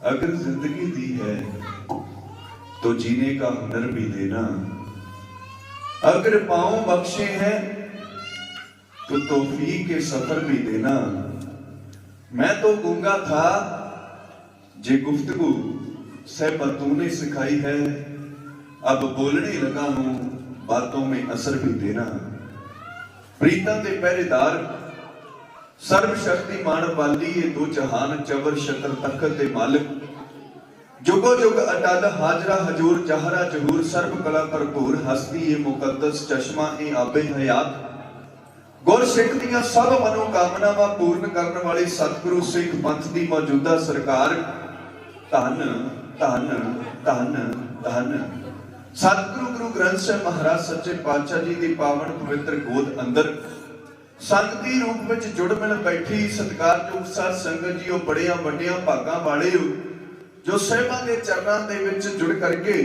अगर जिंदगी दी है तो जीने का हुनर भी देना, अगर पाँव बख्शे हैं तो तौफीक के सफर भी देना। मैं तो गूंगा था जे गुफ्तगू सहबत तूने सिखाई है, अब बोलने लगा हूं बातों में असर भी देना। प्रीतां दे पहरेदार सर्वशक्तिमान वाली ये दो जहान चवर शतर तखत दे मालिक, जुगो जुग अटल हाजरा हजूर जहरा जहूर सर्व कला भरपूर हस्ती ये मुकद्दस चश्मा ए आबे हयात, गुर सिख दियां सब मनोकामनावां पूर्ण करने वाले सतगुरु सिख पंथ दी मौजूदा सरकार। धन धन धन धन सतगुरु गुरु ग्रंथ साहिब महाराज सच्चे पातशाह जी की पावन पवित्र गोद अंदर संगती रूप में जुड़ मिल बैठी सत्कारयोग साध संगत जी, बड़िया वड्डिया भागां वाले जो साहिबां दे चरनां दे विच जुड़ करके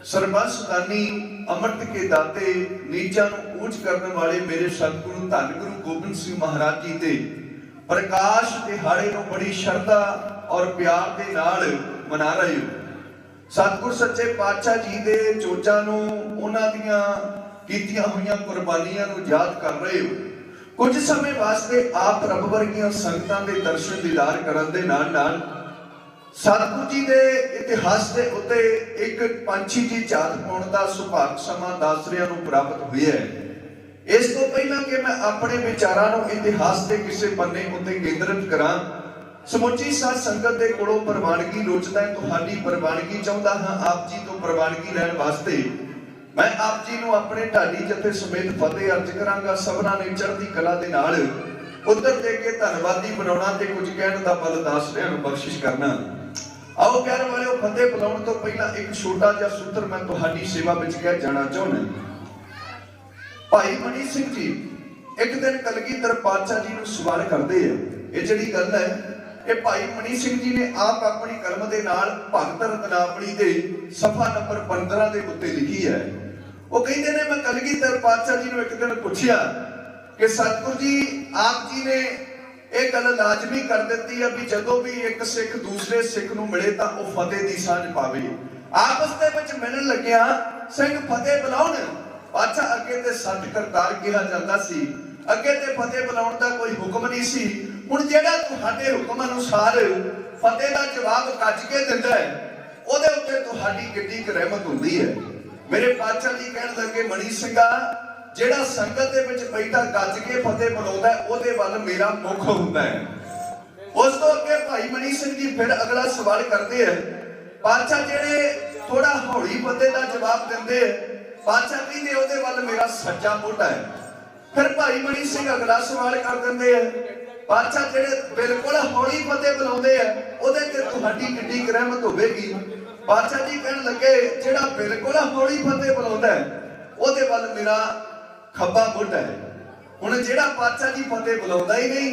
सरबंस दानी अमृत के दाते नीचा नूं ऊंच करने वाले मेरे सतगुरु धन गुरु गोबिंद सिंह महाराज जी दे प्रकाश दिहाड़े नूं बड़ी श्रद्धा और प्यार दे नाल मना रहे हो। सतगुर सच्चे पातशाह जी दे चोजां नूं उन्हां दियां कीतियां होईयां कुर्बानियां नूं याद कर रहे हो। कुछ समय वास्ते आप रब वर्गियां संगतां दे दर्शन दीदार करन दे नाल नाल सतगुर जी दे इतिहास दे उत्ते एक पंछी जी झात पाउण दा सुभाग समा दासरियां नूं प्राप्त होया है। इस तो पहला कि मैं अपने विचारां नूं इतिहास दे किसे पन्ने उत्ते केंद्रित करां, समुची साध संगत दे कोलों प्रवानगी लोचदा है। तुहाडी प्रवानगी चाहुंदा हां आप जी तो प्रवानगी लैण वास्ते मैं आप जी नूं अपने ढाडी जथे समेत फतेह अर्ज करांगा। सबना ने चढ़दी कला दे नाल उधर दे के धन्नवादी बनाउणा ते कुछ कहण दा बल दासरियां नूं बख्शिश करना। आओ प्यार वालिओ, फतेह बुलाउण तो पहला एक छोटा जिहा सूत्र मैं तुहाडी सेवा विच कह जाना चाहुंदा। भाई मनी सिंह जी एक दिन कलगीधर पातशाह जी नूं सवाल करदे आ। ये जिहड़ी गल है ये भाई मनी सिंह जी ने आप अपनी कलम दे नाल भगत रत्नावली दे सफा नंबर 15 दे उत्ते लिखी है। वो कहते ने मैं कलगीधर पातशाह जी नूं एक दिन पूछया कि सतगुर जी आप जी ने एक गल लाजमी कर दी है भी जदों भी एक सिख दूसरे सिख नूं मिले तां ओह फतेह दी सांझ पावे। आपस दे विच मिलण लग्या सिंह फतेह बुलाउण। पातशाह अगे ते सत करतार कहा जांदा सी, अगे ते फतेह बुलाउण दा कोई हुक्म नहीं सी। हुण जेड़ा तुहाडे हुक्म अनुसार फतेह दा जवाब कज के दिंदा है ओहदे उत्ते तुहाडी किड्डी क रहमत हुंदी है। मेरे पातशाह जी कहण लगे मणी सिंघा जेड़ा संगत दे विच बैठा गज के फतेह बुलाउंदा है ओहदे वल मेरा मुख हुंदा है। उस तो अगे भाई मनी सिंह जी फिर अगला सवाल करते हैं। पातशाह जेड़े थोड़ा हौली फतेह दा जवाब दिंदे पातशाह कहंदे ओहदे वल मेरा सच्चा मोढा है। फिर भाई मनी सिंह अगला सवाल कर दिंदे हैं। पातशाह जेड़े बिल्कुल हौली फतेह बुलाउंदे आ ओहदे ते तुहाडी किड्डी क रहमत होवेगी। पातशाह जी कहण लगे जेड़ा बिल्कुल हौली फतेह बुलाउंदा है ओहदे वल मेरा खब्बा मोढा है। हुण जेड़ा पातशाह जी फतेह बुलाउंदा ही नहीं,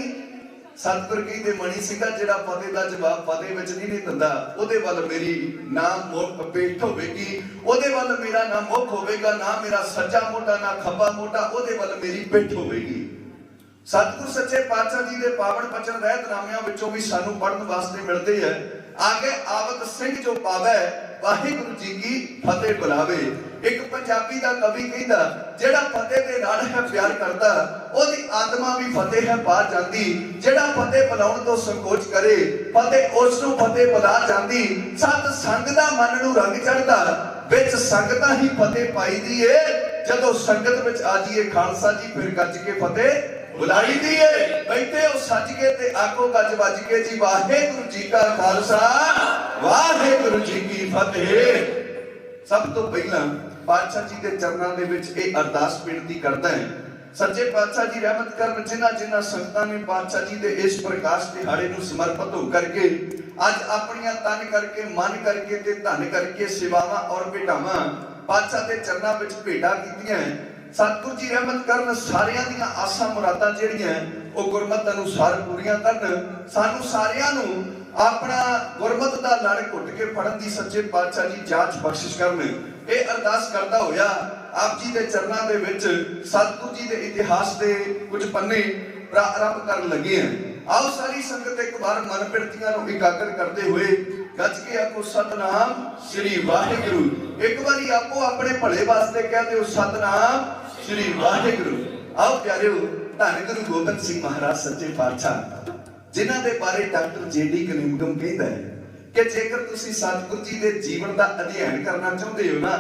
सतगुर कहंदे मणी सिंघा जेड़ा फतेह दा जवाब फतेह विच नहीं दिंदा ओहदे वल मेरी ना मुख पेठ होवेगी, ओहदे वल मेरा ना मुख होवेगा, ना मेरा सच्चा मोढा ना खब्बा मोढा, ओहदे वल मेरी पिठ होवेगी। सतगुर सच्चे पातशाह जी दे पावन बचन रहतनामियां विचों भी सानू पढ़न वास्ते मिलदे है। आगे आवत सिंह जो पावे वाहिगुरु जी की फतेह बुलावे। एक पंजाबी दा कवि कहंदा जेड़ा फतेह दे नाल है प्यार करदा ओदी आत्मा भी फतेह है पा जांदी। जेड़ा फतेह बुलाउण तो संकोच करे फतेह उस नूं फतेह बुला जांदी। सत संग दा मन नूं रंग चढ़दा विच संगतां ही फतेह पाई दी है। जदों संगत विच आ जाईए खालसा जी फिर गज के फतेह बुलाई दी है। बैठे हो सज के ते आखो गज वज के जी वाहेगुरु जी का खालसा वाहेगुरु जी की फतेह। सब तो पहला पातशाह जी के चरनां दे विच इह अरदास बेनती करदा है सच्चे पातशाह जी रहमत करन जिन्हां जिन्हां संगतां ने पातशाह जी दे इस प्रकाश दिहाड़े नूं समर्पित हो करके अज अपनियां तन करके मन करके ते धन करके सेवावां और भेटावां पातशाह दे चरनां विच भेटा कीतियां। सतगुर जी रहमत करन सारियां दियां आसां मुरादां जिहड़ियां ओह गुरमत अनुसार पूरीआं करन। सानू सारियां नूं अपना गुरमत दा लड़ घुट के फड़न दी सच्चे पातशाह जी जांच बख्शिश करन। ਇਹ ਅਰਦਾਸ ਕਰਦਾ ਹੋਇਆ ਆਪ ਜੀ ਦੇ ਚਰਨਾਂ ਦੇ ਵਿੱਚ ਸਤਿਗੁਰੂ ਜੀ ਦੇ ਇਤਿਹਾਸ ਦੇ ਕੁਝ ਪੰਨੇ प्रारंभ कर लगे हैं। आओ सारी संगत एक बार मन बिरतियां नूं इकागर करते हुए गज के आखो सतनाम श्री वाहिगुरु। एक बारी आपो अपने भले वास्ते कह दिओ सतनाम श्री वाहिगुरु। आओ प्यारिओ, धन गुरु गोबिंद सिंह महाराज सच्चे पातशाह जिन्हां दे बारे डॉक्टर जेडी कनिमगम कहंदा है कि जेकर तुसीं सतगुरु जी दे जीवन दा अध्ययन करना चाहुंदे हो ना,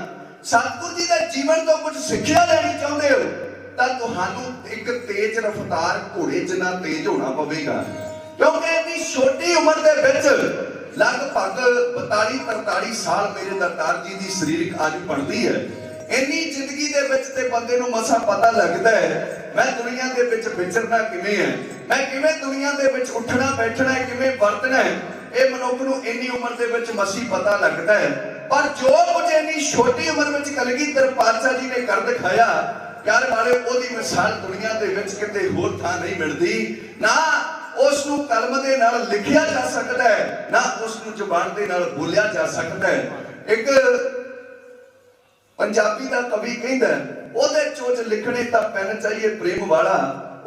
सतगुरु जी दे जीवन तो कुछ सिੱਖਿਆ ਲੈਣੀ ਚਾਹੁੰਦੇ ਹੋ ਤਾਂ ਤੁਹਾਨੂੰ ਇੱਕ ਤੇਜ਼ ਰਫ਼ਤਾਰ ਘੋੜੇ ਜਿੰਨਾ ਤੇਜ਼ ਹੋਣਾ ਪਵੇਗਾ, ਕਿਉਂਕਿ ਇੰਨੀ ਛੋਟੀ ਉਮਰ ਦੇ ਵਿੱਚ ਲਗਭਗ 42-43 ਸਾਲ ਮੇਰੇ ਦਰਤਾਰ ਜੀ ਦੀ ਸਰੀਰਕ ਆਯੂ ਬਣਦੀ ਹੈ। ਇੰਨੀ ਜ਼ਿੰਦਗੀ ਦੇ ਵਿੱਚ ਤੇ ਬੰਦੇ ਨੂੰ ਮਸਾ ਪਤਾ ਲੱਗਦਾ ਹੈ ਮੈਂ ਦੁਨੀਆ ਦੇ ਵਿੱਚ ਵਿਚਰਨਾ ਕਿਵੇਂ ਹੈ, ਮੈਂ ਕਿਵੇਂ ਦੁਨੀਆ ਦੇ ਵਿੱਚ ਉੱਠਣਾ ਬੈਠਣਾ ਹੈ, ਕਿਵੇਂ ਵਰਤਣਾ ਹੈ, ਇਹ ਮਨੁੱਖ ਨੂੰ ਇੰਨੀ ਉਮਰ ਦੇ ਵਿੱਚ ਮਸੀ ਪਤਾ ਲੱਗਦਾ ਹੈ। ਪਰ ਜੋ ਕੁਝ ਇੰਨੀ ਛੋਟੀ ਉਮਰ ਵਿੱਚ ਕਲਗੀਧਰ ਪਾਤਸ਼ਾਹ ਜੀ ਨੇ ਕਰ ਦਿਖਾਇਆ, प्यारे वाले ओदी मिसाल दुनिया दे विच किते होर थां नहीं मिलदी। ना उस नूं कलम दे नाल लिखिया जा सकदा है, ना उस नूं जुबान दे नाल बोलिया जा सकदा है। एक पंजाबी दा कवि कहंदा ओदे चोज लिखणे तां पेन चाहिए प्रेम वाला,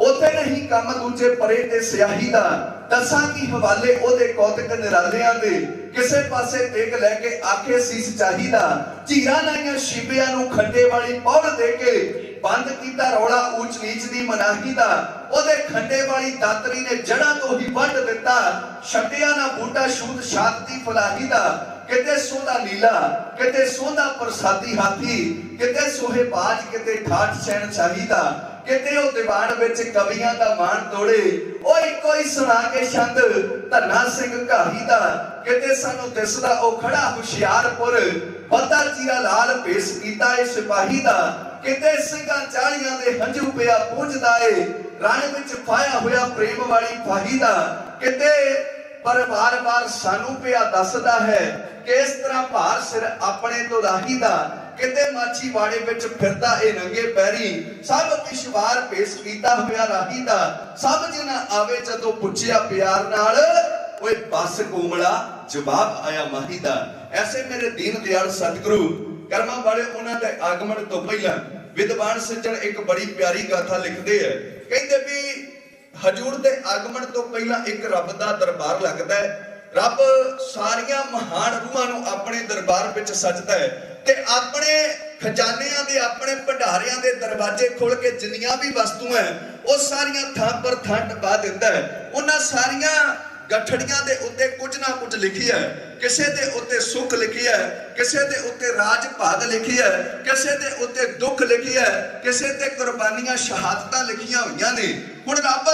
ओथे नहीं काम दूजे परे ते स्याही दा, दसां की हवाले ओदे कौतक निरालियां दे, किसे पासे टेक लैके आखे सीस चाहिदा, झीरा नाइयां शिबियां नूं खंडे वाली पौड़ दे के बंद कीता रौला ऊंच नीच दी मनाही दा, ओदे खंडे वाली दातरी ने जड़ां तो ही वंड दिता, छड्डिया ना बूटा शूद शात दी फलाही दा, किते सोधा नीला किते सोधा प्रसादी हाथी, किते सोहे बाज किते ठाठ शहन चाहिदा, किते ओ दीवान विच कवियां दा मान तोड़े, ओ इको ही सुना के छंद धन्ना सिंह घाही दा, किते सानू दिसदा ओ खड़ा हुशियारपुर, बद्दा चीरा लाल भेस कीता ए सिपाही दा, किते सिंघां चालियां दे हंझू पिया पूंजदा ए, रण विच फाया होया प्रेम वाली फाही दा, किते पर बार-बार सानू पिया दसदा है कि इस तरह भार सिर अपने तो राही दा, किते माछी वाड़े विच फिरदा ए नंगे पैरी, सब विश्वार भेस कीता होया राही दा, सब जिन्हां आवे जदों पुछिया प्यार नाल, ओए बस कोमला जवाब आया माही दा। ऐसे मेरे दीन दयाल सतगुरु कर्मा वाले उन्हां दे आगमन तो पहला विद्वान सज्जन एक बड़ी प्यारी गाथा लिखदे है, कहंदे भी हजूर दे आगमन तो पहला एक रब दा दरबार लगदा है, रब सारियां महान रूहां नूं अपने दरबार विच सजदा है ते अपने खजानियां दे अपने भंडारियां दे दरवाजे खोल के जिन्नियां भी वस्तुआं है ओ सारियां थां पर थां टपा दिंदा है। उन्हां सारियां गठड़ियां दे उत्ते कुछ ना कुछ लिखिया है, किसे दे उत्ते सुख लिखिया है, किसे दे उत्ते राज भाग लिखिया है, किसे दे उत्ते दुख लिखिया है, किसे ते कुर्बानियां शहादतां लिखियां होईयां ने। हुण रब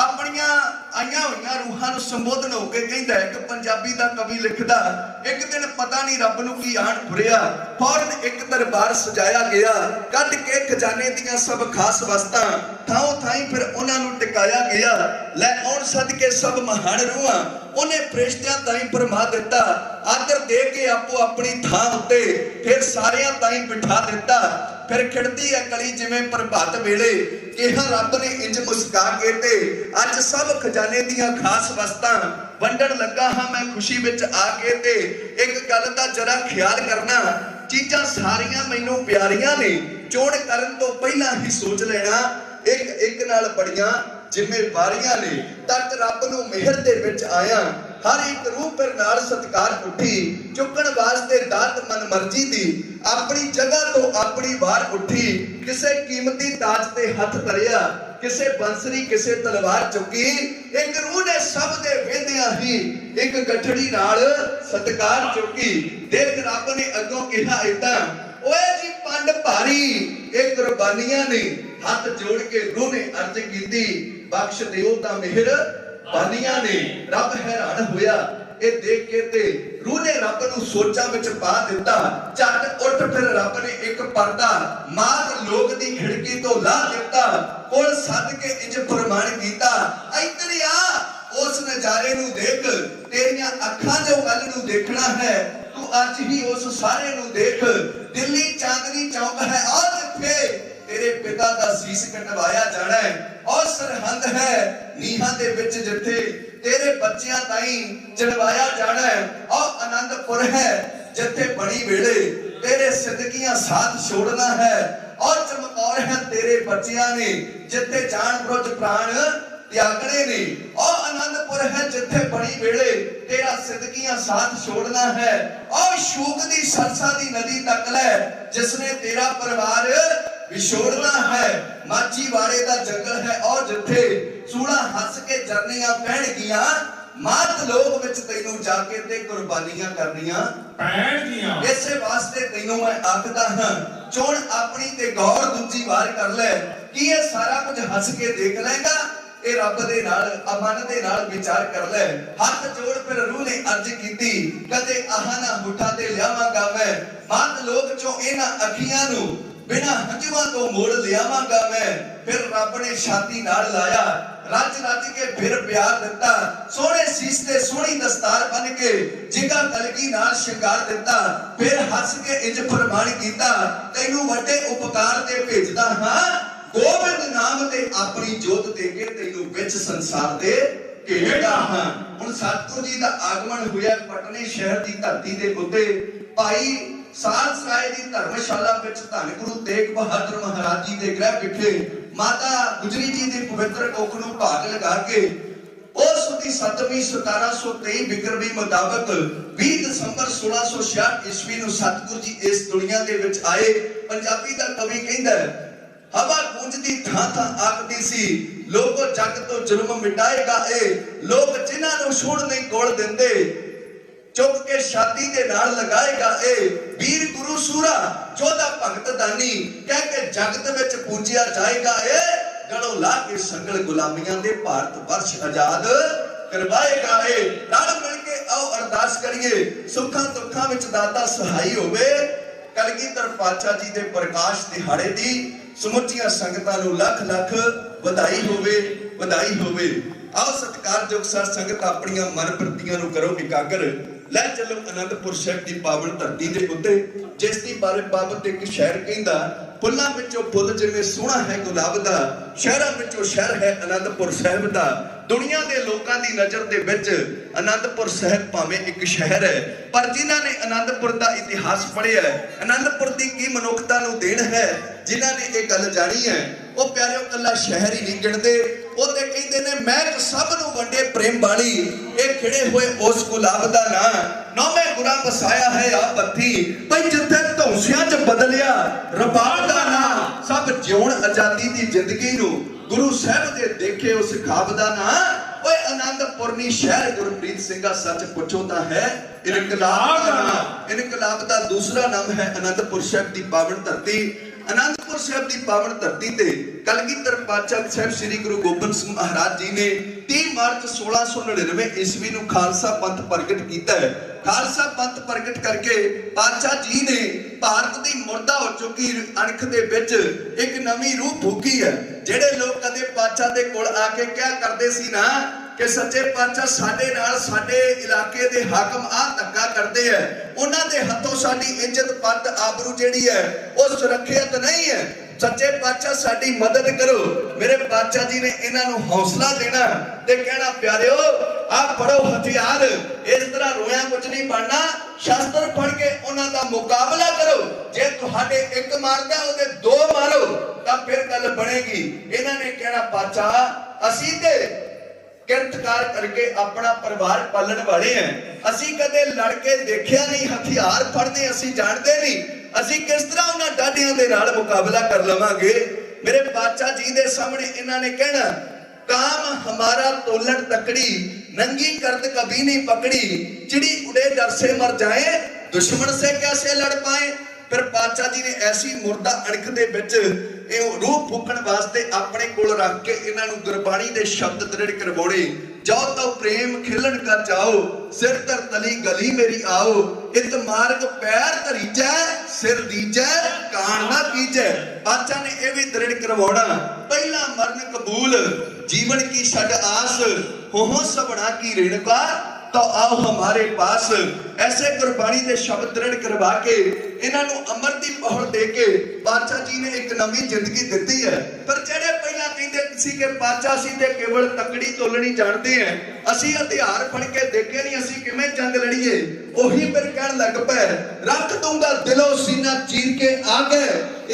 अपनियां आईयां होईयां रूहां नूं संबोधन हो के कहंदा है, एक पंजाबी दा कवि लिखदा, एक दिन पता नहीं रब नूं की आण फुरिया, फौरन एक दरबार सजाया गया, कढ के खजाने दियां सब खास वस्तां थाओ थाई फिर उन्हां नूं टिकाया गया, लै आउण सदके सब महान रूहां उन्हें फरिश्तियां ताईं फरमा दिता, आदर दे के आपो अपनी थां उत्ते फिर सारियां ताईं बिठा दिता, फिर खिड़दी है कली जिवें प्रभात वेले, कहा रब ने इंज मुस्का के ते अज सब खजाने दियां खास वस्तां वंडण लगा हां मैं खुशी विच आके ते, एक गल दा जरा ख्याल करना, चीजां सारियां मैनूं प्यारियां ने, चोण करन तो पहला ही सोच लेना, एक एक नाल बड़ियां जिम्मेवारियां ने, तक रब नूं मेहर दे विच आया, हर एक रूह पर नाल सत्कार उठी, चुकण वास्ते दात मन मर्जी दी, अपनी जगह तो अपनी वार उठी, किसे कीमती ताज ते हथ धरिया, किसे बंसरी किसे तलवार चुकी, एक रूह ने सब दे वेंदियां ही एक गठड़ी नाल सत्कार चुकी। देख रब ने अगों कहा इदां, ओए जी पंड भारी एक कुर्बानियां ने, हाथ जोड़ के रूह ने अर्ज कीती, बख्श दिओ तां मेहर बानियां ने। रब हैरान होया ये देख के ते रूह ने रब नूं सोचां विच पा दिता, झट उठ फिर रब ने एक पर्दा मार लोग दी खिड़की तो ला दिता, कोल सद के इंज फरमान कीता, इधर आ उस नजारे नूं देख, तेरियां अखां जो गल नूं देखना है, तू अज ही उस सारे नूं देख, दिल्ली चांदनी चौक है और जिथे तेरे पिता दा सीस कटवाया जाना है, और सरहंद है नीहां दे विच जिथे तेरे बच्चियां ताई चढ़वाया जाना है, और आनंदपुर है जिथे बड़ी वेले तेरे सिदकियां साथ छोड़ना है, और चमकौर है तेरे बच्चियां ने जिथे जान बुझ प्राण त्यागने ने। और आनंदपुर है जिथे बड़ी वेले तेरा सिदकियां साथ छोड़ना है। और शूक दी सरसा दी नदी तक ले जिसने तेरा परिवार विछोड़ना है। माची वाले दा जंगल है और जिथे सूड़ा हस के जरनियां पैण गियां मात लोग विच तैनू जाके ते कुर्बानियां करनियां पैण गियां। इसे वास्ते तैनू मैं आखदा हां चुन अपनी ते गौर दूजी वार कर ले कि ये सारा कुछ हस के देख लेगा। ये रब दे नाल मन दे नाल विचार कर ले। हाथ जोड़ फिर रूह ने अर्ज कीती कदे आह ना होठा ते लियावांगा मैं। मात लोग चों इन्हां अखियां नू बिना हंजुआं तो मोड़ लियावांगा मैं। फिर रब ने छाती नाल लाया रज रज के फिर प्यार दिता। सोहने सीस ते सोहनी दस्तार बन के जिगा कलगी नाल शिंगार दिता। फिर हस के इंज फरमान कीता तैनू वड्डे उपकार ते भेजदा हां। गोबिंद नाम ते अपनी जोत दे के तैनू विच संसार दे घेरदा हां। हुण सतगुरु जी दा आगमन होया पटने शहर दी धरती दे उत्ते। भाई सालसराय दी धर्मशाला विच धन गुरु तेग बहादुर महाराज जी दे गृह विखे माता गुजरी जी दी पवित्र कोख नूं भाग लगा के उस दी 7वीं 1723 विक्रमी मुताबिक 20 दसंबर 1666 ईस्वी नूं सतगुरु जी इस दुनिया दे विच आए। पंजाबी दा कवि कहंदा हवा गूंजदी थां थां आखदी सी लोगो जग तो जुर्म मिटाएगा ए। लोग जिन्हां नूं छुड़ नहीं कोल दिंदे चुक के छाती दे नाल लगाएगा ए। वीर गुरु सूरा जोधा भगत दानी कह के जगत विच पूजिया जाएगा ए। गलों ला के संगल गुलामियां दे भारत वर्ष आजाद करवाएगा ए। नाल मिल के आओ अरदास करिए सुखां दुखां विच दाता सहाई होवे। कलगीधर पातशाह जी दे प्रकाश दिहाड़े दी समुचिया संगतां नूं लख लख ਵਧਾਈ होवे ਵਧਾਈ होवे। आओ सत्कारयोग साध संगत अपनियां मन वृत्तियां नूं करो इकागर। ਲੈ ਚੱਲੋ ਅਨੰਦਪੁਰ ਸਾਹਿਬ ਦੀ ਪਾਵਨ ਧਰਤੀ ਦੇ ਉੱਤੇ ਜਿਸ ਦੀ ਬਾਰੇ ਬਾਬਤ ਇੱਕ ਸ਼ਾਇਰ ਕਹਿੰਦਾ ਫੁੱਲਾਂ ਵਿੱਚੋਂ ਫੁੱਲ ਜਿਵੇਂ ਸੋਹਣਾ ਹੈ ਗੁਲਾਬ ਦਾ ਸ਼ਹਿਰਾਂ ਵਿੱਚੋਂ ਸ਼ਹਿਰ ਹੈ ਅਨੰਦਪੁਰ ਸਾਹਿਬ ਦਾ। ਦੁਨੀਆ ਦੇ ਲੋਕਾਂ ਦੀ ਨਜ਼ਰ ਦੇ ਵਿੱਚ ਅਨੰਦਪੁਰ ਸਾਹਿਬ ਭਾਵੇਂ ਇੱਕ ਸ਼ਹਿਰ ਹੈ ਪਰ ਜਿਨ੍ਹਾਂ ਨੇ ਅਨੰਦਪੁਰ ਦਾ ਇਤਿਹਾਸ ਪੜ੍ਹਿਆ ਹੈ ਅਨੰਦਪੁਰ ਦੀ ਕੀ ਮਨੁੱਖਤਾ ਨੂੰ ਦੇਣ ਹੈ ਜਿਨ੍ਹਾਂ ਨੇ ਇਹ ਗੱਲ ਜਾਣੀ ਹੈ ਉਹ ਪਿਆਰਿਓ ਕੱਲਾ ਸ਼ਹਿਰ ਹੀ ਨਹੀਂ ਗਿਣਦੇ। ਉਹ ਤੇ ਕਹਿੰਦੇ ਨੇ ਮਹਿਕ ਸਭ ਨੂੰ ਵੰਡੇ ਪ੍ਰੇਮ ਵਾਲੀ ਇਹ ਖਿੜੇ ਹੋਏ ਉਸ ਗੁਲਾਬ ਦਾ ਨਾਂ ਨੌਵੇਂ ਗੁਰਾਂ ਵਸਾਇਆ ਹੈ ਆ ਬੱਤੀ ਭਈ ਜਿੱਥੇ ਧੌਂਸਿਆਂ 'ਚ ਬਦਲਿਆ ਰਬਾਬ ਦਾ ਨਾਂ ਸਭ ਜਿਉਣ ਆਜ਼ਾਦੀ ਦੀ ਜ਼ਿੰਦਗੀ ਨੂੰ ਗੁਰੂ ਸਾਹਿਬ ਦੇ ਦੇਖੇ ਉਸ ਖਾਬ ਦਾ ਨਾਂ। ਓਏ ਆਨੰਦਪੁਰਨੀ ਸ਼ਹਿਰ ਗੁਰਪ੍ਰੀਤ ਸਿੰਘਾ ਸੱਚ ਪੁੱਛੋ ਤਾਂ ਹੈ ਇਨਕਲਾਬ ਦਾ ਨਾਂ। ਇਨਕਲਾਬ ਦਾ ਦੂਸਰਾ ਨਾਮ ਹੈ ਆਨੰਦਪੁਰ ਸਾਹਿਬ ਦੀ ਪਾਵਨ ਧਰਤੀ। आनंदपुर साहब की पावन धरती ते कलगीधर पातशाह साहब श्री गुरु गोबिंद सिंह महाराज जी ने 30 मार्च 1699 ईस्वी नूं खालसा पंथ प्रगट किया है। खालसा पंथ प्रगट करके पातशाह जी ने भारत की मुर्दा हो चुकी अणख दे विच एक नवी रूह फूकी है। जेड़े लोग कदे पातशाह दे कोल आके क्या करते सी ना कि सच्चे पातशाह साडे नाल साडे इलाके दे हाकम आ धक्का करते हैं उन्हां दे हथों साडी इज्जत पत आबरू जेड़ी है वो सुरक्षित नहीं है। सच्चे पातशाह साडी मदद करो। मेरे पातशाह जी ने इन्हां नूं हौसला देना ते कहना प्यारिओ आ पढ़ो हथियार इस तरह रोया कुछ नहीं बनना शास्त्र पढ़ के उन्हां दा मुकाबला करो। जे तुहाडे एक मारदा ओदे दो मारो तां फिर गल बनेगी। इन्हां ने कहना पातशाह असीं ते किरतकार करके अपना परिवार पालन वाले हैं असी कदे लड़के देखिया नहीं हथियार फड़ने असी जानते नहीं असी किस तरह उन्हां डाडियां दे नाल मुकाबला कर लवांगे। मेरे पातशाह जी दे सामने इन्हां ने कहना काम हमारा तोलन तकड़ी नंगी करद कभी नहीं पकड़ी चिड़ी उड़े डर से मर जाए दुश्मन से कैसे लड़ पाए। फिर पातशाह जी ने ऐसी मुर्दा अणख दे विच रूह फूकण वास्ते अपने कोल रख के इन्हां नूं गुरबाणी दे शब्द दृढ़ करवाउणे। जाओ तो प्रेम खिलन कर जाओ सिर तर तली गली मेरी आओ इत मार्ग पैर धरीजै सिर दीजै कान ना कीजै। पातशाह ने यह भी दृढ़ करवाउणा पहला मरण कबूल जीवन की छड आस हो सबना की रेणुका तो आओ हमारे पास। ऐसे गुरबाणी के शब्द दृढ़ करवा के इन्हां नूं अमर दी पहल दे के पातशाह जी ने एक नवी जिंदगी दी है। पर जेड़े पहला कहंदे सी कि पातशाह सी ते केवल तकड़ी तोलनी जानते हैं असी हथियार फड़ के देखे नहीं असी किवें जंग लड़ीए ओही फिर कहण लग पे रख दूंगा दिलों सीना चीर के आगे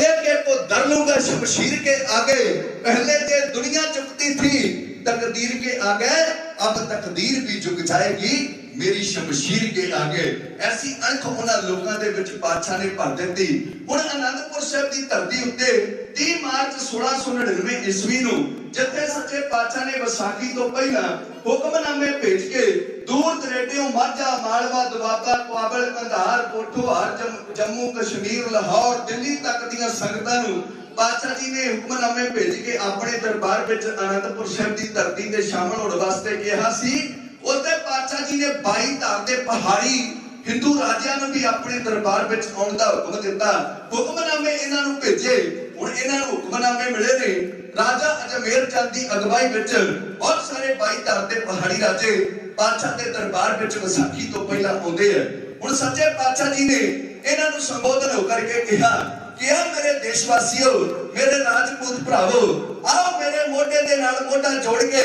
एक एक को धर लूंगा शमशीर के आगे। पहले जे दुनिया चुकती थी तकदीर के आगे अब तकदीर भी झुक जाएगी मेरी शमशीर के आगे। ऐसी अणख उन्हां लोकां दे विच पातशाह ने भर दित्ती। हुण आनंदपुर साहिब दी धरती उत्ते 30 मार्च 1699 ईस्वी नूं जिथे सच्चे पातशाह ने विसाखी तो पहला हुक्मनामे भेज के दूर दरेडियों माझा मालवा दुआबा काबल कंधार पोठोहार जम्मू कश्मीर लाहौर दिल्ली तक दीयां संगतां नूं पातशाह जी ने हुक्मनामे भेज के अपने दरबार विच आनंदपुर साहिब दी धरती ते शामिल होण वास्ते कहा सी। उसते पातशाह जी ने 22 धार दे पहाड़ी हिंदू राजियां नूं भी अपने दरबार विच आउण दा हुक्म दिता। हुक्मनामे इन्हां नूं भेजे। हुण इन्हां नूं हुक्मनामे मिले ने राजा अजमेर चंद दी अगवाई विच बहुत सारे 22 धार दे पहाड़ी राजे पातशाह दे दरबार विच विसाखी तो पहला आउंदे हैं। हुण सच्चे पातशाह जी ने इन्हां नूं संबोधन होकर के कहा कि मेरे देशवासियों मेरे राजपूत भरावो आओ मेरे मोढे दे नाल मोढा जोड़ के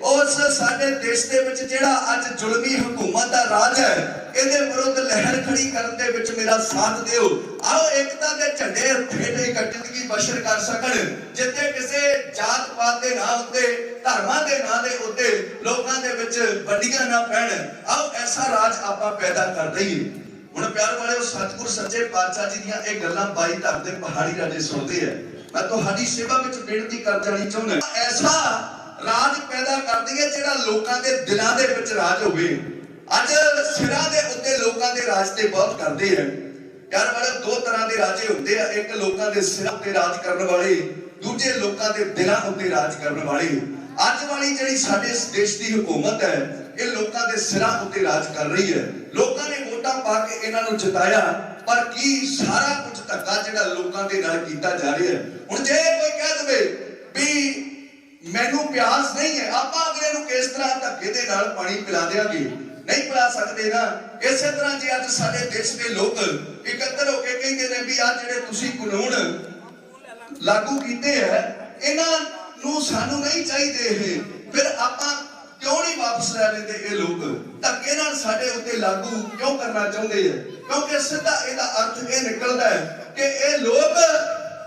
उस साडे देश दे विच जिहड़ा अज जुल्मी हुकूमत दा राज है इहदे विरुद्ध लहर खड़ी करन दे विच मेरा साथ दिओ। आओ एकता दे झंडे हेठ इकट्ठ जिंदगी बशर कर सकण जिथे किसी जात पात दे नां उत्ते धर्मां दे नां दे उत्ते लोकां दे विच वंडियां ना पैण। आओ ऐसा राज आपां पैदा कर दईए। हुण प्यार वाले सतगुर सच्चे पातशाह जी दीयां इह गल्लां 22 धर दे पहाड़ी राजे सुणदे हैं। मैं तुहाडी सेवा विच बेनती कर जानी चाहुंदा ऐसा राज पैदा कर दईए जिहड़ा लोकां दे दिलां दे विच राज होवे। अज सिरां दे उत्ते लोकां दे राज ते बहुत करदे हैं। प्यार वाले दो तरह दे राजे हुंदे आ एक लोकां दे सिरां ते राज करन वाले दूजे लोकां दे दिलां उत्ते राज करन वाले। अज वाली जिहड़ी साडे देश दी हुकूमत है ये लोकां दे सिरां उत्ते राज कर रही है। लोकां ने वोटां पा के इन्हां नूं जिताया पर की सारा कुछ धक्का जिहड़ा लोकां दे नाल कीता जा रहा है। हुण जे कोई कह दवे भी मैनूं प्यास नहीं है आपां अगले नूं किस तरह धक्के दे नाल पानी पिला देंगे नहीं पिला सकते ना। इस तरह जे अज साडे देश दे लोग इकट्ठे होके कहंदे ने भी आ जिहड़े तुसीं कानून लागू कीते है इन्हां नूं सानूं नहीं चाहिए फिर आपां क्यों नहीं वापस लै लेंदे। ये लोग धक्के नाल साडे उत्ते लागू क्यों करना चाहुंदे है क्योंकि सीधा इहदा अर्थ ये निकलदा है कि ये लोग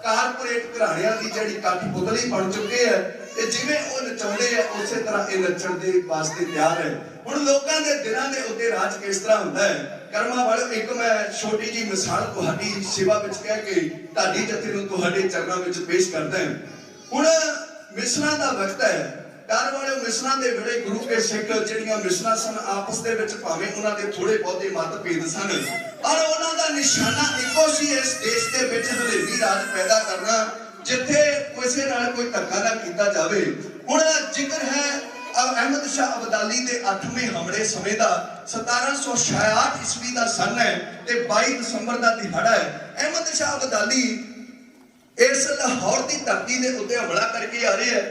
कारपोरेट घराणियां दी जिहड़ी कठपुतली बन चुके हैं। ये जिवें वो नचाउंदे है उसे तरह ये नचण दे वास्ते तैयार है। हुण लोकां दे दिलां दे उत्ते राज किस तरह हुंदा है कर्मा वाले एक मैं छोटी जी मिसाल तुहाडी सेवा विच कह के ढाडी जथे नूं तुहाडे चरणां विच पेश करदा है। हुण मिसलां दा वक्त है प्यार वाले मिसलां दे वेले गुरु के सिख जिहड़ियां मिसलां सन आपस दे विच भावें उन्हां दे थोड़े बहुते मतभेद सन पर उन्हां दा निशाना इक्को सी इस देश दे विच हलेवी राज पैदा करना जिथे किसी नाल कोई धक्का ना कीता जावे। हुण जिक्र है अहमद शाह अब्दाली दे 8वें हमले समय दा 1766 ईस्वी दा सन है ते 22 दिसंबर दा दिहाड़ा है। अहमद शाह अब्दाली इस लाहौर की धरती के उत्ते हमला करके आ रहे हैं।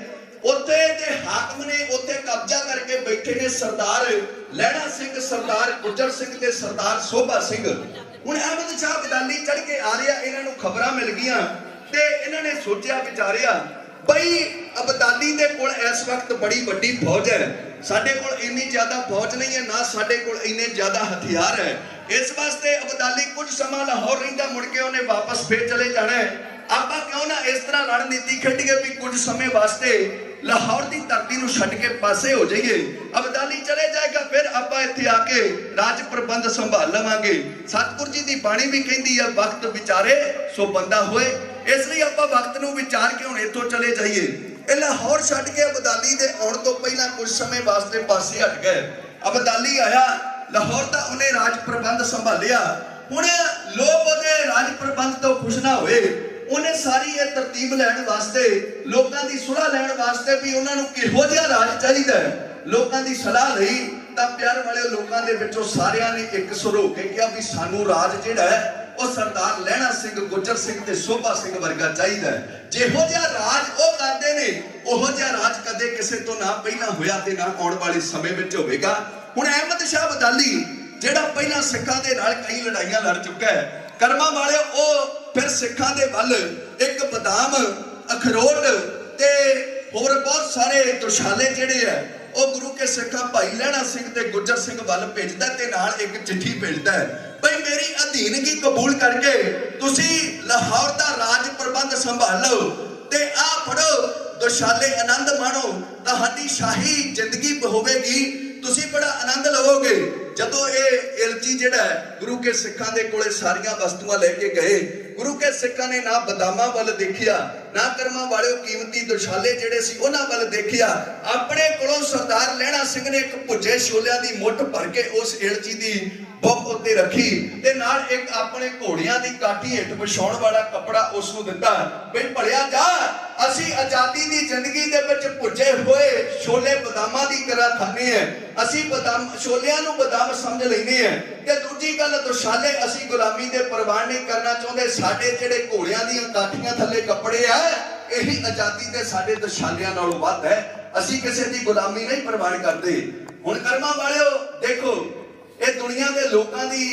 उत्थे दे हाकम ने उत्थे कब्जा करके बैठे ने सरदार लैणा सिंह सरदार गुज्जर सिंह ते सरदार सोभा सिंह। हुण अहमद शाह अब्दाली चढ़ के आ रहा इन्हां नूं खबरां मिल गईयां ते इन्हां ने सोचिया विचारिया बई अब्दाली दे कोल इस वक्त बड़ी वड्डी फौज है साडे कोल इन्नी ज्यादा फौज नहीं है ना साडे कोल इन्ने ज्यादा हथियार है। इस वास्ते अब्दाली कुछ समा लाहौर रहिंदा मुड़ के उन्हें वापस फिर चले जाना है। आपां क्यों ना इस तरह रणनीति खेडीए भी कुछ समय वास्ते लाहौर की धरती नूं छड्ड के पासे हो जाइए। अब्दाली चले जाएगा फिर आपां इत्थे आके राज प्रबंध संभाल लवांगे। सतगुर जी की बाणी भी कहती है वक्त विचारे सो बंदा होए। इसलिए आपां वक्त नूं विचार के हुण इत्थों चले जाइए। ये लाहौर छड्ड के अब्दाली दे आउण तो पहला कुछ समय वास्ते पासे हट गए। अब्दाली आया लाहौर का उन्हें राज प्रबंध संभालिया। हुण लोग उहदे राज प्रबंध तो खुश ना होए। उन्हें सारी ये तरतीब लैण वास्ते लोकां दी सुलह लैण वास्ते भी उन्हां नूं किहो जिहा राज चाहीदा है लोकां दी सलाह लई तां प्यार वाले लोकां दे विचों सारियां ने एक सुर हो के कहा भी सानू राज जिहड़ा है वो सरदार लैणा सिंह गुज्जर सिंह ते शोभा सिंह वर्गा चाहीदा है। जिहो जिहा राज वो करदे ने उहो जिहा राज कदे किसे तो ना पहला होया ते ना आउण वाले समय विच होवेगा। हुण अहमद शाह अब्दाली जिहड़ा पहला सिखां दे नाल कई लड़ाइयां लड़ चुका है कर्मा वाले ओ फिर सिखां दे वल एक बदाम अखरोट ते होर बहुत सारे दुशाले जिहड़े है वो गुरु के सिखां भाई लैणा सिंह ते गुज्जर सिंह वल भेजदा ते नाल एक चिट्ठी भेजदा है भाई मेरी अधीनगी कबूल करके तुसी लाहौर दा राज प्रबंध संभाल लो ते आ पढ़ो ਦੁਸ਼ਾਲੇ ਆਨੰਦ ਮਾਣੋ, ਤੁਹਾਡੀ ਸ਼ਾਹੀ ਜ਼ਿੰਦਗੀ ਹੋਵੇਗੀ, ਤੁਸੀਂ ਬੜਾ ਆਨੰਦ ਲਵੋਗੇ। ਜਦੋਂ ਇਹ ਇਲਚੀ ਜਿਹੜਾ ਗੁਰੂ ਕੇ ਸਿੱਖਾਂ ਦੇ ਕੋਲੇ ਸਾਰੀਆਂ ਵਸਤੂਆਂ ਲੈ ਕੇ ਗਏ, ਗੁਰੂ ਕੇ ਸਿੱਖਾਂ ਨੇ ਨਾ ਬਦਾਮਾਂ ਵੱਲ ਦੇਖਿਆ, ਨਾ ਕਰਮਾਂ ਵਾਲਿਓ ਕੀਮਤੀ ਦੁਸ਼ਾਲੇ ਜਿਹੜੇ ਸੀ ਉਹਨਾਂ ਵੱਲ ਦੇਖਿਆ। ਆਪਣੇ ਕੋਲੋਂ ਸਰਦਾਰ ਲਹਿਣਾ ਸਿੰਘ ਨੇ ਇੱਕ ਭੁੱਜੇ ਛੋਲਿਆਂ ਦੀ ਮੁੱਠ ਭਰ ਕੇ ਉਸ ਇਲਚੀ ਦੀ ਬੁੱਕ ਉੱਤੇ ਰੱਖੀ ਤੇ ਨਾਲ ਇੱਕ ਆਪਣੇ ਘੋੜਿਆਂ ਦੀ ਕਾਠੀ ਹੇਠ ਵਿਛਾਉਣ ਵਾਲਾ ਕੱਪੜਾ ਉਸ ਨੂੰ ਦਿੱਤਾ। ਵੀ ਭਲਿਆ ਜਾ, ਅਸੀਂ ਆਜ਼ਾਦੀ ਦੀ ਜ਼ਿੰਦਗੀ ਦੇ ਵਿੱਚ ਭੁੱਜੇ ਹੋਏ ਛੋਲੇ ਬਦਾਮਾਂ ਦੀ ਤਰ੍ਹਾਂ ਖਾਣੇ ਆ, ਅਸੀਂ ਬਦਾਮ ਛੋਲਿਆਂ ਨੂੰ ਬਦਾਮ ਸਮਝ ਲੈਂਦੇ ਆ। ਤੇ ਦੂਜੀ ਗੱਲ, ਦੁਸ਼ਾਲੇ ਅਸੀਂ ਗੁਲਾਮੀ ਦੇ ਪ੍ਰਵਾਨ ਨਹੀਂ ਕਰਨਾ ਚਾਹੁੰਦੇ। ਸਾਡੇ ਜਿਹੜੇ ਘੋੜਿਆਂ ਦੀਆਂ ਕਾਠੀਆਂ ਥੱਲੇ ਕੱਪੜੇ ਆ, ਇਹੀ ਆਜ਼ਾਦੀ ਦੇ ਸਾਡੇ ਦੁਸ਼ਾਲਿਆਂ ਨਾਲੋਂ ਵੱਧ ਹੈ। ਅਸੀਂ ਕਿਸੇ ਦੀ ਗੁਲਾਮੀ ਨਹੀਂ ਪ੍ਰਵਾਨ ਕਰਦੇ। ਹੁਣ ਕਰਮਾਂ ਵਾਲਿਓ ਦੇਖੋ, ਇਹ ਦੁਨੀਆ ਦੇ ਲੋਕਾਂ ਦੀ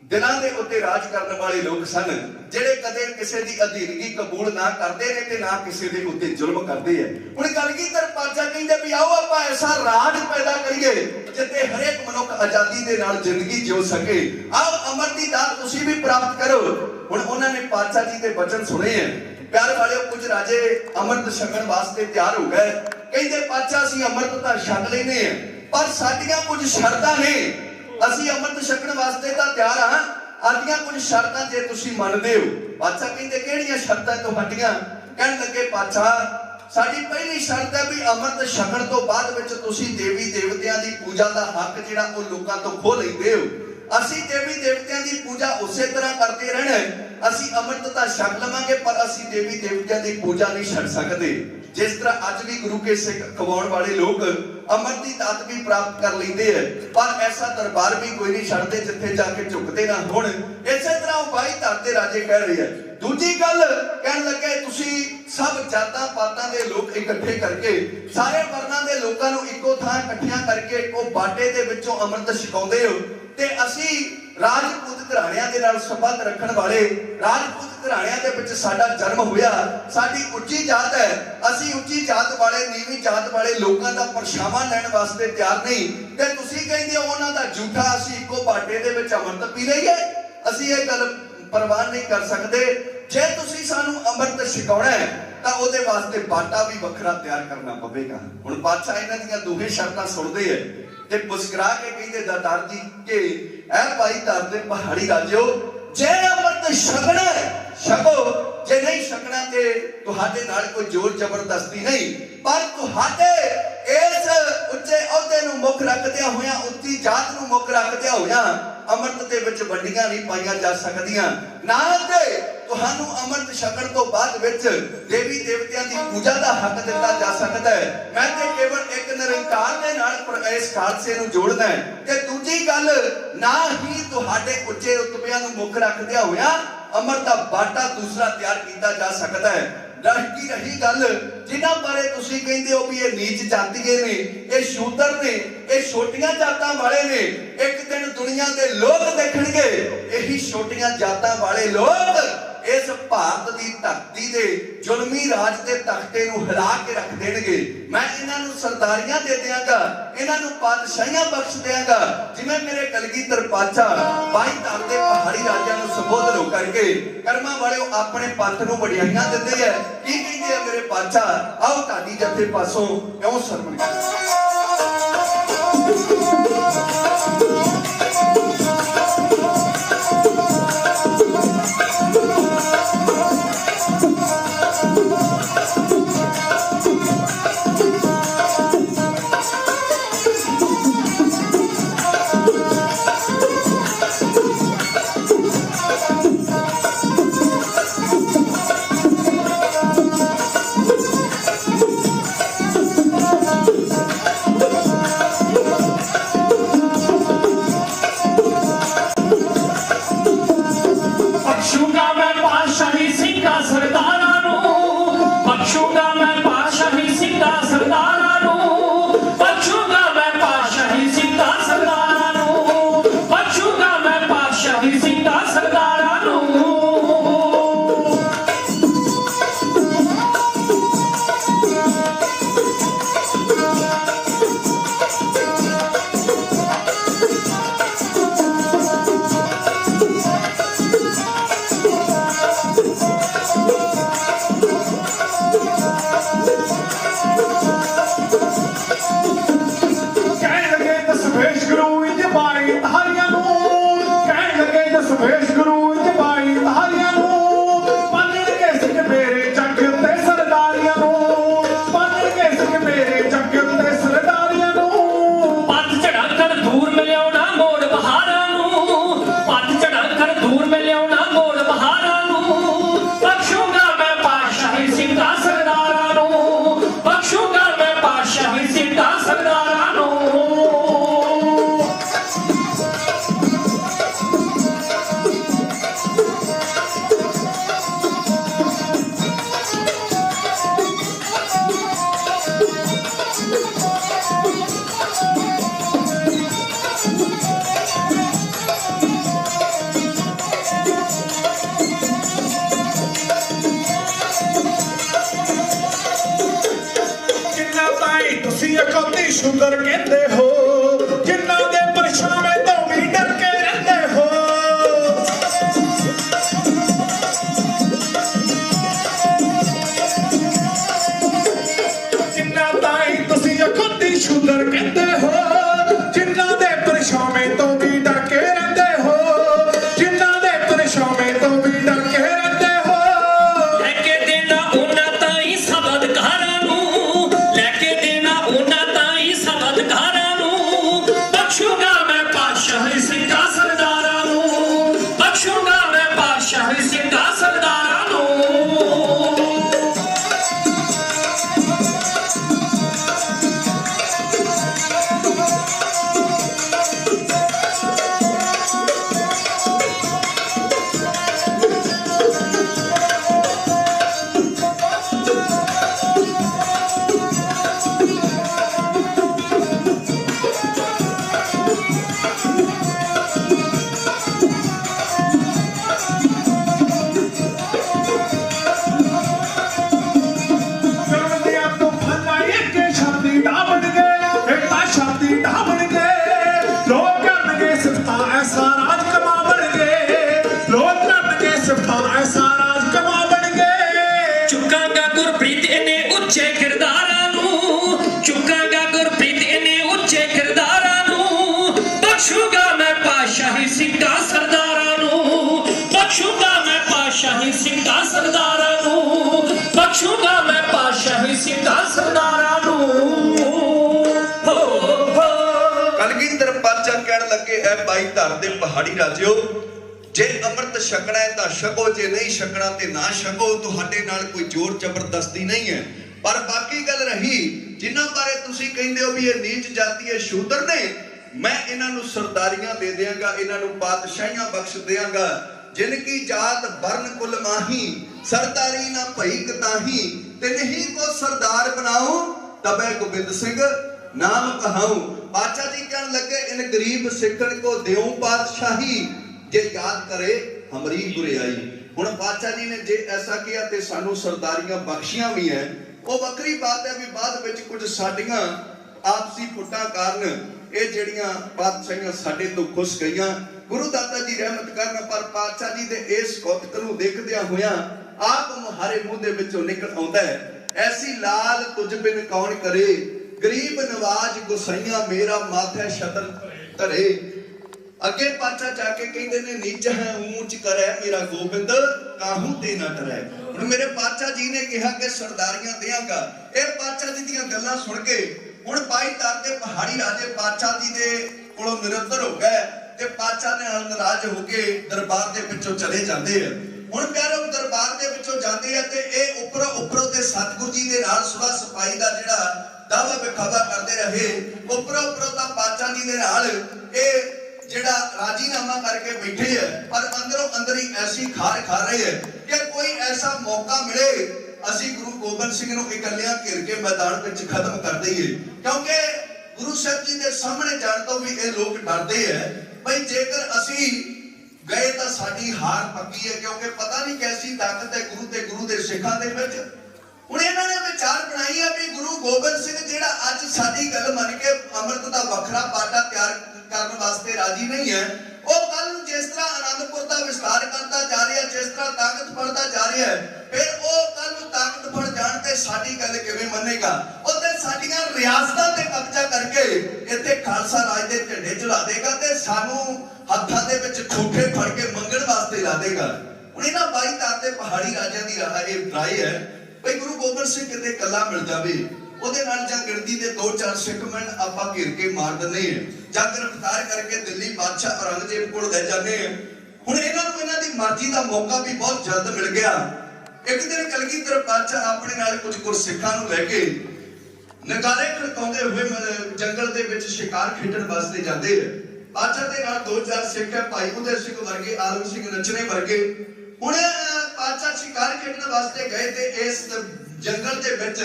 ਦਿਲਾਂ ਦੇ ਉੱਤੇ ਰਾਜ ਕਰਨ ਵਾਲੇ ਲੋਕ ਸਨ, ਜਿਹੜੇ ਕਦੇ ਕਿਸੇ ਦੀ ਅਧੀਨਗੀ ਕਬੂਲ ਨਾ ਕਰਦੇ ਨੇ ਤੇ ਨਾ ਕਿਸੇ ਦੇ ਉੱਤੇ ਜ਼ੁਲਮ ਕਰਦੇ ਆ। ਹੁਣ ਕਲਗੀਧਰ ਪਾਤਸ਼ਾਹ ਕਹਿੰਦੇ ਵੀ ਆਓ ਆਪਾਂ ਐਸਾ ਰਾਜ ਪੈਦਾ ਕਰੀਏ ਜਿੱਥੇ ਹਰੇਕ ਮਨੁੱਖ ਆਜ਼ਾਦੀ ਦੇ ਨਾਲ ਜ਼ਿੰਦਗੀ ਜਿਉ ਸਕੇ। ਆਓ ਅਮਰ ਦੀ ਦਾਤ ਤੁਸੀਂ ਵੀ ਪ੍ਰਾਪਤ ਕਰੋ। ਹੁਣ ਉਹਨਾਂ ਨੇ ਪਾਤਸ਼ਾਹ ਜੀ ਦੇ ਬਚਨ ਸੁਣੇ ਆ। ਪਿਆਰ ਵਾਲਿਓ, ਕੁਝ ਰਾਜੇ ਅੰਮ੍ਰਿਤ ਛਕਣ ਵਾਸਤੇ ਤਿਆਰ ਹੋ ਗਏ। ਕਹਿੰਦੇ ਪਾਤਸ਼ਾਹ ਅਸੀਂ ਅੰਮ੍ਰਿਤ ਤਾਂ ਛਕ ਲੈਨੇ ਆ, ਪਰ ਸਾਡੀਆਂ ਕੁਝ ਸ਼ਰਤਾਂ ਨੇ। ਅਸੀਂ ਅੰਮ੍ਰਿਤ ਛਕਣ ਵਾਸਤੇ ਤਾਂ ਤਿਆਰ ਹਾਂ, ਆਦੀਆਂ ਕੁਝ ਸ਼ਰਤਾਂ ਜੇ ਤੁਸੀਂ ਮੰਨਦੇ ਹੋ। ਪਾਤਸ਼ਾਹ ਕਹਿੰਦੇ ਕਿਹੜੀਆਂ ਸ਼ਰਤਾਂ ਤੁਹਾਡੀਆਂ? ਕਹਿਣ ਲੱਗੇ ਪਾਤਸ਼ਾਹ ਸਾਡੀ ਪਹਿਲੀ ਸ਼ਰਤ ਹੈ ਵੀ ਅੰਮ੍ਰਿਤ ਛਕਣ ਤੋਂ ਬਾਅਦ ਵਿੱਚ ਤੁਸੀਂ ਦੇਵੀ ਦੇਵਤਿਆਂ ਦੀ ਪੂਜਾ ਦਾ ਹੱਕ ਜਿਹੜਾ ਉਹ ਲੋਕਾਂ ਤੋਂ ਖੋਹ ਲੈਂਦੇ ਹੋ। ਅਸੀਂ ਦੇਵੀ ਦੇਵਤਿਆਂ ਦੀ ਪੂਜਾ ਉਸੇ ਤਰ੍ਹਾਂ ਕਰਦੇ ਰਹਿਣਾ। ਅਸੀਂ ਅੰਮ੍ਰਿਤ ਤਾਂ ਛਕ ਲਵਾਂਗੇ ਪਰ ਅਸੀਂ ਦੇਵੀ ਦੇਵਤਿਆਂ ਦੀ ਪੂਜਾ ਨਹੀਂ ਛੱਡ ਸਕਦੇ। ਜਿਸ ਤਰ੍ਹਾਂ ਅੱਜ ਵੀ ਗੁਰੂ ਕੇ ਸਿੱਖ ਖਵਾਉਣ ਵਾਲੇ ਲੋਕ ਅੰਮ੍ਰਿਤ ਦੀ ਦਾਤ ਵੀ ਪ੍ਰਾਪਤ ਕਰ ਲੈਂਦੇ ਆ, ਪਰ ਐਸਾ ਦਰਬਾਰ ਵੀ ਕੋਈ ਨਹੀਂ ਛੱਡਦੇ ਜਿੱਥੇ ਜਾ ਕੇ ਝੁਕਦੇ ਨਾ ਹੋਣ। ਇਸੇ ਤਰ੍ਹਾਂ ਉਹ ਬਾਈ ਧਰ ਦੇ ਰਾਜੇ ਕਹਿ ਰਹੇ ਆ। ਦੂਜੀ ਗੱਲ, ਕਹਿਣ ਲੱਗੇ ਤੁਸੀਂ ਸਭ ਜਾਤਾਂ ਪਾਤਾਂ ਦੇ ਲੋਕ ਇਕੱਠੇ ਕਰਕੇ, ਸਾਰੇ ਵਰਨਾਂ ਦੇ ਲੋਕਾਂ ਨੂੰ ਇੱਕੋ ਥਾਂ ਇਕੱਠਿਆਂ ਕਰਕੇ ਉਹ ਬਾਟੇ ਦੇ ਵਿੱਚੋਂ ਅੰਮ੍ਰਿਤ ਛਕਾਉਂਦੇ ਹੋ। ਤੇ ਅਸੀਂ ਰਾਜਪੂਤ ਘਰਾਣਿਆਂ ਦੇ ਨਾਲ ਸੰਬੰਧ ਰੱਖਣ ਵਾਲੇ, ਰਾਜਪੂਤ ਘਰਾਣਿਆਂ ਦੇ ਵਿੱਚ ਸਾਡਾ ਜਨਮ ਹੋਇਆ, ਸਾਡੀ ਉੱਚੀ ਜਾਤ ਹੈ। ਅਸੀਂ ਉੱਚੀ ਜਾਤ ਵਾਲੇ, ਨੀਵੀਂ ਜਾਤ ਵਾਲੇ ਲੋਕਾਂ ਦਾ ਪਰਛਾਵਾਂ ਲੈਣ ਵਾਸਤੇ ਤਿਆਰ ਨਹੀਂ। ਤੇ ਤੁਸੀਂ ਕਹਿੰਦੇ ਹੋ ਉਹਨਾਂ ਦਾ ਝੂਠਾ ਅਸੀਂ ਇੱਕੋ ਬਾਟੇ ਦੇ ਵਿੱਚ ਅੰਮ੍ਰਿਤ ਪੀ ਲਈਏ। ਅਸੀਂ ਇਹ ਗੱਲ ਪ੍ਰਵਾਨ ਨਹੀਂ ਕਰ ਸਕਦੇ। ਜੇ ਤੁਸੀਂ ਸਾਨੂੰ ਅੰਮ੍ਰਿਤ ਛਕਾਉਣਾ ਹੈ ਤਾਂ ਉਹਦੇ ਵਾਸਤੇ ਬਾਟਾ ਵੀ ਵੱਖਰਾ ਤਿਆਰ ਕਰਨਾ ਪਵੇਗਾ। ਹੁਣ ਬਾਦਸ਼ਾਹ ਇਹਨਾਂ ਦੀਆਂ ਦੋਹੇ ਸ਼ਰਤਾਂ ਸੁਣਦੇ ਹੈ ਤੇ ਮੁਸਕਰਾ ਕੇ ਕਹਿੰਦੇ ਦਾਤਾਰ ਜੀ ਕਿ ਐ ਭਾਈ ਧਰ ਦੇ ਪਹਾੜੀ ਰਾਜਿਓ, ਜੇ ਅੰਮ੍ਰਿਤ ਛਕਣਾ ਛਕੋ, ਜੇ ਨਹੀਂ ਛਕਣਾ ਤੇ ਤੁਹਾਡੇ ਨਾਲ ਕੋਈ ਜ਼ੋਰ ਜ਼ਬਰਦਸਤੀ ਨਹੀਂ, ਪਰ ਤੁਹਾਡੇ ਇਸ ਉੱਚੇ ਅਹੁਦੇ ਨੂੰ ਮੁੱਖ ਰੱਖਦਿਆਂ ਹੋਇਆਂ, ਉੱਚੀ ਜਾਤ ਨੂੰ ਮੁੱਖ ਰੱਖਦਿਆਂ ਹੋਇਆਂ ਅੰਮ੍ਰਿਤ ਦੇ ਵਿੱਚ ਵੰਡੀਆਂ ਨਹੀਂ ਪਾਈਆਂ ਜਾ ਸਕਦੀਆਂ। ਨਾ ਤੇ ਤੁਹਾਨੂੰ ਅੰਮ੍ਰਿਤ ਛਕਣ ਤੋਂ ਬਾਅਦ ਵਿੱਚ ਦੇਵੀ ਦੇਵਤਿਆਂ ਦੀ ਪੂਜਾ ਦਾ ਹੱਕ ਦਿੱਤਾ ਜਾ ਸਕਦਾ ਹੈ। ਮੈਂ ਤੇ ਕੇਵਲ ਇੱਕ ਨਿਰੰਕਾਰ ਦੇ ਨਾਲ ਇਸ ਖਾਲਸੇ ਨੂੰ ਜੋੜਨਾ ਹੈ। ਤੇ ਦੂਜੀ ਗੱਲ, ਨਾ ਹੀ ਤੁਹਾਡੇ ਉੱਚੇ ਰੁਤਬਿਆਂ ਨੂੰ ਮੁੱਖ ਰੱਖਦਿਆਂ ਹੋਇਆਂ ਅੰਮ੍ਰਿਤ ਦਾ ਬਾਟਾ ਦੂਸਰਾ ਤਿਆਰ ਕੀਤਾ ਜਾ ਸਕਦਾ ਹੈ। ਦਸ਼ਕੀ ਰਹੀ ਗੱਲ, ਜਿਨ੍ਹਾਂ ਬਾਰੇ ਤੁਸੀਂ ਕਹਿੰਦੇ ਹੋ ਵੀ ਇਹ ਨੀਚ ਜਾਤੀਏ ਨੇ, ਇਹ ਸ਼ੂਦਰ ਨੇ, ਇਹ ਛੋਟੀਆਂ ਜਾਤਾਂ ਵਾਲੇ ਨੇ, ਇੱਕ ਦਿਨ ਦੁਨੀਆ ਦੇ ਲੋਕ ਦੇਖਣਗੇ ਇਹੀ ਛੋਟੀਆਂ ਜਾਤਾਂ ਵਾਲੇ ਲੋਕ ਇਸ ਭਾਰਤ ਦੀ ਧਰਤੀ ਦੇ ਜ਼ੁਲਮੀ ਰਾਜ ਦੇ ਤਖਤੇ ਨੂੰ ਹਿਲਾ ਕੇ ਰੱਖ ਦੇਣਗੇ। ਮੈਂ ਇਹਨਾਂ ਨੂੰ ਸਰਦਾਰੀਆਂ ਦੇ ਦਿਆਂਗਾ, ਇਹਨਾਂ ਨੂੰ ਪਾਤਸ਼ਾਹੀਆਂ ਬਖਸ਼ ਦਿਆਂਗਾ, ਜਿਵੇਂ ਮੇਰੇ ਕਲਗੀਧਰ ਪਾਤਸ਼ਾਹ ਬਾਈ ਧਰ ਦੇ ਪਹਾੜੀ ਰਾਜਿਆਂ ਨੂੰ ਸੰਬੋਧਨ ਹੋ ਕਰਕੇ। ਕਰਮਾਂ ਵਾਲਿਓ, ਆਪਣੇ ਪੰਥ ਨੂੰ ਵਡਿਆਈਆਂ ਦਿੰਦੇ ਆ। ਕੀ ਕਹਿੰਦੇ ਆ ਮੇਰੇ ਪਾਤਸ਼ਾਹ? ਆਓ ਢਾਡੀ ਜੱਥੇ ਪਾਸੋਂ ਕਿਉਂ ਸਰਵਣ शुगर कहते हो, जिन्ना दे परछावे तो भी डर के रहते हो। जिन्ना ताई तुसी खुद ही शुगर कहते हो, जिन्ना दे परछावे तो भी डर के रहते हो, जिन्ना दे परछावे तो भी डर के रहते हो। लेके देना उन्ना ताई सबद घरां नू, लेके देना उन्ना ताई सबद घरां नू, बख्शूंगा मैं पातशाह सिंघा सरदारां नू, बख्शूंगा मैं पातशाह सिंघा सरदारां नू। चुकांगा गुरप्रीत इन्ने उच्चे किरदारां नू, चुकांगा गुरप्रीत इन्ने उच्चे किरदारां नू, बख्शूंगा मैं पातशाही सिंघा सरदारां नू, बख्शूंगा मैं पातशाही सिंघा सरदारां नू, बख्शूंगा मैं पातशाही सिंघा सरदारां नू। हो हो कलगीधर पातशाह कहण लगे ऐ भाई धर दे पहाड़ी राजिओ, जे अमृत छकना है तां छको, जे नहीं छकना ते ना छको। तुहाडे नाल कोई जोर जबरदस्ती नहीं है, पर बाकी गल रही जिन्हां बारे तुसी कहंदे हो भी ये नीच जाति है, शूदर ने, मैं इन्हां नूं सरदारियां दे देंगा, इन्हां नूं पातशाहियां बख्श देंगा। जिनकी जात वर्ण कुल माही, सरदारी ना भई कताही, तिन्ही को सरदार बनाऊं, तबे गोबिंद सिंह नाम कहाऊं। पातशाह जी कहन लगे इन गरीब सिखन को देऊं पातशाही, जे याद करे हमरी बुराई। हुण पातशाह जी ने जे ऐसा किया ते सानू सरदारियां बख्शियां भी हैं। वो वक्री बात है भी बाद विच कुछ साडियां आपसी फुट्टां कारण ये जड़ियां पातशाहियां साडे तो खुश गईयां। गुरु दाता जी रहमत करन, पर पातशाह जी दे इस कौतक नूं देखदियां होइयां आप मुहारे मुंह दे विचों निकल आउंदा है, ऐसी लाल तुझ बिन कौन करे, गरीब नवाज गुसाइयां मेरा माथे छतर धरे। अगे पातशाह जाके कहते ने नीच है ऊंच करे मेरा गोबिंद, काहू ते ना डरे। हुण मेरे पातशाह जी ने कहा कि सरदारियां देंगा। ये पातशाह जी दी गल्लां सुन के हुण भाई तार दे पहाड़ी राजे पातशाह जी दे कोलों निरंतर हो गए ते पातशाह ने नाराज होके दरबार दे विचों चले जाते हैं। हुण प्यारो दरबार दे विचों जाते हैं ते ये उपरों ते सतगुरु जी दे नाल सुबह सफाई दा जिहड़ा दावा विखावा करते रहे, उपरों तां पातशाह जी दे नाल ये जिहड़ा राजीनामा करके बैठे है, पर अंदरों अंदर ही ऐसी खार खा रहे हैं कि कोई ऐसा मौका मिले असी गुरु गोबिंद सिंह नूं इकल्लियां घेर के मैदान विच खत्म कर दईए। क्योंकि गुरु साहब जी दे सामने जाण तों भी ये लोग डरदे है भाई जेकर असी गए तां साडी हार पक्की है, क्योंकि पता नहीं कैसी ताकत है गुरु दे सिखां दे विच। हुण इन्हां ने विचार बनाई है भी गुरु गोबिंद सिंह जिहड़ा अज साडी गल मन के अमृत दा वखरा पाटा तैयार करने वास्ते राजी नहीं है, वो कल जिस तरह आनंदपुर का विस्तार करता जा रहा है, जिस तरह ताकत बढ़ता जा रहा है, फिर वो कल ताकत बढ़ जाने ते साडी गल किवें मनेगा। ओते साडीआं रियासतां ते कब्जा करके इत्थे खालसा राज दे झंडे चला देगा ते सानू हत्थां दे विच ठूठे फड़ के मंगण वास्ते ला देगा। हुण इन्हां 22 तार दे पहाड़ी राजिआं दी राय है भाई गुरु गोबिंद सिंह किते कला मिल जावे, ਉਹਦੇ ਨਾਲ ਜਾਂ ਗਿਣਤੀ ਦੇ 2-4 ਸਿੱਖ ਮਿਲ ਆਪਾਂ ਘੇਰ ਕੇ ਮਾਰ ਦਿੰਦੇ ਆ ਜਾਂ ਗ੍ਰਿਫਤਾਰ ਕਰਕੇ ਦਿੱਲੀ ਬਾਦਸ਼ਾਹ ਔਰੰਗਜ਼ੇਬ ਕੋਲ ਲੈ ਜਾਂਦੇ ਆ। ਹੁਣ ਇਹਨਾਂ ਨੂੰ ਇਹਨਾਂ ਦੀ ਮਰਜ਼ੀ ਦਾ ਮੌਕਾ ਵੀ ਬਹੁਤ ਜਲਦ ਮਿਲ ਗਿਆ। ਇੱਕ ਦਿਨ ਕਲਗੀਧਰ ਪਾਤਸ਼ਾਹ ਆਪਣੇ ਨਾਲ ਕੁਝ ਗੁਰਸਿੱਖਾਂ ਨੂੰ ਲੈ ਕੇ ਨਗਾਰੇ ਖੜਕਾਉਂਦੇ ਹੋਏ ਜੰਗਲ ਦੇ ਵਿੱਚ ਸ਼ਿਕਾਰ ਖੇਡਣ ਵਾਸਤੇ ਜਾਂਦੇ ਆ। ਪਾਤਸ਼ਾਹ ਦੇ ਨਾਲ 2-4 ਸਿੱਖ ਹੈ, ਭਾਈ ਉਦੈ ਸਿੰਘ ਵਰਗੇ, ਆਲਮ ਸਿੰਘ ਨਚਨੇ ਵਰਗੇ। ਹੁਣ ਪਾਤਸ਼ਾਹ ਸ਼ਿਕਾਰ ਖੇਡਣ ਵਾਸਤੇ ਗਏ ਤੇ ਇਸ ਜੰਗਲ ਦੇ ਵਿੱਚ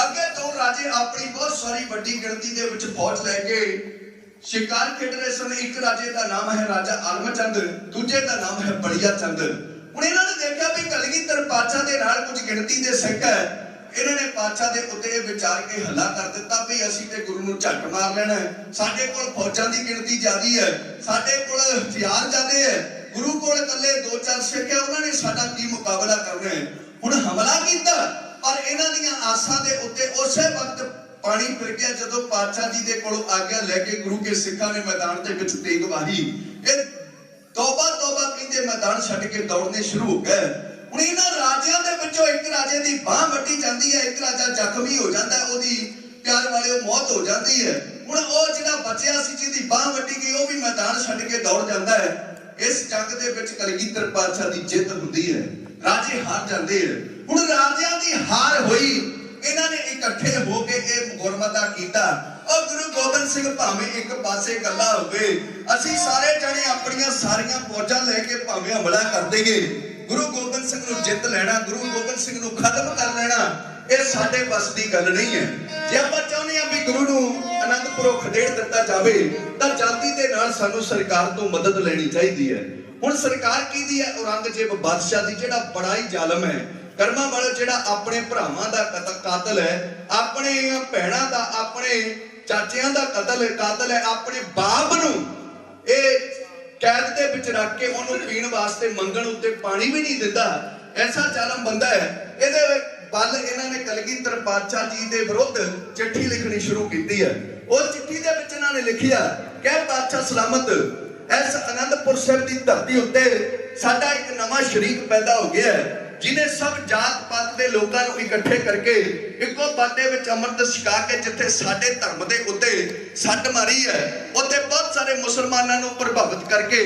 ਅੱਗੇ ਤੋਂ ਰਾਜੇ ਆਪਣੀ ਬਹੁਤ ਸਾਰੀ ਵੱਡੀ ਗਿਣਤੀ ਦੇ ਵਿੱਚ ਫੌਜ ਲੈ ਕੇ ਸ਼ਿਕਾਰ ਖੇਡ ਰਹੇ ਸਨ। ਇੱਕ ਰਾਜੇ ਦਾ ਨਾਮ ਹੈ ਰਾਜਾ ਆਲਮਚੰਦ, ਦੂਜੇ ਦਾ ਨਾਮ ਹੈ ਬੜੀਆ ਚੰਦ। ਹੁਣ ਇਹਨਾਂ ਨੇ ਦੇਖਿਆ ਵੀ ਕਲਗੀਧਰ ਪਾਤਸ਼ਾਹ ਦੇ ਨਾਲ ਕੁਝ ਗਿਣਤੀ ਦੇ ਸਿੱਖ ਹੈ, इन्होंने पातशाह के उत्ते विचार के हल्ला कर दिता भी असीं ते गुरु नूं झट मार लेना है। साडे कोल फौजां दी गिणती ज़्यादा है, साडे कोल हथियार ज़्यादा है, गुरु कोल कल्ले 2-4 सिख है, उन्होंने साडा की मुकाबला करना है। हुण हमला कीता पर इन्हां दीयां आसां दे उत्ते उसे वक्त पानी फिर गया जदों पातशाह जी दे कोलों आग्या लैके गुरु के सिखां ने मैदान दे विच तेग वाही। तौबा तौबा कहंदे मैदान छड्ड के दौड़ने शुरू हो गए। हुण इन्हां राजियां दे विचों एक राजे दी बांह वड्डी जांदी है, एक राजा जख्मी हो जांदा है, ओदी प्यार वाले मौत हो जाती है। हुण ओ जिहड़ा बचिया सी जिहदी बांह वड्डी गई ओ भी मैदान छड्ड के दौड़ जांदा है। इस जंग दे विच कलगीधर पातशाह दी जिੱਤ हुंदी है, राजे हार जांदे हैं। हुण राजियां दी हार होई, इन्हां ने इकट्ठे हो के ये गुरमता कीता। और गुरु गोबिंद सिंह भावें एक पासे गल्ला होवे, असीं सारे जने अपनियां सारियां फौजां लेके भावें हमला कर देंगे, गुरु गोबिंद सिंह नूं जिੱਤ लेना, गुरु गोबिंद सिंह नूं खत्म कर लेना, ये साडे बस दी गल नहीं है। जे आपां चाहुंदे हां भी गुरु नूं आनंदपुरों खदेड़ दित्ता जावे तां जाति दे नाल सानूं सरकार तो मदद लेनी चाहिदी है। हुण सरकार कीदी है? औरंगजेब बादशाह दी, जिहड़ा बड़ा ही जालम है, कर्मा वाला, जिहड़ा अपने भरावां दा कातल है, अपने भैणां दा, अपने चाचियां दा कातल है, अपने बाप नूं ए कैद दे विच रख के ओनूं पीण वास्ते मंगण उत्ते पानी भी नहीं दिंदा। ऐसा जालम बंदा है। इहदे बल इन्हां ने कलगीधर पातशाह जी दे विरुद्ध चिट्ठी लिखनी शुरू कीती है। उस चिट्ठी दे विच इन्हां ने लिखिया कि पातशाह सलामत, इस आनंदपुर साहिब दी धरती उत्ते साडा एक नवां शरीक पैदा हो गया है, जिन्हें सब जात पात के लोगों को इकट्ठे करके इको बाटे विच अमृत छका के जिथे साडे धर्म के उत्ते सट मारी है, उत्थे बहुत सारे मुसलमानों को प्रभावित करके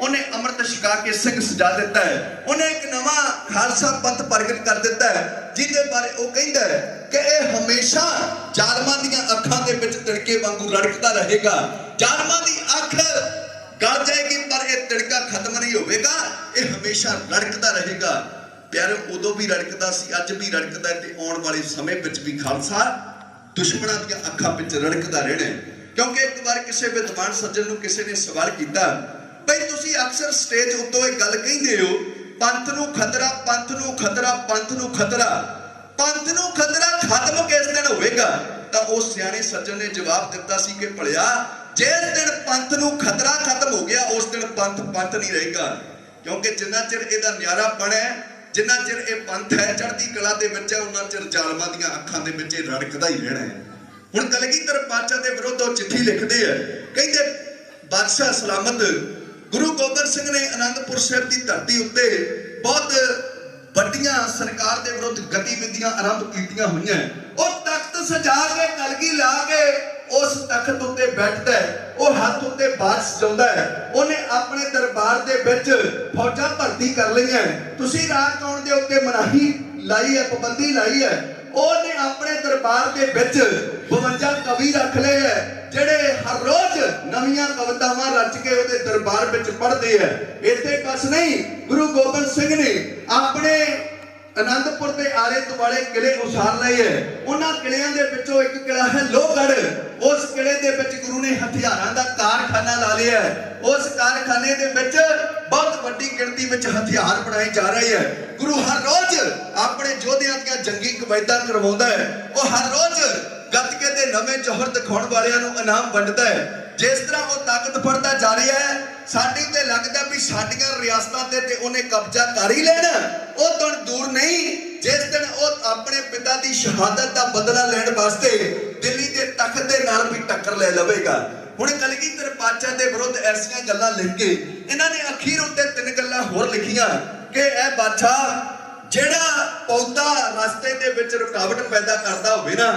उन्हें अमृत छका के सिंह सजा दिता है। उन्हें एक नवा खालसा पंथ प्रगट कर दिता है, जिहदे बारे वो कहंदा है कि यह हमेशा जालमां दीयां अखां दे विच तिड़के वांगू रड़कदा रहेगा। जालमां दी अख गल जाएगी पर यह तिड़का खत्म नहीं होगा, यह हमेशा रड़कदा रहेगा। प्यारे उदों भी रड़कदा सी, अज भी रड़कदा है, ते आउण वाले समय विच भी खालसा दुश्मनां दीयां अखां विच रड़कदा रहना है। क्योंकि एक बार किसी विद्वान सज्जन नूं किसी ने सवाल किया, भाई तुसीं अक्सर स्टेज उत्तों एक गल कहिंदे हो, पंथ नूं खतरा, पंथ नूं खतरा, पंथ नूं खतरा, पंथ नूं खतरा खत्म किस दिन होवेगा? तां उस सियाणे सज्जन ने जवाब दिता सी कि भलिया जिस दिन पंथ नूं खतरा खत्म हो गया उस दिन पंथ पंथ नहीं रहेगा। क्योंकि जिन्ना चिर इहदा न्यारापण है, जिन्ना चिर यह पंथ है चढ़ती कला दे विच है, उन्ना चिर जालमां दीयां अखां दे विच रड़कदा ही रहना है। हुण कलगीधर पातशाह दे विरुद्ध वो चिट्ठी लिखदे है, कहंदे बादशाह सलामत, गुरु गोबिंद सिंह ने आनंदपुर साहिब की धरती उत्ते बहुत वड्डियां सरकार के विरुद्ध गतिविधियां आरंभ कीतियां हुई हैं। वो तख्त सजा के कलगी ला के उस तख्त उत्ते बैठदा है, वो हाथ उत्ते बाज सजाउंदा है, उन्हें अपने दरबार दे विच फौजां भर्ती कर लईआं। तुसीं रात आउण दे उत्ते मनाही लाई है, पाबंदी लाई है। उन्हें अपने दरबार दे विच 52 कवि रख ले है, जिहड़े हर रोज नवीं कवितावां रच के उहदे दरबार विच पढ़दे है। इत्थे बस नहीं, गुरु गोबिंद सिंह ने अपने आनंदपुर के आले दुआले किले उसार लए है। उन्हां किलियां दे विचों एक किला है लोहगढ़, उस किले दे विच गुरु ने हथियारां दा कारखाना ला लिया है। उस कारखाने दे विच बहुत वड्डी गिणती विच हथियार बनाए जा रहे हैं। गुरु हर रोज अपने योद्धियां दी जंगी कवायतां करवाउंदा है, वो हर रोज गतके दे नवें जौहर दिखाउण वालियां नूं इनाम वंडदा है। जिस तरह वो ताकत फड़दा जा रहा है, साडी ते लगदा भी साडियां रियासतां ते उन्हें कब्जा कर ही लेना। वो दिन दूर नहीं जिस दिन वो अपने पिता की शहादत का बदला लैण वास्ते दिल्ली के तख्त के नाल भी टक्कर ले लवेगा। हुण कलगीधर पातशाह के विरुद्ध ऐसियां गल्लां लिख के इन्हां ने अखीर उत्ते 3 गल्लां होर लिखियां कि ए बादशाह जिहड़ा पौधा रास्ते दे विच रुकावट पैदा करदा होवे ना,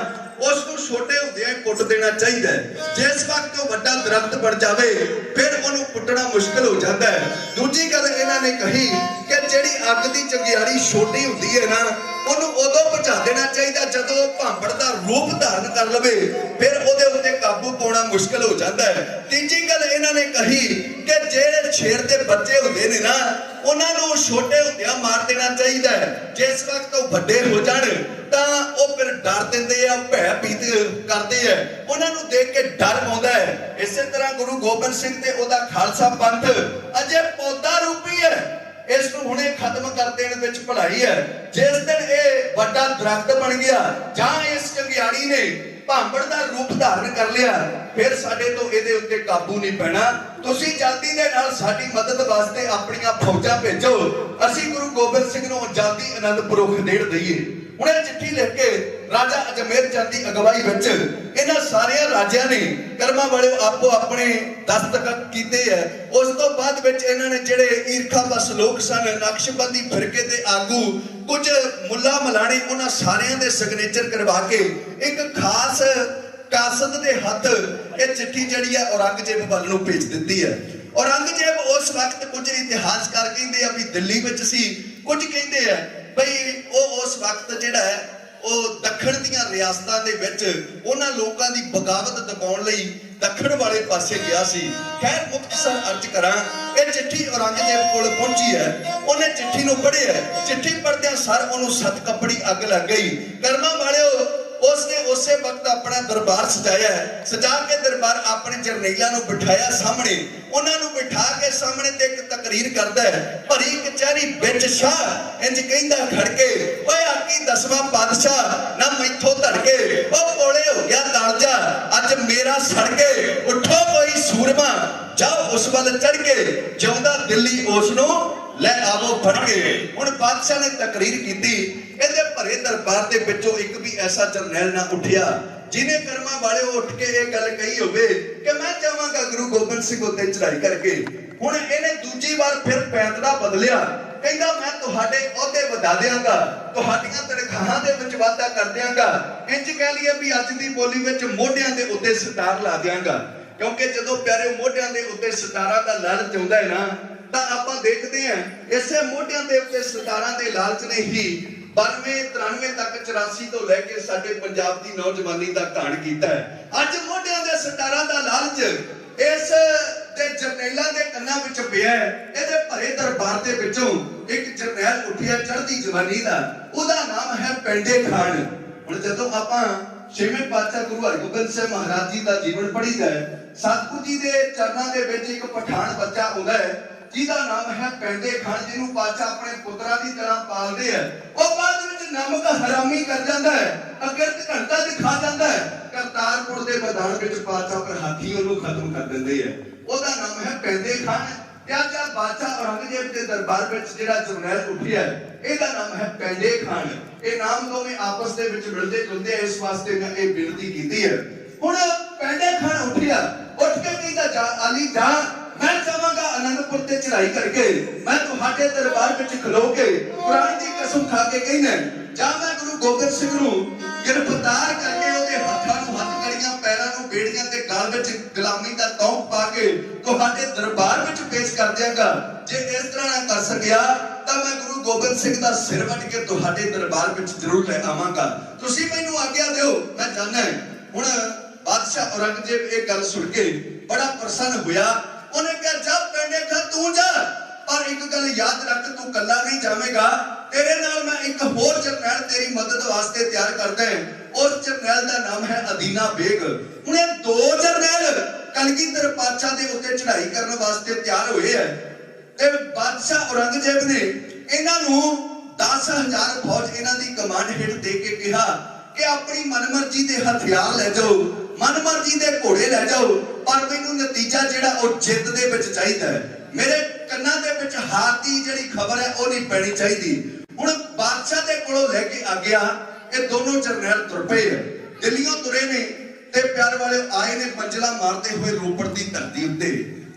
उसको छोटे होंदे पुट देना चाहिए। जिस वक्त वो वड्डा दरख्त बन जाए फिर उन्होंने पुटना मुश्किल हो जाता है। दूजी गल इन्होंने कही कि जिहड़ी अग की चंगियाड़ी छोटी होंदी है ना, उन्होंने उदों बुझा देना चाहिए जदों भांबड़ का रूप धारण कर लवे, फिर उहदे उत्ते काबू पाउणा मुश्किल हो जाता है। तीजी गल इन्होंने कही कि जिहड़े शेर के बच्चे होंदे ने ना, उन्होंने छोटे होंदियां मार देना चाहिए। जिस वक्त वो वड्डे हो जाण तां वो फिर डर देंदे आ, भयभीत करते हैं, उन्होंने देख के डर पाउंदा है। इस तरह गुरु गोबिंद सिंह ते ओदा खालसा पंथ अजे पौधा रूपी है, इसको हुणे खत्म कर देने विच भलाई है। जिस दिन ये वड्डा ਵੱਡਾ ਦਰਖਤ ਬਣ ਗਿਆ, ਜਾਂ ਇਸ ਚੰਗਿਆੜੀ ਨੇ ਭਾਂਬੜ ਦਾ ਰੂਪ ਧਾਰਨ ਕਰ ਲਿਆ, ਫਿਰ ਸਾਡੇ ਤੋਂ ਇਹਦੇ ਉੱਤੇ ਕਾਬੂ ਨਹੀਂ ਪੈਣਾ। ਤੁਸੀਂ ਜਲਦੀ ਦੇ ਨਾਲ ਸਾਡੀ ਮਦਦ ਵਾਸਤੇ ਆਪਣੀਆਂ ਫੌਜਾਂ ਭੇਜੋ, ਅਸੀਂ ਗੁਰੂ ਗੋਬਿੰਦ ਸਿੰਘ ਨੂੰ ਜਲਦੀ ਅਨੰਦਪੁਰੋਂ ਖਦੇੜ ਦਈਏ। ਹੁਣ ਇਹ ਚਿੱਠੀ ਲਿਖ ਕੇ ਰਾਜਾ ਅਜਮੇਰ ਚੰਦ ਦੀ ਅਗਵਾਈ ਵਿੱਚ ਇਹਨਾਂ ਸਾਰਿਆਂ ਰਾਜਿਆਂ ਨੇ ਕਰਮਾਂ ਵਾਲੇ ਆਪੋ ਆਪਣੇ ਦਸਤਖਤ ਕੀਤੇ ਹੈ। ਉਸ ਤੋਂ ਬਾਅਦ ਵਿੱਚ ਇਹਨਾਂ ਨੇ ਜਿਹੜੇ ਈਰਖਾਵਸ ਲੋਕ ਸਨ, ਨਕਸ਼ਬੰਦੀ ਫਿਰਕੇ ਦੇ ਆਗੂ, ਕੁਝ ਮੁੱਲਾ ਮਲਾਣੇ, ਉਹਨਾਂ ਸਾਰਿਆਂ ਦੇ ਸਿਗਨੇਚਰ ਕਰਵਾ ਕੇ ਇੱਕ ਖਾਸ ਕਾਸਦ ਦੇ ਹੱਥ ਇਹ ਚਿੱਠੀ ਜਿਹੜੀ ਹੈ ਔਰੰਗਜ਼ੇਬ ਵੱਲ ਨੂੰ ਭੇਜ ਦਿੱਤੀ ਹੈ। ਔਰੰਗਜ਼ੇਬ ਉਸ ਵਕਤ ਕੁਝ ਇਤਿਹਾਸਕਾਰ ਕਹਿੰਦੇ ਆ ਵੀ ਦਿੱਲੀ ਵਿੱਚ ਸੀ, ਕੁਝ ਕਹਿੰਦੇ ਆ ਬਈ ਉਹ ਉਸ ਵਕਤ ਜਿਹੜਾ ਹੈ ਉਹ ਦੱਖਣ ਦੀਆਂ ਰਿਆਸਤਾਂ ਦੇ ਵਿੱਚ ਉਹਨਾਂ ਲੋਕਾਂ ਦੀ ਬਗਾਵਤ ਦਬਾਉਣ ਲਈ ਦੱਖਣ ਵਾਲੇ ਪਾਸੇ ਗਿਆ ਸੀ। ਖੈਰ ਮੁਖਤਸਰ ਅਰਜ਼ ਕਰਾਂ, ਇਹ ਚਿੱਠੀ ਔਰੰਗਜ਼ੇਬ ਕੋਲ ਪਹੁੰਚੀ ਹੈ, ਉਹਨੇ ਚਿੱਠੀ ਨੂੰ ਪੜ੍ਹਿਆ। ਚਿੱਠੀ ਪੜ੍ਹਦਿਆਂ ਸਾਰ ਉਹਨੂੰ ਸੱਤ ਕੱਪੜੀ ਅੱਗ ਲੱਗ ਗਈ। ਕਰਮਾਂ ਵਾਲਿਓ, उसने उसे वक्त अपना दरबार सजाया है, सजा के दरबार अपने जरनेलियां नूं बिठाया सामने, उन्हां नूं बिठा के सामने ते एक तकरीर करदा है, भरी कचहरी विच शाह इंज कहंदा खड़के, ओए आकी 10वां पातशाह ना मैथों धड़के, ओ कोले हो गया तालजा अज मेरा सड़के, उठो कोई सूरमा जाओ उस वल चढ़ के, जिउंदा दिल्ली उस नूं ले आवो फड़ के। हुण बादशाह ने तकरीर कीती, ਇਹਦੇ ਭਰੇ ਦਰਬਾਰ ਦੇ ਵਿੱਚੋਂ ਇੱਕ ਵੀ ਐਸਾ ਜਰਨੈਲ ਨਾ ਉੱਠਿਆ ਜਿਹਨੇ ਕਰਮਾਂ ਵਾਲੇ ਉੱਠ ਕੇ ਇਹ ਗੱਲ ਕਹੀ ਹੋਵੇ ਕਿ ਮੈਂ ਚਾਹਾਂਗਾ ਗੁਰੂ ਗੋਬਿੰਦ ਸਿੰਘ ਉੱਤੇ ਚੜ੍ਹਾਈ ਕਰਕੇ। ਹੁਣ ਇਹਨੇ ਦੂਜੀ ਵਾਰ ਫਿਰ ਪੈਂਤੜਾ ਬਦਲਿਆ, ਕਹਿੰਦਾ ਮੈਂ ਤੁਹਾਡੇ ਅਹੁਦੇ ਵਧਾ ਦਿਆਂਗਾ, ਤੁਹਾਡੀਆਂ ਤਨਖਾਹਾਂ ਦੇ ਵਿੱਚ ਵਾਧਾ ਕਰ ਦਿਆਂਗਾ, ਇੰਜ ਕਹਿ ਲਈਏ ਵੀ ਅੱਜ ਦੀ ਬੋਲੀ ਵਿੱਚ ਮੋਢਿਆਂ ਦੇ ਉੱਤੇ ਸਟਾਰ ਲਾ ਦਿਆਂਗਾ। ਕਿਉਂਕਿ ਜਦੋਂ ਪਿਆਰੇ ਮੋਢਿਆਂ ਦੇ ਉੱਤੇ ਸਟਾਰਾਂ ਦਾ ਲਾਲਚ ਆਉਂਦਾ ਹੈ ਨਾ, ਤਾਂ ਆਪਾਂ ਦੇਖਦੇ ਹਾਂ ਇਸੇ ਮੋਢਿਆਂ ਦੇ ਉੱਤੇ ਸਟਾਰਾਂ ਦੇ ਲਾਲਚ ਨੇ ਹੀ 92 93 ਤੱਕ 84 ਤੋਂ ਲੈ ਕੇ ਸਾਡੇ ਪੰਜਾਬ ਦੀ ਨੌਜਵਾਨੀ ਦਾ ਘਾਣ ਕੀਤਾ ਹੈ। ਅੱਜ ਮੋਢਿਆਂ ਦੇ ਸਟਾਰਾਂ ਦਾ ਲਾਲਚ ਇਸ ਦੇ ਜਰਨੈਲਾਂ ਦੇ ਕੰਨਾਂ ਵਿੱਚ ਪਿਆ ਹੈ। ਇਹਦੇ ਭਰੇ ਦਰਬਾਰ ਦੇ ਵਿੱਚੋਂ ਇੱਕ ਜਰਨੈਲ ਉੱਠਿਆ ਚੜ੍ਹਦੀ ਜਵਾਨੀ ਦਾ, ਉਹਦਾ ਨਾਮ ਹੈ ਪੈਂਡੇ ਖਾਨ। ਹੁਣ ਜਦੋਂ ਆਪਾਂ ਛੇਵੇਂ ਪਾਤਸ਼ਾਹ ਗੁਰੂ ਹਰਗੋਬਿੰਦ ਸਿੰਘ ਮਹਾਰਾਜ ਜੀ ਦਾ ਜੀਵਨ ਪੜ੍ਹੀਦਾ ਹੈ, ਸਤਿਗੁਰੂ ਜੀ ਦੇ ਚਰਨਾਂ ਦੇ ਵਿੱਚ ਇੱਕ ਪਠਾਨ ਬੱਚਾ ਆਉਂਦਾ ਹੈ ਜਿਹਦਾ ਨਾਮ ਹੈ ਪੈਂਡੇ ਖਾਨ, ਜਿਹਨੂੰ ਪਾਤਸ਼ਾਹ ਆਪਣੇ ਪੁੱਤਰਾਂ ਦੀ ਤਰ੍ਹਾਂ ਪਾਲਦੇ ਆ। ਉਹ ਬਾਅਦ ਵਿੱਚ ਨਮਕ ਹਰਾਮੀ ਕਰ ਜਾਂਦਾ ਹੈ, ਅਕਿਰਤ ਘੰਟਾ ਦਿਖਾ ਜਾਂਦਾ ਹੈ। ਕਰਤਾਰਪੁਰ ਦੇ ਮੈਦਾਨ ਵਿੱਚ ਪਾਤਸ਼ਾਹ ਪਰ ਹਾਥੀ ਉਹਨੂੰ ਖਤਮ ਕਰ ਦਿੰਦੇ ਆ। ਉਹਦਾ ਨਾਮ ਹੈ ਪੈਂਡੇ ਖਾਨ। ਚਾਚਾ ਬਾਦਸ਼ਾਹ ਔਰੰਗਜ਼ੇਬ ਦੇ ਦਰਬਾਰ ਵਿੱਚ ਜਿਹੜਾ ਜਰਨੈਲ ਉੱਠਿਆ ਇਹਦਾ ਨਾਮ ਹੈ ਪੈਂਡੇ ਖਾਨ। ਇਹ ਨਾਮ ਦੋਵੇਂ ਆਪਸ ਦੇ ਵਿੱਚ ਮਿਲਦੇ ਜੁਲਦੇ, ਇਸ ਵਾਸਤੇ ਮੈਂ ਇਹ ਬੇਨਤੀ ਕੀਤੀ ਹੈ। ਹੁਣ ਪੈਂਡੇ ਖਾਨ ਉੱਠਿਆ, ਉੱਠ ਕੇ ਕਹਿੰਦਾ ਜਾ ਅਲੀ ਜਾ, मैं चाहांगा आनंदपुर ते चढ़ाई करके मैं तुहाडे दरबार विच खलो के कुरान दी कसम खा के कहना जा मैं गुरु गोबिंद सिंह नूं गिरफ्तार करके ओदे हत्थां नूं हथकड़ियां, पैरां नूं बेड़ियां ते गल विच गुलामी दा तौक पा के तुहाडे दरबार विच पेश कर दियांगा। जे इस तरह ना कर सकिया तां मैं गुरु गोबिंद सिंह दा सिर वट के तुहाडे दरबार विच जरूर ले आवांगा। तुसीं मैनूं आग्या दिओ, मैं जाना है। हुण बादशाह औरंगजेब ये गल सुन के बड़ा प्रसन्न होया। ਉਹਨੇ ਕਿਹਾ ਜਾ ਪੈਂਡੇ ਖਾਨ ਤੂੰ ਜਾ, ਪਰ ਇੱਕ ਗੱਲ ਯਾਦ ਰੱਖ, ਤੂੰ ਕੱਲਾ ਨਹੀਂ ਜਾਵੇਂਗਾ, ਤੇਰੇ ਨਾਲ ਮੈਂ ਇੱਕ ਹੋਰ ਜਰਨੈਲ ਤੇਰੀ ਮਦਦ ਵਾਸਤੇ ਤਿਆਰ ਕਰਦਾ ਹਾਂ। ਉਸ ਜਰਨੈਲ ਦਾ ਨਾਮ ਹੈ ਅਦੀਨਾ ਬੇਗ। ਹੁਣ ਇਹ ਦੋ ਜਰਨੈਲ ਕਲਗੀਧਰ ਪਾਤਸ਼ਾਹ ਦੇ ਉੱਤੇ ਚੜ੍ਹਾਈ ਕਰਨ ਵਾਸਤੇ ਤਿਆਰ ਹੋਏ ਹੈ ਤੇ ਬਾਦਸ਼ਾਹ ਔਰੰਗਜ਼ੇਬ ਨੇ ਇਹਨਾਂ ਨੂੰ 10,000 ਫੌਜ ਇਹਨਾਂ ਦੀ ਕਮਾਂਡ ਹੇਠ ਦੇ ਕੇ ਕਿਹਾ ਕਿ ਆਪਣੀ ਮਨਮਰਜ਼ੀ ਦੇ ਹਥਿਆਰ ਲੈ ਜਾਓ, ਮਨਮਰਜ਼ੀ ਦੇ ਘੋੜੇ ਲੈ ਜਾਓ, ਪਰ ਮੈਨੂੰ ਨਤੀਜਾ ਜਿਹੜਾ ਉਹ ਜਿੱਤ ਦੇ ਵਿੱਚ ਚਾਹੀਦਾ ਹੈ। ਮੇਰੇ ਕੰਨਾਂ ਦੇ ਵਿੱਚ ਹਾਰ ਦੀ ਜਿਹੜੀ ਖਬਰ ਹੈ ਉਹ ਨਹੀਂ ਪੈਣੀ ਚਾਹੀਦੀ। ਹੁਣ ਬਾਦਸ਼ਾਹ ਦੇ ਕੋਲੋਂ ਲੈ ਕੇ ਆ ਗਿਆ, ਇਹ ਦੋਨੋਂ ਜਰਨੈਲ ਤੁਰ ਪਏ, ਦਿੱਲੀੋਂ ਤੁਰੇ ਨੇ ਤੇ ਪਿਆਰ ਵਾਲੇ ਆਏ ਨੇ ਮੰਜ਼ਲਾ ਮਾਰਦੇ ਹੋਏ ਰੋਪੜ ਦੀ ਧਰਤੀ ਉੱਤੇ।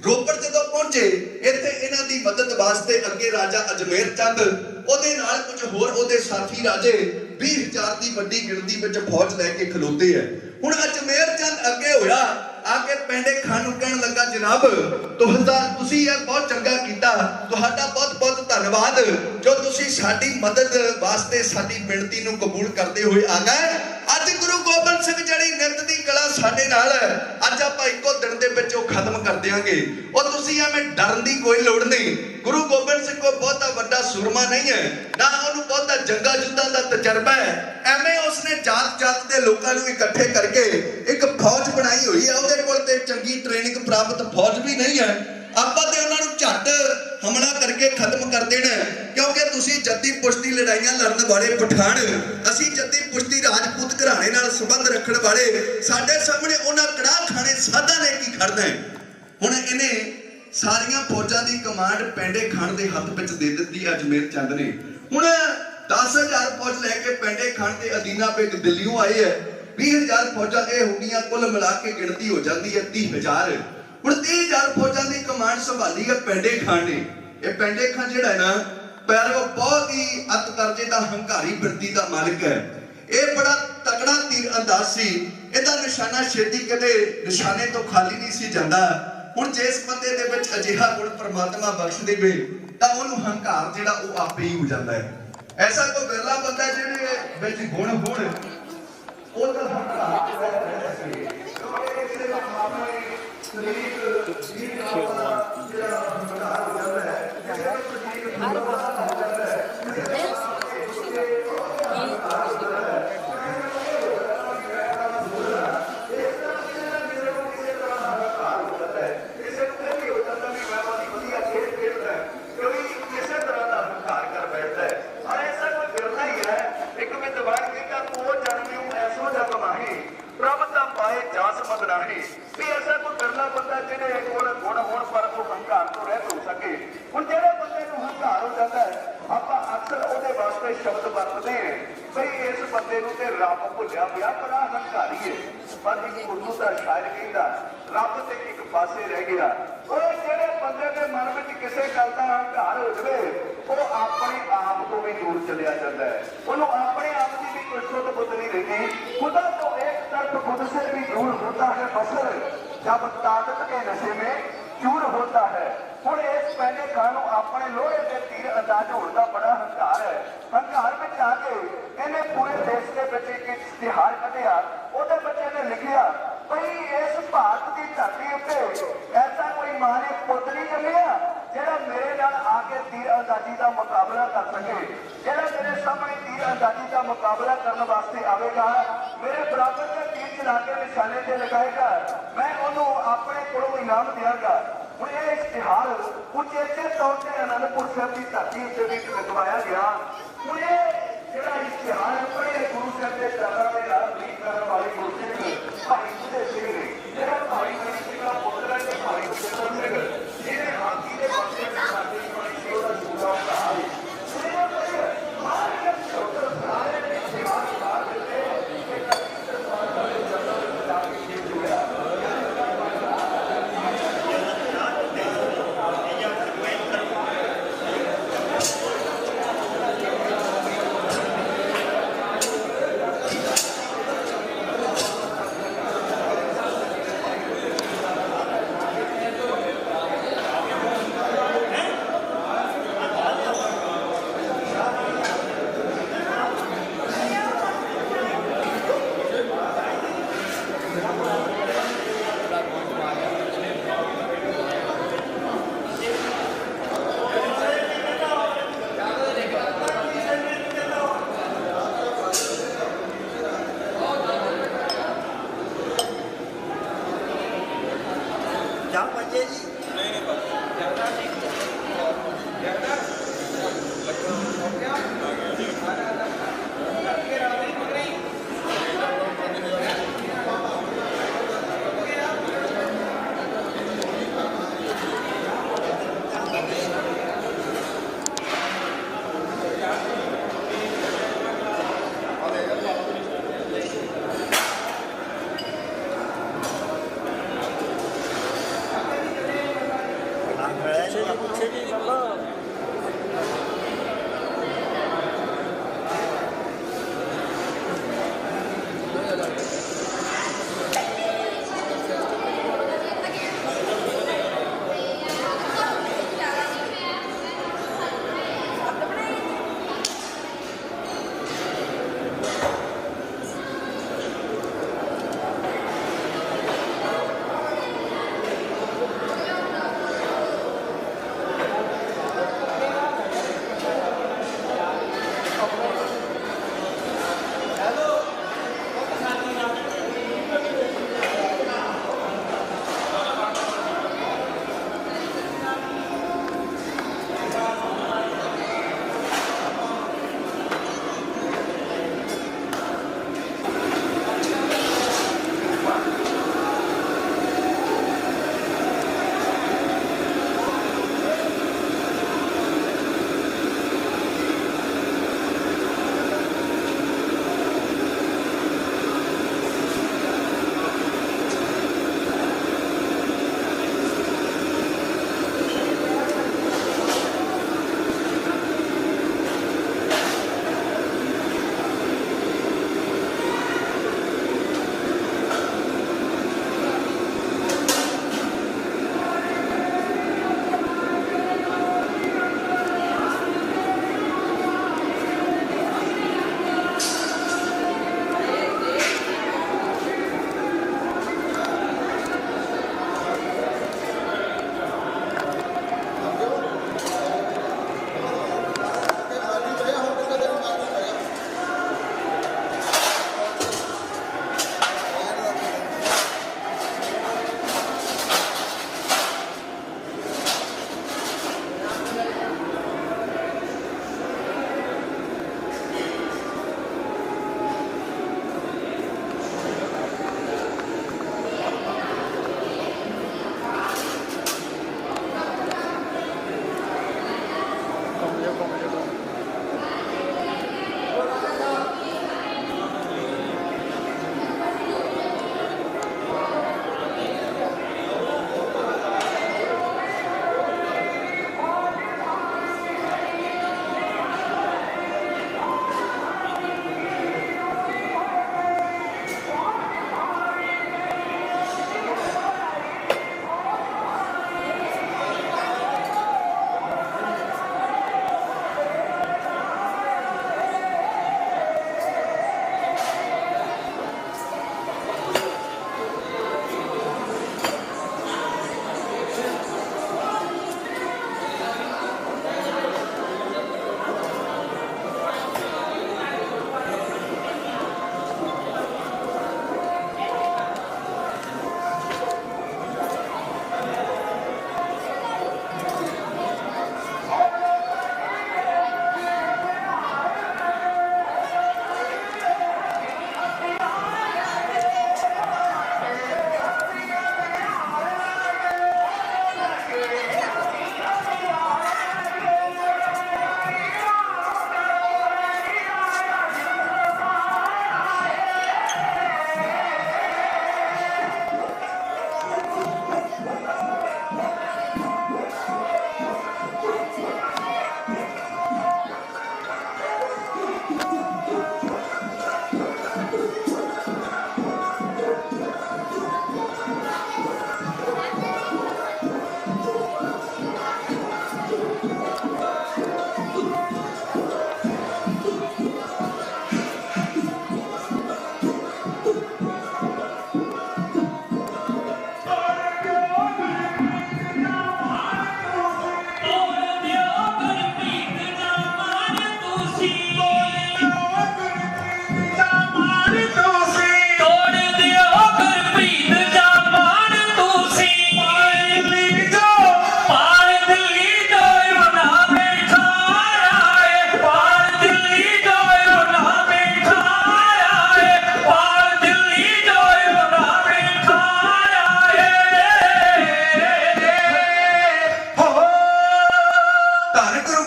ਰੋਪੜ ਜਦੋਂ ਪਹੁੰਚੇ ਇੱਥੇ ਇਹਨਾਂ ਦੀ ਮਦਦ ਵਾਸਤੇ ਅੱਗੇ ਰਾਜਾ ਅਜਮੇਰ ਚੰਦ, ਉਹਦੇ ਨਾਲ ਕੁਝ ਹੋਰ ਉਹਦੇ ਸਾਥੀ ਰਾਜੇ 20,000 ਦੀ ਵੱਡੀ ਗਿਣਤੀ ਵਿੱਚ ਫੌਜ ਲੈ ਕੇ ਖਲੋਤੇ ਹੈ। ਹੁਣ ਅਜਮੇਰ ਚੰਦ ਅੱਗੇ ਹੋਇਆ, ਆ ਕੇ ਪੈਂਡੇ ਖਾਨ ਨੂੰ ਕਹਿਣ ਲੱਗਾ ਜਨਾਬ ਤੁਸੀਂ ਇਹ ਬਹੁਤ ਚੰਗਾ ਕੀਤਾ, ਤੁਹਾਡਾ ਬਹੁਤ ਬਹੁਤ ਧੰਨਵਾਦ ਜੋ ਤੁਸੀਂ ਸਾਡੀ ਮਦਦ ਵਾਸਤੇ ਸਾਡੀ ਬੇਨਤੀ ਨੂੰ ਕਬੂਲ ਕਰਦੇ ਹੋਏ ਆ ਗਏ। ਅੱਜ ਗੁਰੂ ਗੋਬਿੰਦ ਸਿੰਘ ਜਿਹੜੀ ਨਿੱਤ ਦੀ ਕਲਾ ਸਾਡੇ ਨਾਲ ਹੈ, ਅੱਜ ਆਪਾਂ ਇੱਕੋ ਦਿਨ ਦੇ ਵਿੱਚ ਉਹ ਖਤਮ ਕਰ ਦਿਆਂਗੇ। ਉਹ ਤੁਸੀਂ ਐਵੇਂ ਡਰਨ ਦੀ ਕੋਈ ਲੋੜ ਨਹੀਂ। ਗੁਰੂ ਗੋਬਿੰਦ ਸਿੰਘ ਕੋਈ ਬਹੁਤਾ ਵੱਡਾ ਸੂਰਮਾ ਨਹੀਂ ਹੈ, ਨਾ ਉਹਨੂੰ ਬਹੁਤਾ ਜੰਗਾਂ ਯੁੱਧਾਂ ਦਾ ਤਜਰਬਾ ਹੈ। ਐਵੇਂ ਉਸਨੇ ਜਾਤ ਜਾਤ ਦੇ ਲੋਕਾਂ ਨੂੰ ਇਕੱਠੇ ਕਰਕੇ ਇੱਕ ਫੌਜ ਬਣਾਈ ਹੋਈ ਹੈ। ਉਹਦੇ ਕੋਲ ਤੇ ਚੰਗੀ ਟ੍ਰੇਨਿੰਗ ਪ੍ਰਾਪਤ ਫੌਜ ਵੀ ਨਹੀਂ ਹੈ। ਆਪਾਂ ਤੇ ਉਹਨਾਂ ਨੂੰ ਝੱਟ ਹਮਲਾ ਕਰਕੇ ਖਤਮ ਕਰ ਦੇਣਾ, ਕਿਉਂਕਿ ਤੁਸੀਂ ਜੱਦੀ ਪੁਸ਼ਤੀ ਲੜਾਈਆਂ ਲੜਨ ਵਾਲੇ ਪਠਾਨ, ਅਸੀਂ ਜੱਦੀ ਪੁਸ਼ਤੀ ਰਾਜਪੂਤ ਘਰਾਣੇ ਨਾਲ ਸੰਬੰਧ ਰੱਖਣ ਵਾਲੇ, ਸਾਡੇ ਸਾਹਮਣੇ ਉਹਨਾਂ ਕੜਾਹ ਖਾਣੇ ਸਾਧਾਂ ਨੇ ਕੀ ਖੜਨਾ ਹੈ। ਹੁਣ ਇਹਨੇ ਸਾਰੀਆਂ ਫੌਜਾਂ ਦੀ ਕਮਾਂਡ ਪੈਂਡੇ ਖਾਨ ਦੇ ਹੱਥ ਵਿੱਚ ਦੇ ਦਿੱਤੀ ਅਜਮੇਰ ਚੰਦ ਨੇ। ਹੁਣ 10,000 ਫੌਜ ਲੈ ਕੇ ਪੈਂਡੇ ਖਾਨ ਤੇ ਅਦੀਨਾ ਬੇਗ ਦਿੱਲੀੋਂ ਆਏ ਹੈ। 20,000 ਫੌਜਾਂ ਇਹ ਹੁੰਦੀਆਂ, ਕੁੱਲ ਮਿਲਾ ਕੇ ਗਿਣਤੀ ਹੋ ਜਾਂਦੀ ਹੈ 30,000। ਹੁਣ 30,000 ਫੌਜਾਂ ਦੀ ਕਮਾਂਡ ਸੰਭਾਲੀ ਹੈ ਪੈਂਡੇ ਖਾਨ ਨੇ। ਇਹ ਪੈਂਡੇ ਖਾਨ ਜਿਹੜਾ ਹੈ ਨਾ, ਪੈਰੋਂ ਬਹੁਤ ਹੀ ਅਤ ਕਰਜੇ ਦਾ ਹੰਕਾਰੀ ਬਿਰਤੀ ਦਾ ਮਾਲਕ ਹੈ। ਇਹ ਬੜਾ ਤਕੜਾ ਤੀਰ ਅੰਦਾਜ਼ ਸੀ, ਇਹਦਾ ਨਿਸ਼ਾਨਾ ਛੇਤੀ ਕਦੇ ਨਿਸ਼ਾਨੇ ਤੋਂ ਖਾਲੀ ਨਹੀਂ ਸੀ ਜਾਂਦਾ। ਹੁਣ ਜਿਸ ਬੰਦੇ ਦੇ ਵਿੱਚ ਅਜਿਹਾ ਗੁਣ ਪ੍ਰਮਾਤਮਾ ਬਖਸ਼ ਦੇਵੇ ਤਾਂ ਉਹਨੂੰ ਹੰਕਾਰ ਜਿਹੜਾ ਉਹ ਆਪੇ ਹੀ ਹੋ ਜਾਂਦਾ ਹੈ। ਐਸਾ ਕੋਈ ਵਿਰਲਾ ਬੰਦਾ ਜਿਹਦੇ ਵਿੱਚ ਗੁਣ ਹੋਣ, ਉਹ ਤਾਂ ਹੰਕਾਰ शब्द वरतते हैं भाई इस बंदे ते रब भुलिया पिया बड़ा हंकारी है, पर एक उर्दू का शायर कहता रब ते एक पासे रह गया। जेड़े बंदे के मन में किसी गल का हंकार हो जाए वो अपने आप को भी दूर चलिया जाता है, उन्होंने अपने आप की भी कोई शुद्ध बुद्ध नहीं रहती। खुदा तो एक तरफ खुद से भी दूर होता है बसर, जब ताकत के नशे में चूर होता है। ਹੁਣ ਇਸ ਪੈਂਡੇ ਖਾਨ ਨੂੰ ਆਪਣੇ ਲੋਹੇ ਦੇ ਤੀਰ ਅੰਦਾਜ਼ ਹੋਣ ਦਾ ਬੜਾ ਹੰਕਾਰ ਹੈ। ਹੰਕਾਰ ਵਿੱਚ ਆ ਕੇ ਇਹਨੇ ਪੂਰੇ ਦੇਸ਼ ਦੇ ਵਿੱਚ ਇੱਕ ਇਸ਼ਤਿਹਾਰ ਕੱਢਿਆ। ਉਹਦੇ ਵਿੱਚ ਇਹਨੇ ਲਿਖਿਆ ਭਈ ਇਸ ਭਾਰਤ ਦੀ ਧਰਤੀ ਉੱਤੇ ਐਸਾ ਕੋਈ ਮਾਂ ਨੇ ਪੁੱਤ ਨਹੀਂ ਜੰਮਿਆ ਜਿਹੜਾ ਮੇਰੇ ਨਾਲ ਆ ਕੇ ਤੀਰ ਅੰਦਾਜ਼ੀ ਦਾ ਮੁਕਾਬਲਾ ਕਰ ਸਕੇ, ਜਿਹੜਾ ਮੇਰੇ ਸਾਹਮਣੇ ਤੀਰ ਅੰਦਾਜ਼ੀ ਦਾ ਮੁਕਾਬਲਾ ਕਰਨ ਵਾਸਤੇ ਆਵੇਗਾ, ਮੇਰੇ ਬਰਾਬਰ ਦੇ ਤੀਰ ਚਲਾ ਕੇ ਨਿਸ਼ਾਨੇ ਤੇ ਲਗਾਏਗਾ, ਮੈਂ ਉਹਨੂੰ ਆਪਣੇ ਕੋਲੋਂ ਇਨਾਮ ਦਿਆਂਗਾ। ਹੁਣ ਇਹ ਇਸ਼ਤਿਹਾਰ ਉਚੇਚੇ ਤੌਰ ਤੇ ਅਨੰਦਪੁਰ ਸਾਹਿਬ ਦੀ ਧਰਤੀ ਉੱਤੇ ਵੀ ਲਗਵਾਇਆ ਗਿਆ। ਹੁਣ ਇਹ ਜਿਹੜਾ ਇਸ਼ਤਿਹਾਰ ਆਪਣੇ ਗੁਰੂ ਸਾਹਿਬ ਦੇ ਚਰਨਾਂ ਦੇ ਨਾਲ ਲੀਕ ਕਰਨ ਵਾਲੇ ਗੁਰਸਿੱਖ ਭਾਈ ਬੁੱਢੇ ਸਿੰਘ ਨੇ, ਜਿਹੜਾ ਭਾਈ ਬੁੱਢੇ ਸਿੰਘ ਦਾ ਪੁੱਤਰ ਹੈ ਤੇ ਭਾਈ ਬੁੱਢੇ ਸਿੰਘ ਜਿਹਨੇ ਹਾਥੀ ਦੇ ਪਾਸੇ ਸਾਡੇ ਪਾਣੀ ਸੀ ਉਹਦਾ ਜੂੜਾ ਕਹਾ ਹੈ।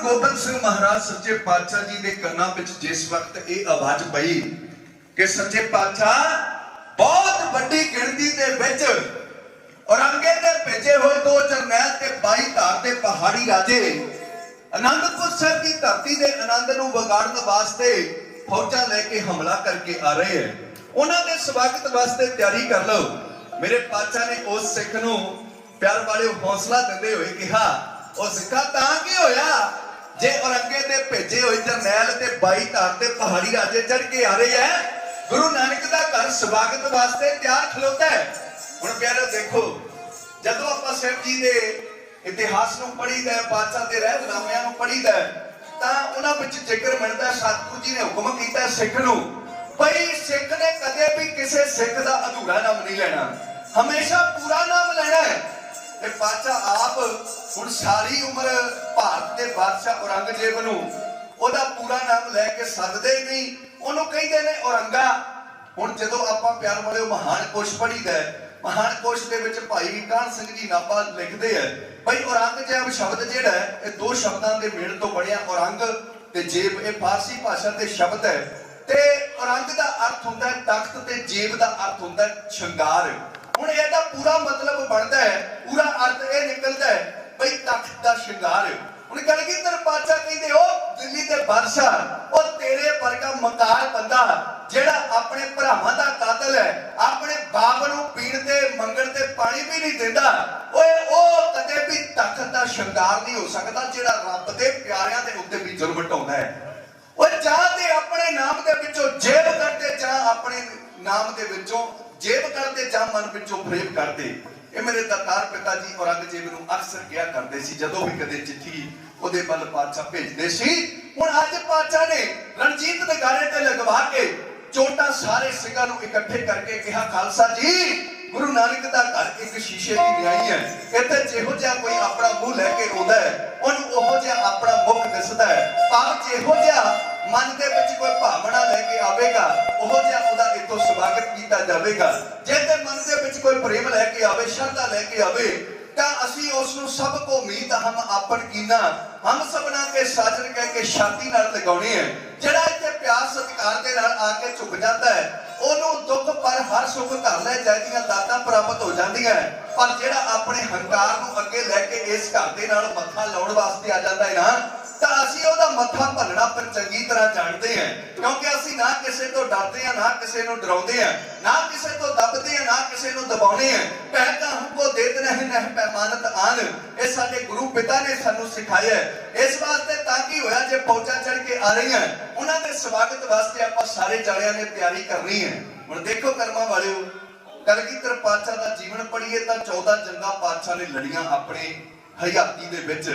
गोबिंद सिंह महाराज सच्चे पातशाह जी के कन्ना विच जिस वक्त ये आवाज पई कि सच्चे पातशाह बहुत बड़ी गिणती दे विच औरंगे दे भेजे हुए 2 जरनैल ते 22 धार दे पहाड़ी राजे आनंदपुर साहिब की धरती के आनंद नूं विगाड़न वास्ते फौजा लेके हमला करके आ रहे हैं, उन्होंने स्वागत वास्ते तैयारी कर लो। मेरे पातशाह ने उस सिख नूं प्यार वाले हौसला देते हुए कहा, ओ सिखा तां की होया जे औरंगे दे भेजे हुए जरनैल ते 22 धार दे पहाड़ी राजे चढ़ के आ रहे हैं, गुरु नानक दा घर स्वागत वास्ते तैयार खलोता है। हुण प्यारो देखो, जदों आपां साहिब जी दे इतिहास नूं पढ़ीदा है, पातशाह दे रहबनामिਆਂ नूं पढ़ीदा है, तां उन्हां विच जिक्र मिलदा सतगुरु जी ने हुक्म कीता सिख नूं भई सिख ने कदे भी किसी सिख दा अधूरा नाम नहीं लेना, हमेशा पूरा नाम लेना है। ते पातशाह आप हुण सारी उम्र भारत दे बादशाह औरंगजेब नूं ओदा पूरा नाम लैके सददे ही नहीं, ओनूं कहिंदे ने औरंगा। हुण जदों आपां प्यार वाले महान कोश पढ़ीदा है, महान कोश दे विच भाई कान सिंह जी नापा लिखदे है भाई औरंगजेब शब्द जिहड़ा है ये 2 शब्दां दे मेल तो बणिया, औरंग ते जेब ये फारसी भाषा दे शब्द है। ते औरंग दा अर्थ हुंदा है तख्त ते जेब दा अर्थ हुंदा है शंगार। हुण ਇਹਦਾ पूरा मतलब बनता है, पूरा अर्थ ये निकलता है भाई तख्त दा शंगार। हुण कलगीधर पातशाह कहंदे ओ दिल्ली दे बादशाह ओ तेरे वर्गा मकार बंदा जेड़ा अपने भरावां दा कातल है, अपने बाप नूं पीण ते मंगण ते पानी भी नहीं दिंदा, ओए ओ कदे भी तख्त दा शंगार नहीं हो सकदा जेड़ा रब दे प्यारिਆਂ दे उत्ते भी जुल्म ढाउंदा है। ओए चाह ते अपने नाम दे विचों जेब करदे, चाह अपने नाम दे विचों जेब करदे, चाह मन विचों फरेब करदे। ये मेरे दातार पिता जी औरंगजेब नूं अक्सर किया करते सी जदों भी कदे चिट्ठी ओदे बल पातशाह भेजदे सी। हुण अज पातशाह ने रणजीत नगारे ते लगवा के चोटां सारे सिंघां नूं इकट्ठे करके कहा, खालसा जी गुरु नानक दा घर एक शीशे की न्याई है, इत्थे जिहो जिहा कोई अपना मुंह लैके आउंदा है ओनूं ओहो जिहा अपना मुख दिसदा है, भाव जिहो जिहा मन दे विच कोई भावना लैके आवेगा ओहो जिहा ओहदा इत्थों स्वागत कीता जावेगा। जे ते मन दे विच कोई प्रेम लैके आवे, श्रद्धा लैके आवे तां असीं उस नूं सब को उम्मीद हम आपन कीना हम सबना के साजन कह के छाती नाल लगाउणी है। जिहड़ा इत्थे प्यार सत्कार दे नाल आके झुक जाता है ओनूं दुख पर हर सुख घर ले जाइदियां दातां प्राप्त हो जांदियां, पर जिहड़ा अपने हंकार नूं अगे लैके इस घर दे नाल मत्था लाउण वास्ते आ जांदा है ना, तां असीं ओहदा मत्था भन्नना पर चंगी तरह जानते हैं, क्योंकि असीं ना किसी तो डरते हैं, ना किसी नूं डराउंदे हैं, ना किसी तो दबदे हैं, ना किसी नूं दबाउणे हैं। पहला हमको देत नहीं नह पैमानत आन, ये साडे गुरु पिता ने सानूं सिखाया है। इस वास्ते ताकि होया जे फौजां चढ़ के आ रही हैं उन्हां दे स्वागत वास्ते आपां सारे जाणियां ने तैयारी करनी है। हुण देखो कर्मा वालिओ, कलगीधर पातशाह दा जीवन पढ़ीए तां 14 जंगां पातशाह ने लड़ियां अपने हयाती दे विच।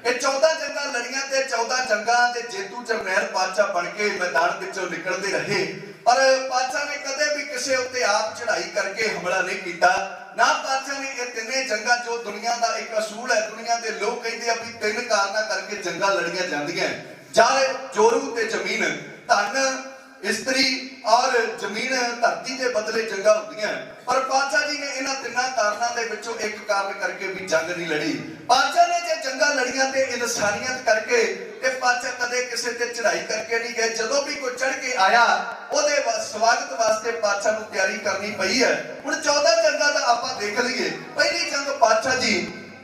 ये 14 जंगां लड़ियां ते 14 जंगां दे जेतू जरनैल पातशाह बन के मैदान विचों निकलदे रहे, पर पातशाह ने कदे भी किसी उत्ते आप चढ़ाई करके हमला नहीं कीता। ना पातशाह ने ये 3 जंगां जो दुनिया का एक असूल है, दुनिया के लोग कहते हैं भी 3 कारणों करके जंगां लड़ियां जांदियां, जल जोरू ते जमीन, धन स्त्री और जमीन धरती के बदले जंगा होंदियां। पर पातशाह जी ने इन्हां 3 कारणों के विचों एक कारण करके भी जंग नहीं लड़ी। पातशाह ने जे जंगा लड़ियां ते इंसानियत करके ते पातशाह कदे किसी ते चढ़ाई करके नहीं गए। जदों भी कोई चढ़ के आया ओदे स्वागत वास्ते पातशाह नूं तैयारी करनी पई है। हुण 14 जंगां दा आपां देख लईए। पहली जंग पातशाह जी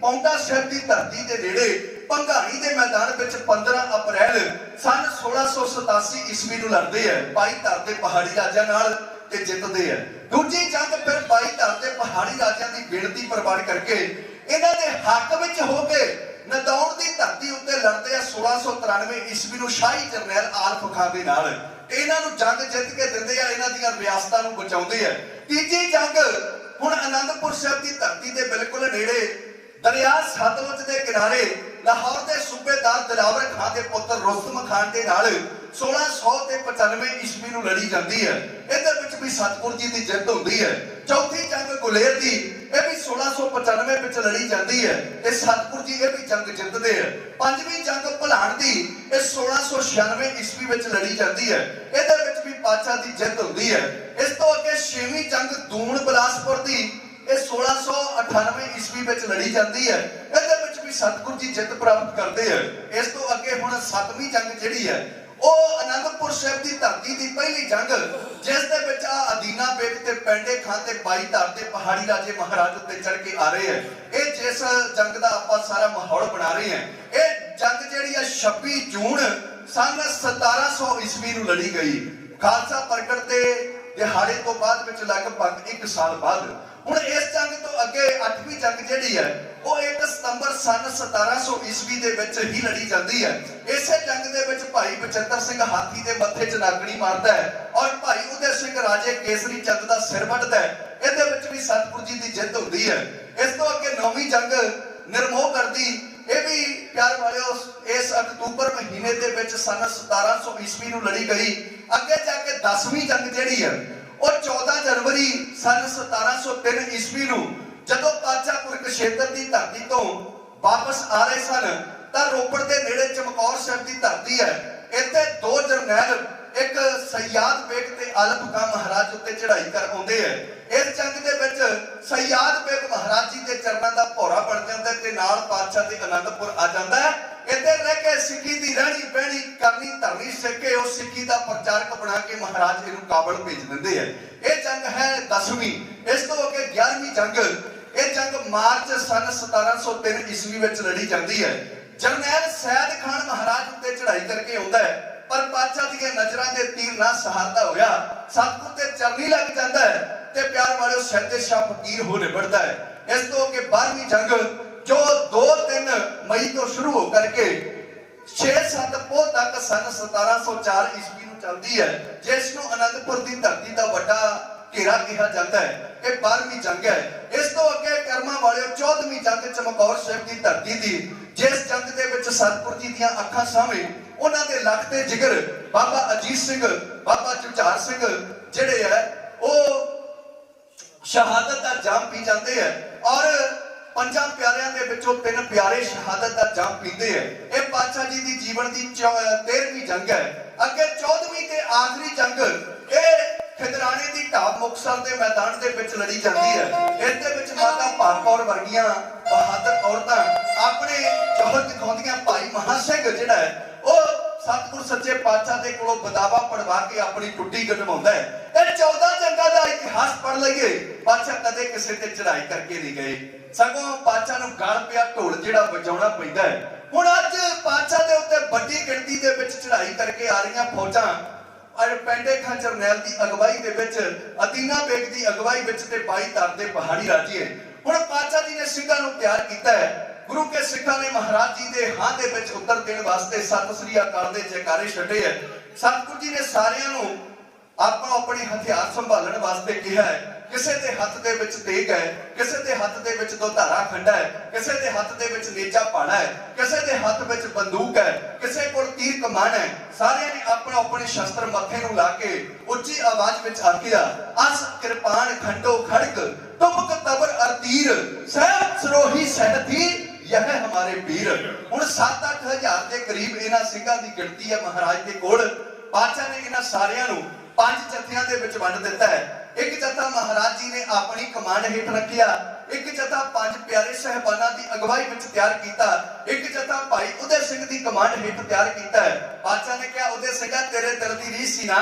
पौंटा साहिब की धरती के नेड़े भंगाणी के मैदान में 15 अप्रैल सन 1687 ईस्वी नूं लड़दे है 22 धार के पहाड़ी राजियां नाल ते जितदे है। दूजी जंग फिर 22 धार के पहाड़ी राजियां की गिणती प्रबंध करके इन्हां दे हक विच हो के नदौण की धरती उत्ते लड़दे है 1693 ईस्वी नूं शाही जरनैल आलफ खां दे नाल। इन्हां नूं जंग जित के दिंदे आ, इन्हां दीयां रियासतां नूं बचाउंदे है। तीजी जंग हुण आनंदपुर साहिब की धरती के बिल्कुल नेड़े दरिया सतलुज के किनारे लाहौर के सूबेदार दिलावर खां के पुत्र रुस्तम खान के नाल 1695 ईस्वी नूं लड़ी जाती है। इहदे विच भी सतगुरु जी की जित होंदी है। चौथी जंग गुलेर की यह भी 1695 विच लड़ी जाती है ते सतगुरु जी यह भी जंग जितते हैं। पंजवीं जंग भलाण की यह 1696 ईस्वी विच लड़ी जाती है। इहदे विच भी पातशाह की जित होंदी है। इस तो अगे छेवीं जंग दूण बिलासपुर की 1698 ईस्वी विच लड़ी जाती है। इहदे विच ਵੀ ਸਤਿਗੁਰੂ ਜੀ ਜਿੱਤ ਪ੍ਰਾਪਤ ਕਰਦੇ ਆ। ਇਸ ਤੋਂ ਅੱਗੇ ਹੁਣ 7ਵੀਂ ਜੰਗ ਜਿਹੜੀ ਹੈ ਉਹ ਅਨੰਦਪੁਰ ਸਾਹਿਬ ਦੀ ਧਰਤੀ ਦੀ ਪਹਿਲੀ ਜੰਗ, ਜਿਸ ਦੇ ਵਿੱਚ ਅਦੀਨਾ ਬੇਗ ਤੇ ਪੈਂਡੇ ਖਾਨ ਤੇ ਬਾਈ ਧਾਰ ਦੇ ਪਹਾੜੀ ਰਾਜੇ ਮਹਾਰਾਜ ਉੱਤੇ ਚੜ ਕੇ ਆ ਰਹੇ ਹੈ। ਇਹ ਜਿਸ ਜੰਗ ਦਾ ਆਪਾਂ ਸਾਰਾ ਮਾਹੌਲ ਬਣਾ ਰਹੇ ਹਾਂ, ਇਹ ਜੰਗ ਜਿਹੜੀ ਹੈ 26 ਜੂਨ ਸਨ 1700 ਈਸਵੀ ਨੂੰ ਲੜੀ ਗਈ। ਖਾਲਸਾ ਪ੍ਰਗਟ ਦੇ ਦਿਹਾੜੇ ਤੋਂ ਬਾਅਦ ਵਿੱਚ ਲਗਭਗ 1 ਸਾਲ ਬਾਅਦ। ਹੁਣ ਇਸ ਜੰਗ ਤੋਂ ਅੱਗੇ 8ਵੀਂ ਜੰਗ ਜਿਹੜੀ ਹੈ ਉਹ 1 ਸਤੰਬਰ ਸਨ 1700 ਈਸਵੀ ਦੇ ਵਿੱਚ ਹੀ ਲੜੀ ਜਾਂਦੀ ਹੈ। ਇਸੇ ਜੰਗ ਦੇ ਵਿੱਚ ਭਾਈ ਬਚਿੱਤਰ ਸਿੰਘ ਹਾਥੀ ਦੇ ਮੱਥੇ 'ਚ ਨਾਗਣੀ ਮਾਰਦਾ ਹੈ ਔਰ ਭਾਈ ਉਦੈ ਸਿੰਘ ਰਾਜੇ ਕੇਸਰੀ ਚੰਦ ਦਾ ਸਿਰ ਵੱਢਦਾ ਹੈ। ਇਹਦੇ ਵਿੱਚ ਵੀ ਸਤਿਗੁਰੂ ਜੀ ਦੀ ਜਿੱਤ ਹੁੰਦੀ ਹੈ। ਇਸ ਤੋਂ ਅੱਗੇ 9ਵੀਂ ਜੰਗ ਨਿਰਮੋਹ ਕਰਦੀ, ਇਹ ਵੀ ਪਿਆਰ ਵਾਲਿਓ ਇਸ ਅਕਤੂਬਰ ਮਹੀਨੇ ਦੇ ਵਿੱਚ ਸਨ 1700 ਈਸਵੀ ਨੂੰ ਲੜੀ ਗਈ। ਅੱਗੇ ਜਾ ਕੇ 10ਵੀਂ ਜੰਗ ਜਿਹੜੀ ਹੈ ਉਹ 14 ਜਨਵਰੀ ਸਨ 1703 ਈਸਵੀ ਨੂੰ ਜਦੋਂ ਪਾਤਸ਼ਾਹ ਕੁਰਕਸ਼ੇਤਰ ਦੀ ਧਰਤੀ ਤੋਂ ਵਾਪਸ ਆ ਰਹੇ ਸਨ ਤਾਂ ਰੋਪੜ ਦੇ ਨੇੜੇ ਚਮਕੌਰ ਸਾਹਿਬ ਦੀ ਧਰਤੀ ਹੈ। ਇੱਥੇ 2 ਜਰਨੈਲ ਇੱਕ ਸਯਾਦ ਬੇਗ ਤੇ ਆਲਮ ਖਾਂ ਮਹਾਰਾਜ ਉੱਤੇ ਚੜ੍ਹਾਈ ਕਰ ਆਉਂਦੇ ਹੈ। ਇਸ ਜੰਗ ਦੇ ਵਿੱਚ ਸਯਾਦ ਬੇਗ ਮਹਾਰਾਜ ਜੀ ਦੇ ਚਰਨਾਂ ਦਾ ਭੋਰਾ ਬਣ ਜਾਂਦਾ ਤੇ ਨਾਲ ਪਾਤਸ਼ਾਹ ਦੇ ਅਨੰਦਪੁਰ ਆ ਜਾਂਦਾ ਹੈ। ਇੱਥੇ ਰਹਿ ਕੇ ਸਿੱਖੀ ਦੀ ਰਹਿਣੀ ਬਹਿਣੀ ਕਰਨੀ ਧਰਨੀ ਸਿੱਖ ਕੇ ਉਹ ਸਿੱਖੀ ਦਾ ਪ੍ਰਚਾਰਕ ਬਣਾ ਕੇ ਮਹਾਰਾਜ ਇਹਨੂੰ ਕਾਬਲ ਭੇਜ ਦਿੰਦੇ ਹੈ। ਇਹ ਜੰਗ ਹੈ 10ਵੀਂ। ਇਸ ਤੋਂ ਅੱਗੇ 11ਵੀਂ ਜੰਗ, ਇਹ ਜੰਗ ਮਾਰਚ ਸਨ 1703 ਈਸਵੀ ਵਿੱਚ ਲੜੀ ਜਾਂਦੀ ਹੈ। ਜਰਨੈਲ ਸੈਦ ਖਾਨ ਮਹਾਰਾਜ ਉੱਤੇ ਚੜ੍ਹਾਈ ਕਰਕੇ ਆਉਂਦਾ ਹੈ ਪਰ ਪਾਤਸ਼ਾਹ ਦੀਆਂ ਨਜ਼ਰਾਂ ਦੇ ਤੀਰ ਨਾ ਸਹਾਰਦਾ ਹੋਇਆ ਸਤਿਗੁਰ ਤੇ ਚਰਨੀ ਲੱਗ ਜਾਂਦਾ ਹੈ ਤੇ ਪਿਆਰ ਵਾਲਿਓ ਸਹਿਤੇ ਸ਼ਾਹ ਫਕੀਰ ਹੋ ਨਿਬੜਦਾ ਹੈ। ਇਸ ਤੋਂ ਅੱਗੇ 12ਵੀਂ ਜੰਗ ਜੋ 2-3 ਮਈ ਤੋਂ ਸ਼ੁਰੂ ਹੋ ਕਰਕੇ 6-7 ਪੋਹ ਤੱਕ ਸਨ 1704 ਈਸਵੀ ਨੂੰ ਚੱਲਦੀ ਹੈ, ਜਿਸ ਨੂੰ ਅਨੰਦਪੁਰ ਦੀ ਧਰਤੀ ਦਾ ਵੱਡਾ ਘੇਰਾ ਕਿਹਾ ਜਾਂਦਾ ਹੈ। ਇਹ 12ਵੀਂ ਜੰਗ ਹੈ। ਇਸ ਤੋਂ ਅੱਗੇ ਕਰਮਾਂ ਵਾਲਿਓ 14ਵੀਂ ਜੰਗ ਚਮਕੌਰ ਸਾਹਿਬ ਦੀ ਧਰਤੀ ਦੀ, ਜਿਸ ਜੰਗ ਦੇ ਵਿੱਚ ਸਤਿਗੁਰ ਜੀ ਦੀਆਂ ਅੱਖਾਂ ਸਾਹਮਣੇ ਉਹਨਾਂ ਦੇ ਲੱਖ ਤੇ ਜਿਗਰ ਬਾਬਾ ਅਜੀਤ ਸਿੰਘ, ਬਾਬਾ ਝੁਝਾਰ ਸਿੰਘ ਜਿਹੜੇ ਹੈ ਉਹ ਸ਼ਹਾਦਤ ਦਾ ਜਾਮ ਪੀ ਜਾਂਦੇ ਹੈ ਔਰ 5 ਪਿਆਰਿਆਂ ਦੇ ਵਿੱਚੋਂ 3 ਪਿਆਰੇ ਸ਼ਹਾਦਤ ਦਾ ਜਾਮ ਪੀਂਦੇ ਹੈ। ਇਹ ਪਾਤਸ਼ਾਹ ਜੀ ਦੀ ਜੀਵਨ ਦੀ 13ਵੀਂ ਜੰਗ ਹੈ। ਅੱਗੇ 14ਵੀਂ ਤੇ ਆਖਰੀ ਜੰਗ ਇਹ ਖਿਦਰਾਣੇ ਦੀ ਢਾਬ ਮੁਕਤਸਰ ਦੇ ਮੈਦਾਨ ਦੇ ਵਿੱਚ ਲੜੀ ਜਾਂਦੀ ਹੈ। ਇਸ ਦੇ ਵਿੱਚ ਮਾਤਾ ਭਾਗ ਕੌਰ ਵਰਗੀਆਂ ਬਹਾਦਰ ਔਰਤਾਂ ਆਪਣੇ ਜੋਹਰ ਦਿਖਾਉਂਦੀਆਂ। ਭਾਈ ਮਹਾ ਸਿੰਘ ਜਿਹੜਾ ਹੈ ਉਹ ਸਤਿਗੁਰ ਸੱਚੇ ਪਾਤਸ਼ਾਹ ਦੇ ਕੋਲੋਂ ਬਦਾਵਾ ਪੜਵਾ ਕੇ ਆਪਣੀ ਟੁੱਟੀ ਕਢਵਾਉਂਦਾ ਹੈ। ਇਹ 14 ਜੰਗਾਂ ਦਾ ਇਤਿਹਾਸ ਪੜ੍ਹ ਲਈਏ, ਪਾਤਸ਼ਾਹ ਕਦੇ ਕਿਸੇ ਤੇ ਚੜ੍ਹਾਈ ਕਰਕੇ ਨਹੀਂ ਗਏ, ਸਗੋਂ ਪਾਤਸ਼ਾਹ ਨੂੰ ਗਲ ਪਿਆ ਢੋਲ ਜਿਹੜਾ ਵਜਾਉਣਾ ਪੈਂਦਾ ਹੈ। ਹੁਣ ਅੱਜ ਪਾਤਸ਼ਾਹ ਦੇ ਉੱਤੇ ਵੱਡੀ ਗਿਣਤੀ ਦੇ ਵਿੱਚ ਚੜ੍ਹਾਈ ਕਰਕੇ ਆ ਰਹੀਆਂ ਫੌਜਾਂ ਔਰ ਪੈਂਡੇ ਖਾਂ ਜਰਨੈਲ ਦੀ ਅਗਵਾਈ ਦੇ ਵਿੱਚ, ਅਦੀਨਾ ਬੇਗ ਦੀ ਅਗਵਾਈ ਵਿੱਚ ਤੇ ਬਾਈ ਧਾਰ ਦੇ ਪਹਾੜੀ ਰਾਜੇ। ਹੁਣ ਪਾਤਸ਼ਾਹ ਜੀ ਨੇ ਸਿੰਘਾਂ ਨੂੰ ਤਿਆਰ ਕੀਤਾ ਹੈ। ਗੁਰੂ ਕੇ ਸਿੱਖਾਂ ਨੇ ਮਹਾਰਾਜ ਜੀ ਦੇ ਹਾਂ ਦੇ ਵਿੱਚ ਉੱਤਰ ਦੇਣ ਵਾਸਤੇ ਸਤਿ ਸ੍ਰੀ ਅਕਾਲ ਦੇ ਜੈਕਾਰੇ ਛੱਡੇ ਹੈ। ਸਤਿਗੁਰੂ ਜੀ ਨੇ ਸਾਰਿਆਂ ਨੂੰ ਆਪੋ ਆਪਣੇ ਹਥਿਆਰ ਸੰਭਾਲਣ ਵਾਸਤੇ ਕਿਹਾ ਹੈ। ਕਿਸੇ ਦੇ ਹੱਥ ਦੇ ਵਿੱਚ ਤੇਗ ਹੈ, ਕਿਸੇ ਦੇ ਹੱਥ ਦੇ ਵਿੱਚ ਦੁਧਾਰਾ ਖੰਡਾ ਹੈ, ਕਿਸੇ ਦੇ ਹੱਥ ਦੇ ਵਿੱਚ ਨੇਜਾ ਪਾਣਾ ਹੈ, ਕਿਸੇ ਦੇ ਹੱਥ ਵਿੱਚ ਬੰਦੂਕ ਹੈ, ਕਿਸੇ ਕੋਲ ਤੀਰ ਕਮਾਨ ਹੈ। ਸਾਰਿਆਂ ਨੇ ਆਪਣਾ ਆਪਣੇ ਸ਼ਸਤਰ ਮੱਥੇ ਨੂੰ ਲਾ ਕੇ ਉੱਚੀ ਆਵਾਜ਼ ਵਿੱਚ ਆਖਿਆ, ਅਸ ਕਿਰਪਾਨ ਖੰਡੋ ਖੜਕ ਤੁਮਕ ਤਬਰ ਅਰ ਤੀਰ ਸਹਿਬ ਸਰੋਹੀ ਸਹਿਤੀ ਯਹ ਹਮਾਰੇ ਵੀਰ। ਹੁਣ 7-8 ਹਜ਼ਾਰ ਦੇ ਕਰੀਬ ਇਹਨਾਂ ਸਿੰਘਾਂ ਦੀ ਗਿਣਤੀ ਹੈ ਮਹਾਰਾਜ ਦੇ ਕੋਲ। ਪਾਤਸ਼ਾਹ ਨੇ ਇਹਨਾਂ ਸਾਰਿਆਂ ਨੂੰ 5 ਜਥਿਆਂ ਦੇ ਵਿੱਚ ਵੰਡ ਦਿੱਤਾ ਹੈ। ਇੱਕ ਜਥਾ ਮਹਾਰਾਜ ਜੀ ਨੇ ਆਪਣੀ ਕਮਾਂਡ ਹੇਠ ਰੱਖਿਆ, ਇੱਕ ਜਥਾ 5 ਪਿਆਰੇ ਸਹਿਬਾਨਾਂ ਦੀ ਅਗਵਾਈ ਵਿੱਚ ਤਿਆਰ ਕੀਤਾ, ਇੱਕ ਜਥਾ ਭਾਈ ਉਦੈ ਸਿੰਘ ਦੀ ਕਮਾਂਡ ਹੇਠ ਤਿਆਰ ਕੀਤਾ ਹੈ। ਪਾਤਸ਼ਾਹ ਨੇ ਕਿਹਾ, ਉਦੈ ਸਿੰਘਾ ਤੇਰੇ ਦਿਲ ਦੀ ਰੀਸ ਸੀ ਨਾ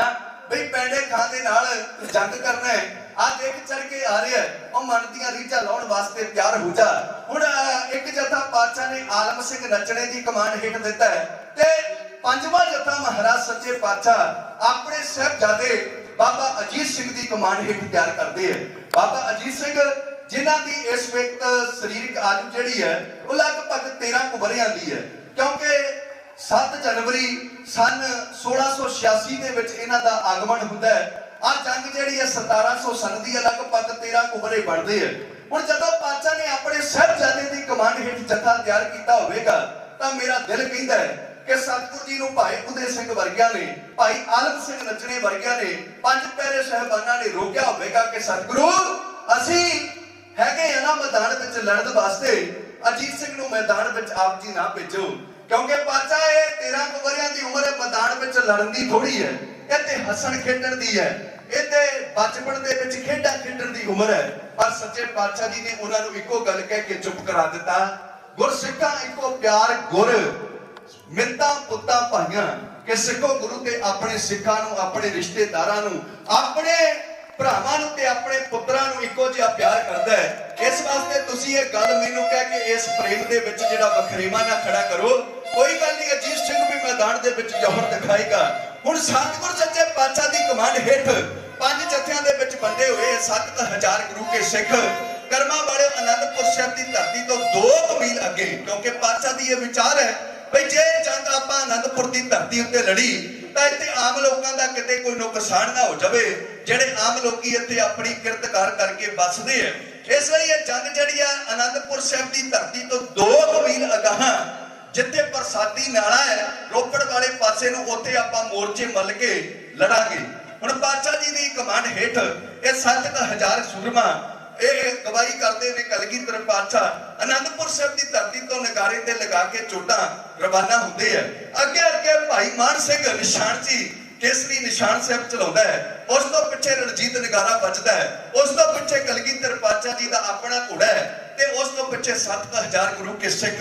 ਬਈ ਪੈਂਡੇ ਖਾਂ ਦੇ ਨਾਲ ਜੰਗ ਕਰਨਾ ਹੈ, ਆ ਦੇਖ ਚੜ ਕੇ ਆ ਰਿਹਾ ਹੈ, ਉਹ ਮਨ ਦੀਆਂ ਰੀਝਾਂ ਲਾਉਣ ਵਾਸਤੇ ਤਿਆਰ ਹੋ ਜਾ। ਹੁਣ ਇੱਕ ਜਥਾ ਪਾਤਸ਼ਾਹ ਨੇ ਆਲਮ ਸਿੰਘ ਨੱਚਣੇ ਦੀ ਕਮਾਂਡ ਹੇਠ ਦਿੱਤਾ ਹੈ ਤੇ 5ਵਾਂ ਜਥਾ ਮਹਾਰਾਜ ਸੱਚੇ ਪਾਤਸ਼ਾਹ ਆਪਣੇ ਸਾਹਿਬਜ਼ਾਦੇ ਬਾਬਾ ਅਜੀਤ ਸਿੰਘ ਦੀ ਕਮਾਂਡ ਹੇਠ ਤਿਆਰ ਕਰਦੇ ਹੈ। ਬਾਬਾ ਅਜੀਤ ਸਿੰਘ ਜਿਨ੍ਹਾਂ ਦੀ ਇਸ ਵਕਤ ਸਰੀਰਕ ਆਯੂ ਜਿਹੜੀ ਹੈ ਉਹ ਲਗਭਗ 13 ਕੁ ਵਰ੍ਹਿਆਂ ਦੀ ਹੈ, ਕਿਉਂਕਿ 7 ਜਨਵਰੀ ਸਨ 1686 ਦੇ ਵਿੱਚ ਇਹਨਾਂ ਦਾ ਆਗਮਨ ਹੁੰਦਾ ਹੈ। ਆ ਜੰਗ ਜਿਹੜੀ ਹੈ 1700 ਸਨ ਦੀ ਲਗਭਗ 13 ਕੁ ਵਰ੍ਹੇ ਬਣਦੇ ਹੈ। ਹੁਣ ਜਦੋਂ ਪਾਤਸ਼ਾਹ ਨੇ ਆਪਣੇ ਸਾਹਿਬਜ਼ਾਦੇ ਦੀ ਕਮਾਂਡ ਹੇਠ ਜਥਾ ਤਿਆਰ ਕੀਤਾ ਹੋਵੇਗਾ ਤਾਂ ਮੇਰਾ ਦਿਲ ਕਹਿੰਦਾ ਹੈ ਕਿ ਸਤਿਗੁਰੂ ਜੀ ਨੂੰ ਭਾਈ ਉਦੈ ਸਿੰਘ ਵਰਗਿਆਂ ਨੇ, ਭਾਈ ਆਲਮ ਸਿੰਘ ਨੱਚਣੇ ਵਰਗਿਆਂ ਨੇ, 5 ਪਿਆਰੇ ਸਹਿਬਾਨਾਂ ਨੇ ਰੋਕਿਆ ਹੋਵੇਗਾ ਕਿ ਸਤਿਗੁਰੂ ਅਸੀਂ ਹੈਗੇ ਆ ਨਾ ਮੈਦਾਨ ਵਿੱਚ ਲੜਨ ਵਾਸਤੇ, ਅਜੀਤ ਸਿੰਘ ਨੂੰ ਮੈਦਾਨ ਵਿੱਚ ਆਪ ਜੀ ਨਾ ਭੇਜੋ, ਕਿਉਂਕਿ ਪਾਤਸ਼ਾਹ ਇਹ 13 ਕੁ ਵਰ੍ਹਿਆਂ ਦੀ ਉਮਰ ਹੈ, ਮੈਦਾਨ ਵਿੱਚ ਲੜਨ ਦੀ ਥੋੜੀ ਹੈ, ਇਹ ਤੇ ਹੱਸਣ ਖੇਡਣ ਦੀ ਹੈ, ਇਹ ਤੇ ਬਚਪਨ ਦੇ ਵਿੱਚ ਖੇਡਾਂ ਖੇਡਣ ਦੀ ਉਮਰ ਹੈ। ਪਰ ਸੱਚੇ ਪਾਤਸ਼ਾਹ ਜੀ ਨੇ ਉਹਨਾਂ ਨੂੰ ਇੱਕੋ ਗੱਲ ਕਹਿ ਕੇ ਚੁੱਪ ਕਰਾ ਦਿੱਤਾ, ਗੁਰਸਿੱਖਾਂ ਇੱਕੋ ਪਿਆਰ ਗੁਰ ਮਿੰਤਾਂ ਪੁੱਤਾਂ ਭਾਈਆਂ ਕਿ ਸਿੱਖੋ ਗੁਰੂ ਤੇ ਆਪਣੇ ਸਿੱਖਾਂ ਨੂੰ ਆਪਣੇ ਰਿਸ਼ਤੇਦਾਰਾਂ ਨੂੰ ਆਪਣੇ ਭਰਾਵਾਂ ਨੂੰ ਤੇ ਆਪਣੇ ਪੁੱਤਰਾਂ ਨੂੰ ਇੱਕੋ ਜਿਹਾ ਪਿਆਰ ਕਰਦਾ ਹੈ। ਇਸ ਵਾਸਤੇ ਤੁਸੀਂ ਇਹ ਗੱਲ ਮੈਨੂੰ ਕਹਿ ਕੇ ਇਸ ਪ੍ਰੇਮ ਦੇ ਵਿੱਚ ਜਿਹੜਾ ਵਖਰੇਵਾ ਨਾ ਖੜਾ ਕਰੋ। ਕੋਈ ਗੱਲ ਨਹੀਂ, ਅਜੀਤ ਸਿੰਘ ਵੀ ਮੈਦਾਨ ਦੇ ਵਿੱਚ ਜੌਹਰ ਦਿਖਾਏਗਾ। ਹੁਣ ਸਤਿਗੁਰ ਸੱਚੇ ਪਾਤਸ਼ਾਹ ਦੀ ਕਮਾਂਡ ਹੇਠ 5 ਜਥਿਆਂ ਦੇ ਵਿੱਚ ਵੰਡੇ ਹੋਏ 7000 ਗੁਰੂ ਕੇ ਸਿੱਖ ਕਰਮਾਂ ਵਾਲੇ ਅਨੰਦਪੁਰ ਸਾਹਿਬ ਦੀ ਧਰਤੀ ਤੋਂ 2 ਮੀਲ ਅੱਗੇ, ਕਿਉਂਕਿ ਪਾਤਸ਼ਾਹ ਦੀ ਇਹ ਵਿਚਾਰ ਹੈ ਬਈ ਜੇ ਜੰਗ ਆਪਾਂ ਅਨੰਦਪੁਰ ਦੀ ਧਰਤੀ ਉੱਤੇ ਲੜੀ ਤਾਂ ਇੱਥੇ ਆਮ ਲੋਕਾਂ ਦਾ ਕਿਤੇ ਕੋਈ ਨੁਕਸਾਨ ਨਾ ਹੋ ਜਾਵੇ, ਜਿਹੜੇ ਆਮ ਲੋਕੀ ਇੱਥੇ ਆਪਣੀ ਕਿਰਤਕਾਰ ਕਰਕੇ ਵੱਸਦੇ ਆ। ਇਸ ਲਈ ਇਹ ਜੰਗ ਜਿਹੜੀ ਆ ਅਨੰਦਪੁਰ ਸਾਹਿਬ ਦੀ ਧਰਤੀ ਤੋਂ 2 ਮੀਲ ਅਗਾਂਹ ਜਿੱਥੇ ਬਰਸਾਤੀ ਨਾਲਾ ਹੈ ਰੋਪੜ ਵਾਲੇ ਪਾਸੇ ਨੂੰ, ਉੱਥੇ ਆਪਾਂ ਮੋਰਚੇ ਮੱਲ ਕੇ ਲੜਾਂਗੇ। ਹੁਣ ਪਾਤਸ਼ਾਹ ਜੀ ਦੀ ਕਮਾਂਡ ਹੇਠ ਇਹ 7000 ਸੂਰਮਾ ਇਹ ਗਵਾਹੀ ਕਰਦੇ ਨੇ ਕਲਗੀਧਰ ਪਾਤਸ਼ਾਹ ਅਨੰਦਪੁਰ ਸਾਹਿਬ ਦੀ ਧਰਤੀ ਤੋਂ ਨਗਾਰੇ ਤੇ ਲਗਾ ਕੇ ਚੋਟਾਂ ਰਵਾਨਾ ਹੁੰਦੇ ਆ। ਅੱਗੇ ਅੱਗੇ ਭਾਈ ਮਾਨ ਸਿੰਘ ਨਿਸ਼ਾਨ ਜੀ ਕੇਸਰੀ ਨਿਸ਼ਾਨ ਸਾਹਿਬ ਚਲਾਉਂਦਾ ਹੈ, ਉਸ ਤੋਂ ਪਿੱਛੇ ਰਣਜੀਤ ਨਗਾਰਾ ਵੱਜਦਾ ਹੈ, ਉਸ ਤੋਂ ਪਿੱਛੇ ਕਲਗੀਧਰ ਪਾਤਸ਼ਾਹ ਜੀ ਦਾ ਆਪਣਾ ਘੋੜਾ ਹੈ ਤੇ ਉਸ ਤੋਂ ਪਿੱਛੇ 7000 ਗੁਰੂ ਕੇ ਸਿੱਖ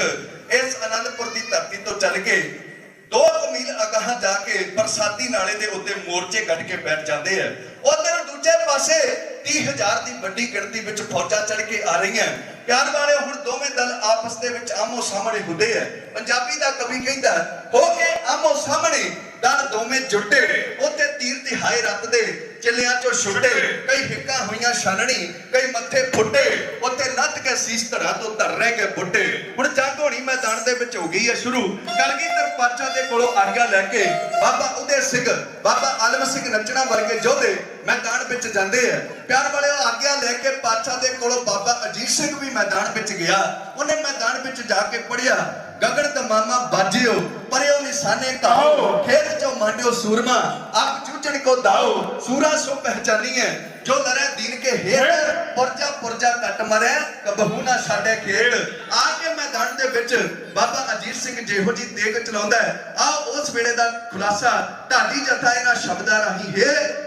ਇਸ ਅਨੰਦਪੁਰ ਦੀ ਧਰਤੀ ਤੋਂ ਚੱਲ ਕੇ 2 ਮੀਲ ਅਗਾਂਹ ਜਾ ਕੇ ਬਰਸਾਤੀ ਨਾਲੇ ਦੇ ਉੱਤੇ ਮੋਰਚੇ ਕੱਢ ਕੇ ਬੈਠ ਜਾਂਦੇ ਆ। ਉਧਰ ਦੂਜੇ ਪਾਸੇ 30000 ਦੀ ਵੱਡੀ ਗਿਣਤੀ ਵਿੱਚ ਫੌਜਾਂ ਚੜ ਕੇ ਆ ਰਹੀਆਂ। ਪਿਆਰ ਵਾਲੇ ਹੁਣ ਦੋਵੇਂ ਦਲ ਆਪਸ ਦੇ ਵਿੱਚ ਆਮੋ ਸਾਹਮਣੇ ਹੁੰਦੇ ਆ। ਪੰਜਾਬੀ ਦਾ ਕਵੀ ਕਹਿੰਦਾ ਹੋ ਕੇ ਆਮੋ ਸਾਹਮਣੇ ਦਲ ਦੋਵੇਂ ਜੁਟੇ, ਉੱਥੇ ਤੀਰ ਤਿਹਾਏ ਰੱਤ ਦੇ ਚੱਲਿਆਂ ਚੋਂ ਛੁੱਟੇ, ਕਈ ਹਿੱਕਾਂ ਹੋਈਆਂ ਛਾਨਣੀ ਕਈ ਮੱਥੇ ਫੁੱਟੇ, ਉੱਥੇ ਲੱਤ ਕੇ ਸੀਸ ਧੜਾ ਤੋਂ ਧਰ ਰਹਿ ਕੇ ਬੁੱਟੇ। ਹੁਣ ਜੰਗ ਹੋਣੀ ਮੈਦਾਨ ਦੇ ਵਿੱਚ ਹੋ ਗਈ ਹੈ ਸ਼ੁਰੂ। ਕਲਗੀਧਰ ਪਾਤਸ਼ਾਹ ਦੇ ਕੋਲੋਂ ਆਗਿਆ ਲੈ ਕੇ ਬਾਬਾ ਉਦੇ ਸਿੰਘ ਬਾਬਾ ਆਲਮ ਸਿੰਘ ਨੱਚਣਾ ਵਰਗੇ ਯੋਧੇ ਮੈਦਾਨ ਵਿੱਚ ਜਾਂਦੇ ਆ। ਪਿਆਰ ਵਾਲੇ ਆਗਿਆ ਲੈ ਕੇ ਪਾਤਸ਼ਾਹ ਦੇ ਕੋਲੋਂ ਬਾਬਾ ਅਜੀਤ ਸਿੰਘ ਵੀ ਮੈਦਾਨ ਵਿੱਚ ਗਿਆ। ਉਹਨੇ ਮੈਦਾਨ ਵਿੱਚ ਜਾ ਕੇ ਪੜਿਆ ਗਗਨ ਤਮਾਮਾ ਬਾਜਿਓ ਪਰਿਓ ਨਿਸ਼ਾਨੇ ਕਾਓ, ਖੇਤ ਚੋਂ ਮਾਂਡਿਓ ਸੂਰਮਾ ਆਪ ਚੂਚਣ ਕੋ ਦਾਓ, ਸੂਰਾ ਸੋ ਪਹਿਚਾਨੀ ਹੈ ਜੋ ਲੜੈ ਦੀਨ ਕੇ ਹੇਠ, ਪੁਰਜਾ ਪੁਰਜਾ ਕੱਟ ਮਰੈ ਕਬਹੂ ਨਾ ਛਾੜੇ ਖੇਡ। ਆ ਕੇ ਮੈਦਾਨ ਦੇ ਵਿੱਚ ਬਾਬਾ ਅਜੀਤ ਸਿੰਘ ਜਿਹੋ ਜੀ ਤੇਗ ਚਲਾਉਂਦਾ ਹੈ, ਆਓ ਉਸ ਵੇਲੇ ਦਾ ਖੁਲਾਸਾ ਢਾਡੀ ਜਥਾ ਇਹਨਾਂ ਸ਼ਬਦਾਂ ਰਾਹੀਂ ਹੈ।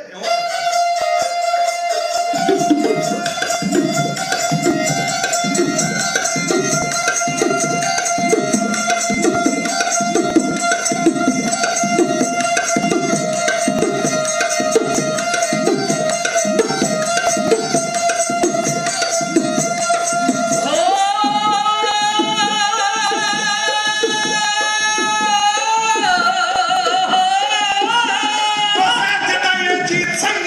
ਅਜੀਤ ਸਿੰਘ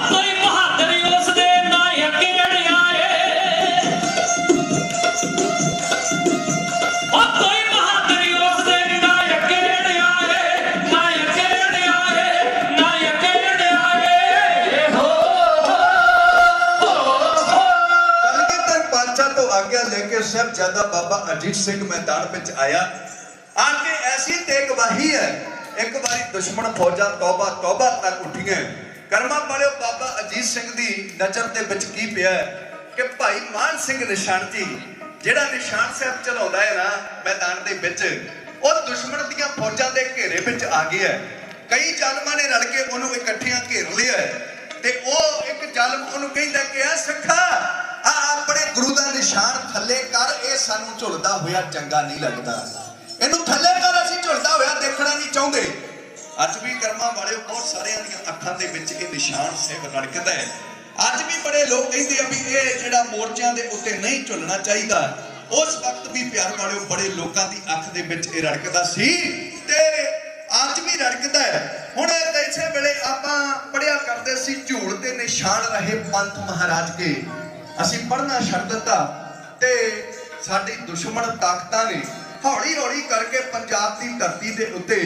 ਕੋਈ ਬਹਾਦਰ ਉਸ ਦੇ ਨਾਇਕ ਅੜਿਆ ਏ ਕੋਈ ਬਹਾਦਰ ਉਸ ਦੇ ਨਾਇਕ ਅੜਿਆ ਏ ਨਾਇਕ ਅੜਿਆ ਏ ਨਾਇਕ ਅੜਿਆ ਏ ਹੋ कलगीधर पातशाह तो आज्ञा लेके साहिबजादा बाबा अजीत सिंह मैदान में आया आके ऐसी तेगवाही है एक बारी दुश्मन फौजा तौबा तौबा तक उठियां कर्मा वाले बाबा अजीत सिंह दी नजर दे विच की पिया कि भाई मान सिंह निशान जी जेड़ा निशान साहब चलाउंदा है ना मैदान दे विच ਉਹ ਦੁਸ਼ਮਣ ਦੀਆਂ ਫੌਜਾਂ ਦੇ ਘੇਰੇ ਵਿੱਚ ਆ ਗਿਆ ਕਈ ਜ਼ਾਲਮਾਂ ਨੇ ਰਲ ਕੇ ਉਹਨੂੰ ਇਕੱਠਿਆਂ ਘੇਰ ਲਿਆ ਤੇ ਉਹ ਇੱਕ ਜ਼ਾਲਮ ਉਹਨੂੰ ਕਹਿੰਦਾ ਕਿ ਆ ਸਿੱਖਾ ਆ ਆਪਣੇ ਗੁਰੂ ਦਾ ਨਿਸ਼ਾਨ ਥੱਲੇ ਕਰ ਇਹ ਸਾਨੂੰ ਝੁਲਦਾ ਹੋਇਆ ਚੰਗਾ ਨਹੀਂ ਲੱਗਦਾ ਇਹਨੂੰ ਥੱਲੇ ਕਰ ਅਸੀਂ ਝੁਲਦਾ ਹੋਇਆ ਦੇਖਣਾ ਨਹੀਂ ਚਾਹੁੰਦੇ ਅੱਜ ਵੀ ਕਰਮਾਂ ਵਾਲਿਓ ਬਹੁਤ ਸਾਰਿਆਂ ਦੀਆਂ ਅੱਖਾਂ ਦੇ ਵਿੱਚ ਇਹ ਨਿਸ਼ਾਨ ਸਾਹਿਬ ਰੜਕਦਾ ਹੈ ਅੱਜ ਵੀ ਬੜੇ ਲੋਕ ਕਹਿੰਦੇ ਆ ਵੀ ਇਹ ਜਿਹੜਾ ਮੋਰਚਿਆਂ ਦੇ ਉੱਤੇ ਨਹੀਂ ਝੁਲਣਾ ਚਾਹੀਦਾ ਉਸ ਵਕਤ ਵੀ ਪਿਆਰ ਵਾਲਿਓ ਬੜੇ ਲੋਕਾਂ ਦੀ ਅੱਖ ਦੇ ਵਿੱਚ ਇਹ ਰੜਕਦਾ ਸੀ ਤੇ ਅੱਜ ਵੀ ਰੜਕਦਾ ਹੈ ਹੁਣ ਇਸੇ ਵੇਲੇ ਆਪਾਂ ਪੜਿਆ ਕਰਦੇ ਸੀ ਝੂਲ ਤੇ ਨਿਸ਼ਾਨ ਰਹੇ ਪੰਥ ਮਹਾਰਾਜ ਕੇ ਅਸੀਂ ਪੜਨਾ ਛੱਡ ਦਿੱਤਾ ਤੇ ਸਾਡੀ ਦੁਸ਼ਮਣ ਤਾਕਤਾਂ ਨੇ ਹੌਲੀ ਹੌਲੀ ਕਰਕੇ ਪੰਜਾਬ ਦੀ ਧਰਤੀ ਦੇ ਉੱਤੇ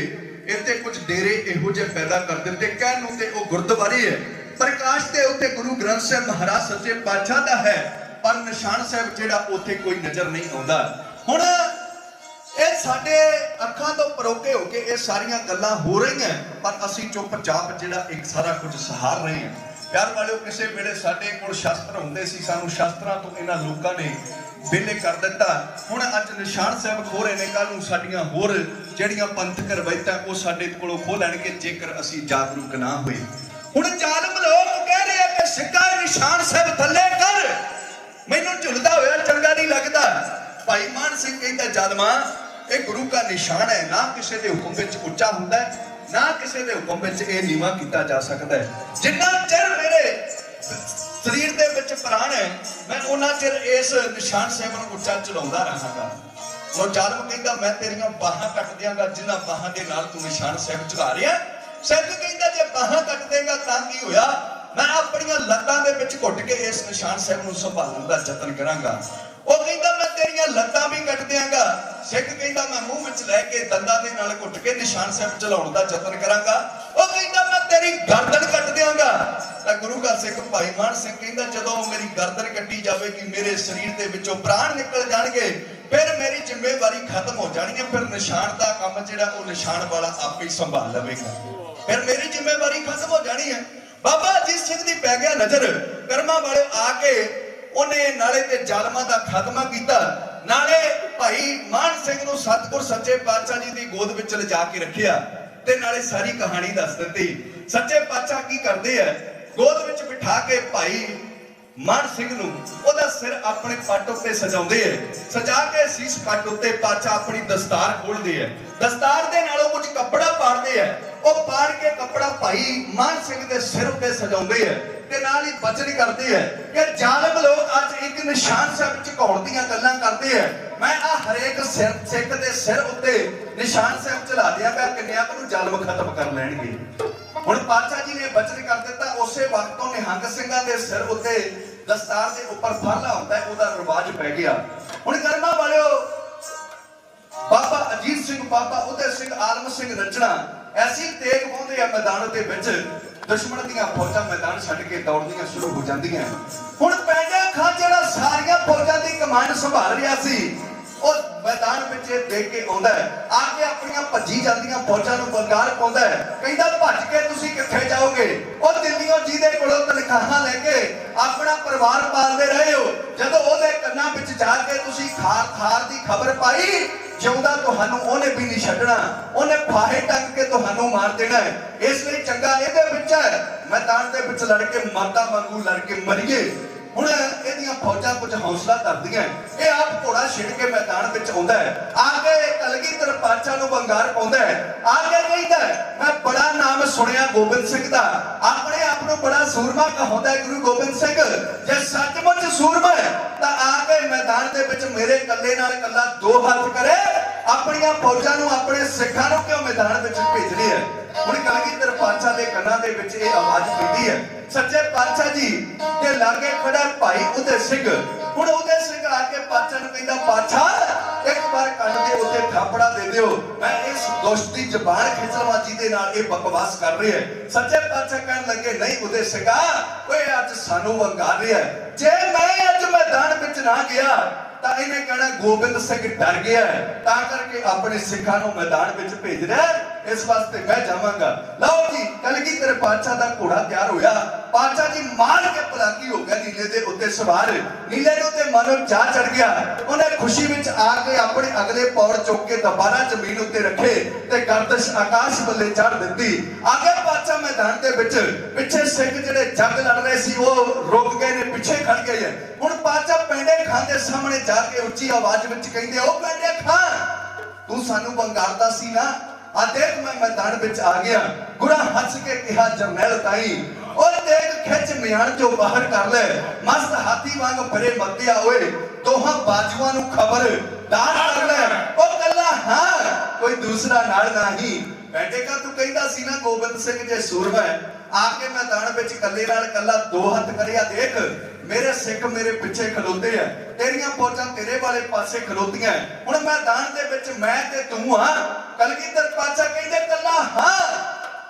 ਇੱਥੇ ਕੁਝ ਡੇਰੇ ਇਹੋ ਜਿਹੇ ਪੈਦਾ ਕਰ ਦਿੱਤੇ ਕਹਿਣ ਨੂੰ ਤੇ ਉਹ ਗੁਰਦੁਆਰੇ ਹੈ ਪ੍ਰਕਾਸ਼ ਦੇ ਉੱਤੇ ਗੁਰੂ ਗ੍ਰੰਥ ਸਾਹਿਬ ਮਹਾਰਾਜ ਸੱਚੇ ਪਾਤਸ਼ਾਹ ਦਾ ਹੈ ਪਰ ਨਿਸ਼ਾਨ ਸਾਹਿਬ ਜਿਹੜਾ ਉੱਥੇ ਕੋਈ ਨਜ਼ਰ ਨਹੀਂ ਆਉਂਦਾ ਹੁਣ ਇਹ ਸਾਡੇ ਅੱਖਾਂ ਤੋਂ ਪਰੋਕੇ ਹੋ ਕੇ ਇਹ ਸਾਰੀਆਂ ਗੱਲਾਂ ਹੋ ਰਹੀਆਂ ਪਰ ਅਸੀਂ ਚੁੱਪਚਾਪ ਜਿਹੜਾ ਇੱਕ ਸਾਰਾ ਕੁਝ ਸਹਾਰ ਰਹੇ ਹਾਂ ਪਿਆਰ ਵਾਲਿਓ ਕਿਸੇ ਵੇਲੇ ਸਾਡੇ ਕੋਲ ਸ਼ਾਸਤਰ ਹੁੰਦੇ ਸੀ ਸਾਨੂੰ ਸ਼ਾਸਤਰਾਂ ਤੋਂ ਇਹਨਾਂ ਲੋਕਾਂ ਨੇ ਵਿਹਲੇ ਕਰ ਦਿੱਤਾ ਹੁਣ ਅੱਜ ਨਿਸ਼ਾਨ ਸਾਹਿਬ ਖੋ ਰਹੇ ਨੇ ਕੱਲ ਨੂੰ ਸਾਡੀਆਂ ਹੋਰ ਜਿਹੜੀਆਂ ਪੰਥਕ ਰਵਾਇਤਾਂ ਉਹ ਸਾਡੇ ਕੋਲੋਂ ਖੋ ਲੈਣਗੇ ਜੇਕਰ ਅਸੀਂ ਜਾਗਰੂਕ ਨਾ ਹੋਏ ਹੁਣ ਜ਼ਾਲਮ ਲੋਕ ਕਹਿ ਰਹੇ ਆ ਕਿ ਸਿੱਕਾ ਨਿਸ਼ਾਨ ਸਾਹਿਬ ਥੱਲੇ ਕਰ ਮੈਨੂੰ ਝੁਲਦਾ ਹੋਇਆ ਚੰਗਾ ਨਹੀਂ ਲੱਗਦਾ ਭਾਈ ਮਾਨ ਸਿੰਘ ਕਹਿੰਦਾ ਜ਼ਾਲਮਾ ਇਹ ਗੁਰੂ ਦਾ ਨਿਸ਼ਾਨ ਹੈ ਨਾ ਕਿਸੇ ਦੇ ਹੁਕਮ ਵਿੱਚ ਉੱਚਾ ਹੁੰਦਾ ਹੈ ਨਾ ਕਿਸੇ ਦੇ ਹੁਕਮ ਵਿੱਚ ਇਹ ਨੀਵਾਂ ਕੀਤਾ ਜਾ ਸਕਦਾ ਹੈ ਜਿੰਨਾ ਚਿਰ ਮੇਰੇ ਸਰੀਰ ਦੇ ਵਿੱਚ ਪ੍ਰਾਣ ਹੈ ਮੈਂ ਉਹਨਾਂ ਚਿਰ ਇਸ ਨਿਸ਼ਾਨ ਸਾਹਿਬ ਨੂੰ ਉੱਚਾ ਚਲਾਉਂਦਾ ਰਹਾਂਗਾ ਉਹ ਜ਼ਾਲਮ ਕਹਿੰਦਾ ਮੈਂ ਤੇਰੀਆਂ ਬਾਹਾਂ ਕੱਟ ਦਿਆਂਗਾ ਜਿਨ੍ਹਾਂ ਬਾਹਾਂ ਦੇ ਨਾਲ ਤੂੰ ਨਿਸ਼ਾਨ ਸਾਹਿਬ ਚਲਾ ਰਿਹਾ ਸਿੰਘ ਕਹਿੰਦਾ ਜੇ ਬਾਹਾਂ ਕੱਟ ਦੇਗਾ ਤਾਂ ਕੀ ਹੋਇਆ ਮੈਂ ਆਪਣੀਆਂ ਲੱਤਾਂ ਦੇ ਵਿੱਚ ਘੁੱਟ ਕੇ ਇਸ ਨਿਸ਼ਾਨ ਸਾਹਿਬ ਨੂੰ ਸੰਭਾਲਣ ਦਾ ਯਤਨ ਕਰਾਂਗਾ ਉਹ ਕਹਿੰਦਾ ਮੈਂ ਤੇਰੀਆਂ ਲੱਤਾਂ ਵੀ ਕੱਟ ਦਿਆਂਗਾ ਸਿੱਖ ਕਹਿੰਦਾ ਮੈਂ ਮੂੰਹ ਵਿੱਚ ਲੈ ਕੇ ਦੰਦਾਂ ਦੇ ਨਾਲ ਘੁੱਟ ਕੇ ਨਿਸ਼ਾਨ ਸਾਹਿਬ ਚਲਾਉਣ ਦਾ ਯਤਨ ਕਰਾਂਗਾ ਉਹ ਕਹਿੰਦਾ ਮੈਂ ਤੇਰੀ ਗਰਦਨ ਕੱਟ ਦਿਆਂਗਾ ਤਾਂ ਗੁਰੂ ਦਾ ਸਿੱਖ ਭਾਈ ਮਾਨ ਸਿੰਘ ਕਹਿੰਦਾ ਜਦੋਂ ਮੇਰੀ ਗਰਦਨ ਕੱਟੀ ਜਾਵੇਗੀ ਮੇਰੇ ਸਰੀਰ ਦੇ ਵਿੱਚੋਂ ਪ੍ਰਾਣ ਨਿਕਲ ਜਾਣਗੇ ਫਿਰ ਮੇਰੀ ਜ਼ਿੰਮੇਵਾਰੀ ਖਤਮ ਹੋ ਜਾਣੀ ਹੈ ਫਿਰ ਨਿਸ਼ਾਨ ਦਾ ਕੰਮ ਜਿਹੜਾ ਉਹ ਨਿਸ਼ਾਨ ਵਾਲਾ ਆਪੇ ਹੀ ਸੰਭਾਲ ਲਵੇਗਾ ਫਿਰ ਮੇਰੀ ਜ਼ਿੰਮੇਵਾਰੀ ਖਤਮ ਹੋ ਜਾਣੀ ਹੈ ਬਾਬਾ ਅਜੀਤ ਸਿੰਘ ਦੀ ਪੈ ਗਿਆ ਨਜ਼ਰ ਕਰਮਾਂ ਵਾਲੇ ਆ ਕੇ ਉਹਨੇ ਨਾਲੇ ਤੇ ਜ਼ਾਲਮਾਂ ਦਾ ਖਾਤਮਾ ਕੀਤਾ ਨਾਲੇ ਭਾਈ ਮਾਨ ਸਿੰਘ ਨੂੰ ਸਤਿਗੁਰ ਸੱਚੇ ਪਾਤਸ਼ਾਹ ਜੀ ਦੀ ਗੋਦ ਵਿੱਚ ਲਿਜਾ ਕੇ ਰੱਖਿਆ ਤੇ ਨਾਲੇ ਸਾਰੀ ਕਹਾਣੀ ਦੱਸ ਦਿੱਤੀ ਸੱਚੇ ਪਾਤਸ਼ਾਹ ਕੀ ਕਰਦੇ ਆ ਗੋਦ ਵਿੱਚ ਬਿਠਾ ਕੇ ਭਾਈ ਮਾਨ ਸਿੰਘ ਨੂੰ ਉਹਦਾ ਸਿਰ ਆਪਣੇ ਪੱਟ ਉੱਤੇ ਸਜਾਉਂਦੇ ਐ ਸਜਾ ਕੇ ਸੀਸ ਪੱਟ ਉੱਤੇ ਪਾਤਸ਼ਾਹ ਆਪਣੀ ਦਸਤਾਰ ਖੋਲਦੇ ਐ ਦਸਤਾਰ ਦੇ ਨਾਲੋਂ ਕੁਝ ਕੱਪੜਾ ਪਾੜਦੇ ਐ ਉਹ ਪਾੜ ਕੇ ਕੱਪੜਾ ਭਾਈ ਮਾਨ ਸਿੰਘ ਦੇ ਸਿਰ ਉੱਤੇ ਸਜਾਉਂਦੇ ਐ ਤੇ ਨਾਲ ਹੀ ਬਚਨ ਕਰਦੇ ਐ ਕਿ ਜ਼ਾਲਮ ਲੋਕ ਅੱਜ ਇੱਕ ਨਿਸ਼ਾਨ ਸਾਹਿਬ ਝੁਕਾਉਣ ਦੀਆਂ ਗੱਲਾਂ ਕਰਦੇ ਐ ਮੈਂ ਆ ਹਰੇਕ ਸਿੱਖ ਦੇ ਸਿਰ ਉੱਤੇ ਨਿਸ਼ਾਨ ਸਾਹਿਬ ਚਲਾ ਦਿਆਂਗਾ ਕਿੰਨਿਆਂ ਨੂੰ ਜ਼ਾਲਮ ਖਤਮ ਕਰ ਲੈਣਗੇ ਹੁਣ ਪਾਤਸ਼ਾਹ ਜੀ ਨੇ ਬਚਨ ਕਰ ਦਿੱਤਾ ਉਸੇ ਵਕਤ ਤੋਂ ਨਿਹੰਗ ਸਿੰਘਾਂ ਦੇ ਸਿਰ ਉੱਤੇ ਦਸਤਾਰ ਦੇ ਉੱਪਰ ਫਾਲਾ ਹੁੰਦਾ ਹੈ ਉਹਦਾ ਰਿਵਾਜ ਪੈ ਗਿਆ ਹੁਣ ਕਰਮਾਂ ਵਾਲਿਓ ਬਾਬਾ ਅਜੀਤ ਸਿੰਘ ਬਾਬਾ ਉਦੈ ਸਿੰਘ ਆਲਮ ਸਿੰਘ ਰਚਨਾ ਐਸੀ ਤੇਗ ਪਾਉਂਦੇ ਆ ਮੈਦਾਨ ਦੇ ਵਿੱਚ ਦੁਸ਼ਮਣ ਦੀਆਂ ਫੌਜਾਂ ਮੈਦਾਨ ਛੱਡ ਕੇ ਦੌੜਨੀਆਂ ਸ਼ੁਰੂ ਹੋ ਜਾਂਦੀਆਂ ਹੁਣ ਪੈਂਡਾ ਖਾਂ ਜਿਹੜਾ ਸਾਰੀਆਂ ਫੌਜਾਂ ਦੀ ਕਮਾਂਡ ਸੰਭਾਲ ਰਿਹਾ ਸੀ ਉਹ ਮੈਦਾਨ ਵਿੱਚ ਦੇਖ ਕੇ ਆਉਂਦਾ ਹੈ ਆ ਕੇ ਆਪਣੀਆਂ ਭੱਜੀ ਜਾਂਦੀਆਂ ਫੌਜਾਂ ਨੂੰ ਬੰਗਾਰ ਪਾਉਂਦਾ ਹੈ ਕਹਿੰਦਾ ਭੱਜ ਕੇ ਤੁਸੀਂ ਕਿੱਥੇ ਜਾਓਗੇ ਉਹ ਦਿੱਲੀੋਂ ਜਿਹਦੇ ਕੋਲੋਂ ਤਨਖਾਹਾਂ ਲੈ ਕੇ ਆਪਣਾ ਪਰਿਵਾਰ ਪਾਲਦੇ ਰਹੇ ਹੋ ਜਦੋਂ ਉਹਦੇ ਕੰਨਾਂ ਵਿੱਚ ਜਾ ਕੇ ਤੁਸੀਂ ਖਾਰ ਦੀ ਖਬਰ ਪਾਈ ਜਿਉਂਦਾ ਤੁਹਾਨੂੰ ਉਹਨੇ ਵੀ ਨਹੀਂ ਛੱਡਣਾ ਉਹਨੇ ਫਾਹੇ ਟੰਗ ਕੇ ਤੁਹਾਨੂੰ ਮਾਰ ਦੇਣਾ ਇਸ ਲਈ ਚੰਗਾ ਇਹਦੇ ਵਿੱਚ ਹੈ ਮੈਦਾਨ ਦੇ ਵਿੱਚ ਲੜ ਕੇ ਮਾਤਾ ਵਾਂਗੂ ਲੜ ਕੇ ਮਰੀਏ ਹੁਣ ਇਹਦੀਆਂ ਫੌਜਾਂ ਕੁਝ ਹੌਸਲਾ ਧਰਦੀਆਂ ਇਹ ਆਪ ਘੋੜਾ ਛਿੜ ਕੇ ਮੈਦਾਨ ਵਿੱਚ ਆਉਂਦਾ ਹੈ ਆ ਕੇ ਕਲਗੀਧਰ ਪਾਤਸ਼ਾਹ ਨੂੰ ਵੰਗਾਰ ਪਾਉਂਦਾ ਹੈ ਆ ਕੇ ਕਹਿੰਦਾ ਮੈਂ ਬੜਾ ਨਾਮ ਸੁਣਿਆ ਗੋਬਿੰਦ ਸਿੰਘ ਦਾ ਆਪਣੇ ਆਪ ਨੂੰ ਬੜਾ ਸੂਰਮਾ ਕਹਾਉਂਦਾ ਹੈ ਗੁਰੂ ਗੋਬਿੰਦ ਸਿੰਘ ਜੇ ਸੱਚਮੁੱਚ ਸੂਰਮਾ ਹੈ ਤਾਂ ਆ ਕੇ ਮੈਦਾਨ ਦੇ ਵਿੱਚ ਮੇਰੇ ਇਕੱਲੇ ਨਾਲ ਇਕੱਲਾ ਦੋ ਹੱਥ ਕਰੇ ਆਪਣੀਆਂ ਫੌਜਾਂ ਨੂੰ ਆਪਣੇ ਸਿੱਖਾਂ ਨੂੰ ਕਿਉਂ ਮੈਦਾਨ ਵਿੱਚ ਭੇਜਣੀ ਹੈ ਹੁਣ ਕਲਗੀਧਰ पातशाह के कन्ना दे विच ये आवाज पैंदी है। सच्चे पातशाह जी के लागे खड़ा भाई उदय सिंह, हुण उदय सिंह आके पातशाह नूं कहंदा पातशाह एक बार कंन दे उत्ते थापड़ा दे दिओ, मैं इस दोस्त दी जबान खिचलवा जी दे नाल ये बकवास कर रही है। सच्चे पातशाह कहन लगे नहीं उदय सिंह ओए अज सानू वंगार रहा है, जे मैं अज मैदान विच ना गया ਤਾਂ ਇਹਨੇ ਕਹਿਣਾ ਗੋਬਿੰਦ ਸਿੰਘ ਡਰ ਗਿਆ ਹੈ, ਤਾਂ ਕਰਕੇ ਆਪਣੇ ਸਿੱਖਾਂ ਨੂੰ ਮੈਦਾਨ ਵਿੱਚ ਭੇਜ ਰਿਹਾ, ਇਸ ਵਾਸਤੇ ਮੈਂ ਜਾਵਾਂਗਾ। ਲਓ ਜੀ ਕਲਗੀਧਰ ਪਾਤਸ਼ਾਹ ਦਾ ਘੋੜਾ ਤਿਆਰ ਹੋਇਆ, ਪਾਤਸ਼ਾਹ ਜੀ ਮਾਰ ਕੇ ਪਲਾਕੀ ਹੋ ਗਿਆ ਨੀਲੇ ਦੇ ਉੱਤੇ ਸਵਾਰ। ਨੀਲੇ ਦੇ ਉੱਤੇ ਮਨੋਂ ਚਾਹ ਚੜ ਗਿਆ, ਉਹਨੇ ਖੁਸ਼ੀ ਵਿੱਚ ਆ ਕੇ ਆਪਣੇ ਅਗਲੇ ਪੌੜ ਚੁੱਕ ਕੇ ਦੁਬਾਰਾ ਜ਼ਮੀਨ ਉੱਤੇ ਰੱਖੇ ਤੇ ਗਰਦਸ਼ ਆਕਾਸ਼ ਬੱਲੇ ਚੜ ਦਿੱਤੀ। ਆਗੇ ਪਾਤਸ਼ਾਹ ਮੈਦਾਨ ਦੇ ਵਿੱਚ ਪਿੱਛੇ ਸਿੱਖ ਜਿਹੜੇ ਜੰਗ ਲੜ ਰਹੇ ਸੀ ਉਹ ਰੁਕ ਗਏ ਨੇ, ਪਿੱਛੇ ਖੜ ਗਏ ਹੈ। ਹੁਣ ਪਾਤਸ਼ਾਹ ਪੈਂਡੇ ਖਾਂ ਦੇ ਸਾਹਮਣੇ जाके उच्ची आवाज में कहंदे ओ पेंडे खां तू सानू बंगारदा सी ना, आ देख मैं मैदान विच आ गया। गुरा हंस के कहा जरनैल ताई और देख खिच म्यान जो बाहर कर ले, मस्त हाथी वांग भरे मत्या ओए दोहां बाजुआं नू खबर दार कर ले, ओ कल्ला हां कोई दूसरा नाल नहीं। पेंडे का तू कहंदा सी ना गोबिंद सिंह जे सूरमा आके मैदान विच कल्ले नाल कल्ला दो हथ करिया, देख मेरे सिख मेरे पिछे खलोते हैं, तेरियां फौजां तेरे वाले पासे खलोतियां हैं, हुण मैदान दे विच मैं ते तू हां। कलगीधर पातशाह कहंदे कल्ला हां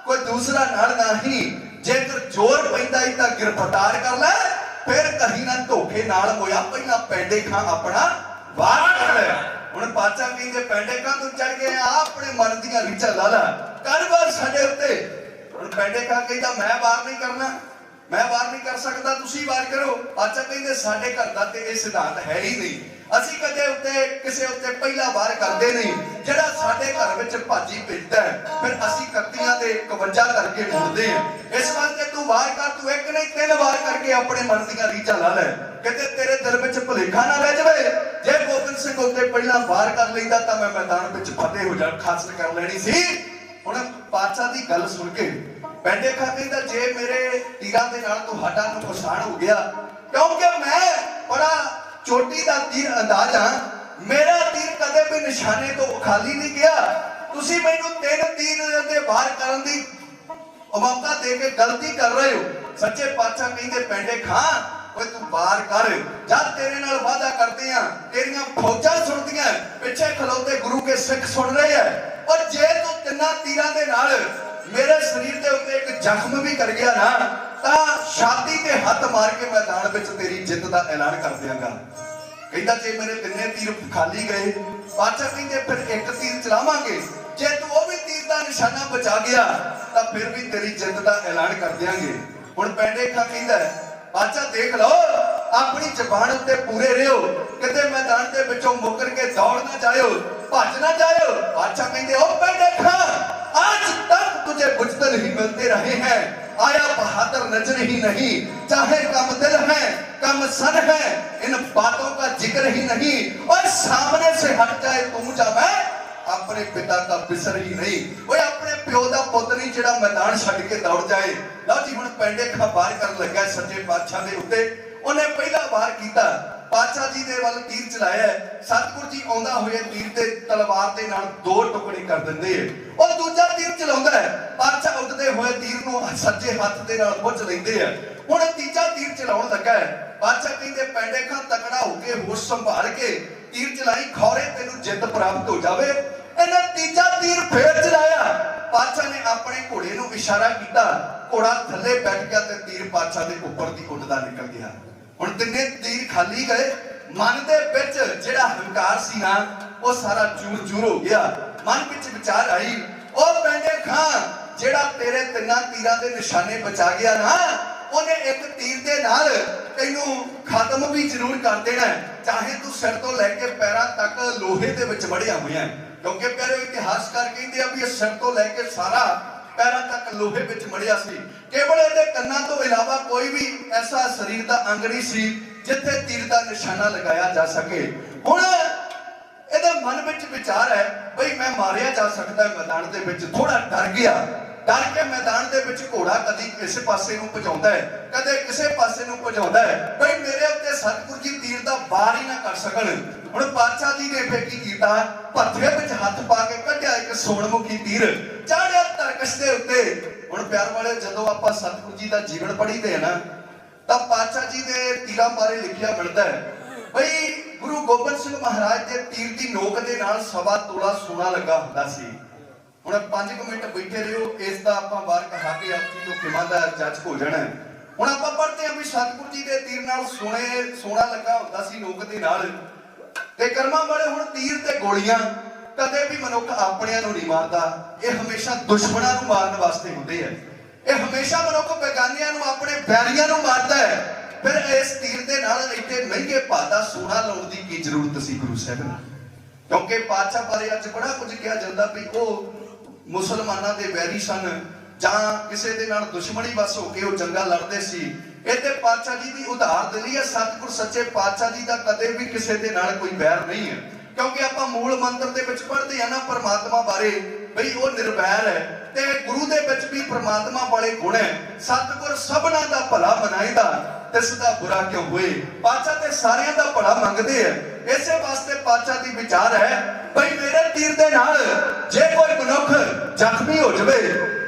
कोई दूसरा नाल नहीं, जेकर जोर पैंदा ही तां गिरफ्तार कर ले, फिर कहीं ना धोखे नाल होया पहला पेंडे खां अपना वार कर ले। हुण पातशाह कहंदे पेंडे खां तू चढ़ गया अपने मन दीयां रीझां ला ला कर वार साडे उत्ते। हुण पेंडे खां कहंदा मैं वार नहीं करना, मैं वार नहीं कर सकता, तुसी वार करो। पातशाह कहंदे साडे घर दा ते इह सिद्धांत है ही नहीं, ਅਸੀਂ ਕਦੇ ਉੱਤੇ ਕਿਸੇ ਉੱਤੇ ਪਹਿਲਾ ਵਾਰ ਕਰਦੇ ਨਹੀਂ, ਜਿਹੜਾ ਸਾਡੇ ਘਰ ਵਿੱਚ ਭਾਜੀ ਭੇਜਦਾ ਫਿਰ ਅਸੀਂ ਕੱਤੀਆਂ ਦੇ 51 ਕਰਕੇ ਮੁੜਦੇ ਹਾਂ। ਇਸ ਵਾਸਤੇ ਤੂੰ ਵਾਰ ਕਰ, ਤੂੰ ਇੱਕ ਨਹੀਂ 3 ਵਾਰ ਕਰਕੇ ਆਪਣੇ ਮਨ ਦੀਆਂ ਰੀਝਾਂ ਲਾ ਲੈ, ਕਿਤੇ ਤੇਰੇ ਦਿਲ ਵਿੱਚ ਭੁਲੇਖਾ ਨਾ ਰਹਿ ਜਾਵੇ। ਜੇ ਗੋਬਿੰਦ ਸਿੰਘ ਉੱਤੇ ਪਹਿਲਾਂ ਵਾਰ ਕਰ ਲੈਂਦਾ ਤਾਂ ਮੈਂ ਮੈਦਾਨ ਵਿੱਚ ਫਤਿਹ ਹੋ ਜਾ ਹਾਸਲ ਕਰ ਲੈਣੀ ਸੀ। ਹੁਣ ਪਾਤਸ਼ਾਹ ਦੀ ਗੱਲ ਸੁਣ ਕੇ पेंडे खां कहंदा जे मेरे तीरां दे नाल तुहाडा नुकसान हो गया, क्योंकि मैं बड़ा चोटी दा तीर अंदाज हां, मेरा तीर कदे भी निशाने तो खाली नहीं गया, तुसी मैनूं 3 तीर दे वार करन दी मौका दे के गलती कर रहे हो। सच्चे पातशाह कहंदे पेंडे खां ओए तू वार कर, जद तेरे नाल वादा करदे हां तेरियां फौजां सुणदियां पिछे खलोते गुरु के सिख सुन रहे हैं, और जे तू 3 तीरां दे नाल मेरे शरीर के उत्ते एक जख्म भी कर गया ना तां छाती ते हथ मार के मैदान विच तेरी जित दा ऐलान कर दियांगा। कहंदा जे मेरे 3 तीर खाली गए, पातशाह कहंदे फिर एक तीर चलावांगे, जे तू वो भी तीर दा निशाना बचा गया तां फिर भी तेरी जित दा ऐलान कर दियांगे। हुण पेंडे खां कहंदा पातशाह देख लो अपनी जबान उत्ते पूरे रहो, किते मैदान दे विचों मुकर के दौड़ ना जाओ, भज ना जाओ। पातशाह कहंदे ओ पेंडे खां आज तक तुझे बुजदल ही मिलते रहे हैं, आया बहादुर नजर ही नहीं, चाहे कम दिल है कम सन है, इन बातों का जिक्र ही नहीं, और सामने से हट जाए तू जा मैं अपने पिता का बिसर ही नहीं। ओए अपने प्यो दा पुੱਤ नहीं ਜਿਹੜਾ मैदान छड़ के दौड़ जाए। ਲਓ ਜੀ ਹੁਣ पेंडे खां वार ਕਰਨ ਲੱਗਾ सच्चे पातशाह ਦੇ ਉੱਤੇ। ਉਹਨੇ ਪਹਿਲਾ ਵਾਰ ਕੀਤਾ, पातशाह जी दे वाल तीर चलाया, सतगुर जी आउंदा होया तीर ते तलवार दे नाल 2 टुकड़े कर दिंदे है, और दूजा तीर चलाउंदा है, पातशाह उड़दे होए तीर नूं सज्जे हत्थ दे नाल बुझ लैंदे है। हुण तीजा तीर चलाउण लगा है, पातशाह कहंदे पेंडे खां तकड़ा हो के होश संभाल के तीर चलाई, खौरे तैनूं जित प्राप्त हो जावे। इन्हें तीजा तीर फिर चलाया, पातशाह ने अपने घोड़े नूं इशारा किया, घोड़ा थल्ले बैठ गया ते तीर पातशाह दे उपर दी उड़ दा निकल गया। हुण 3 तीर खाली गए, मन दे विच जिहड़ा हंकार सी ना वो सारा चूर चूर हो गया। मन विच विचार आई ओ पेंडे खां जिहड़ा तेरे 3 तीरां दे निशाने बचा गया ना, ਉਹਨੇ एक तीर दे नाल तैनूं खत्म भी जरूर कर देना, चाहे तू सिर तो लैके पैरां तक लोहे दे विच वड़िया होया, क्योंकि प्यारे इतिहासकार कहंदे आ भी सिर तो लैके सारा पैरां तक लोहे विच मड़िया सी। केवल इहदे कन्नां तो इलावा कोई भी ऐसा शरीर दा अंग नहीं सी जिथे तीर दा निशाना लगाया जा सके। हुण इहदे मन विच विचार है बई मैं मारिया जा सकदा है, मैदान दे विच थोड़ा डर गया, डर के मैदान दे विच घोड़ा कदी किस पासे नूं भजाउंदा है, कदे किसे पासे नूं भजाउंदा है, बई मेरे उत्ते सतगुर जी तीर दा वार ही ना कर सकण। हुण पातशाह जी ने फिर की कीता, भत्थे विच हत्थ पा के कढिया एक सोनमुखी तीर, चाढ़िया तरकश दे उत्ते ਹੁਣ ਪਿਆਰ ਵਾਲੇ ਜਦੋਂ ਆਪਾਂ ਸਤਿਗੁਰੂ ਜੀ ਦਾ ਜੀਵਨ ਪੜ੍ਹੀਦੇ ਆ ਨਾ ਤਾਂ ਪਾਤਸ਼ਾਹ ਜੀ ਦੇ ਤੀਰਾਂ ਬਾਰੇ ਲਿਖਿਆ ਮਿਲਦਾ ਹੈ ਬਈ ਗੁਰੂ ਗੋਬਿੰਦ ਸਿੰਘ ਮਹਾਰਾਜ ਦੇ ਤੀਰ ਦੀ ਨੋਕ ਦੇ ਨਾਲ 1.25 ਤੋਲਾ ਸੋਨਾ ਲੱਗਾ ਹੁੰਦਾ ਸੀ। ਹੁਣ 5 ਮਿੰਟ ਬੈਠੇ ਰਹੋ, ਇਸ ਦਾ ਆਪਾਂ ਬਾਹਰ ਕਹਾ ਕੇ ਆਪ ਜੀ ਤੋਂ ਕਿਮਾਂ ਦਾ ਜੱਜ ਹੋ ਜਾਣਾ। ਹੁਣ ਆਪਾਂ ਪੜ੍ਹਦੇ ਹਾਂ ਵੀ ਸਤਿਗੁਰੂ ਜੀ ਦੇ ਤੀਰ ਨਾਲ ਸੋਨਾ ਲੱਗਾ ਹੁੰਦਾ ਸੀ ਨੋਕ ਦੇ ਨਾਲ। ਤੇ ਕਰਮਾਂ ਵਾਲੇ ਹੁਣ ਤੀਰ ਤੇ ਗੋਲੀਆਂ ਕਦੇ ਵੀ ਮਨੁੱਖ ਆਪਣਿਆਂ ਨੂੰ ਨਹੀਂ ਮਾਰਦਾ, ਇਹ ਹਮੇਸ਼ਾ ਦੁਸ਼ਮਣਾਂ ਨੂੰ ਮਾਰਨ ਵਾਸਤੇ ਹੁੰਦੇ ਆ। ਇਹ ਹਮੇਸ਼ਾ ਮਨੁੱਖ ਬੇਗਾਨੀਆਂ ਨੂੰ ਆਪਣੇ ਬੈਰੀਆਂ ਨੂੰ ਮਾਰਦਾ ਹੈ। ਫਿਰ ਇਸ ਤੀਰ ਦੇ ਨਾਲ ਇੱਥੇ ਮਹਿੰਗੇ ਭਾਅ ਦਾ ਸੋਨਾ ਲਾਉਣ ਦੀ ਕੀ ਜ਼ਰੂਰਤ ਸੀ ਗੁਰੂ ਸਾਹਿਬ ਨੂੰ? ਕਿਉਂਕਿ ਪਾਤਸ਼ਾਹ ਬਾਰੇ ਅੱਜ ਬੜਾ ਕੁਝ ਕਿਹਾ ਜਾਂਦਾ ਵੀ ਉਹ ਮੁਸਲਮਾਨਾਂ ਦੇ ਵੈਰੀ ਸਨ ਜਾਂ ਕਿਸੇ ਦੇ ਨਾਲ ਦੁਸ਼ਮਣੀ ਵਸ ਹੋ ਕੇ ਉਹ ਜੰਗਾਂ ਲੜਦੇ ਸੀ। ਇਹ ਤੇ ਪਾਤਸ਼ਾਹ ਜੀ ਦੀ ਉਦਾਰ ਦਿਲੀ ਹੈ। ਸਤਿਗੁਰ ਸੱਚੇ ਪਾਤਸ਼ਾਹ ਜੀ ਦਾ ਕਦੇ ਵੀ ਕਿਸੇ ਦੇ ਨਾਲ ਕੋਈ ਵੈਰ ਨਹੀਂ ਹੈ। ਕਿਉਂਕਿ ਆਪਾਂ ਮੂਲ ਮੰਤਰ ਦੇ ਵਿੱਚ ਪੜ੍ਹਦੇ ਆ ਨਾ ਪਰਮਾਤਮਾ ਬਾਰੇ ਬਈ ਉਹ ਨਿਰਵੈਰ ਹੈ ਤੇ ਗੁਰੂ ਦੇ ਵਿੱਚ ਵੀ ਪਰਮਾਤਮਾ ਵਾਲੇ ਗੁਣ ਹੈ। ਸਤਿਗੁਰ ਸਭਨਾਂ ਦਾ ਭਲਾ ਮਨਾਈਦਾ ਤਿਸ ਦਾ ਬੁਰਾ ਕਿਉਂ ਹੋਏ। ਪਾਤਸ਼ਾਹ ਤੇ ਸਾਰਿਆਂ ਦਾ ਭਲਾ ਮੰਗਦੇ ਆ। ਇਸੇ ਵਾਸਤੇ ਪਾਤਸ਼ਾਹ ਦੀ ਵਿਚਾਰ ਹੈ ਬਈ ਮੇਰੇ ਤੀਰ ਦੇ ਨਾਲ ਜੇ ਕੋਈ ਮਨੁੱਖ ਜ਼ਖਮੀ ਹੋ ਜਾਵੇ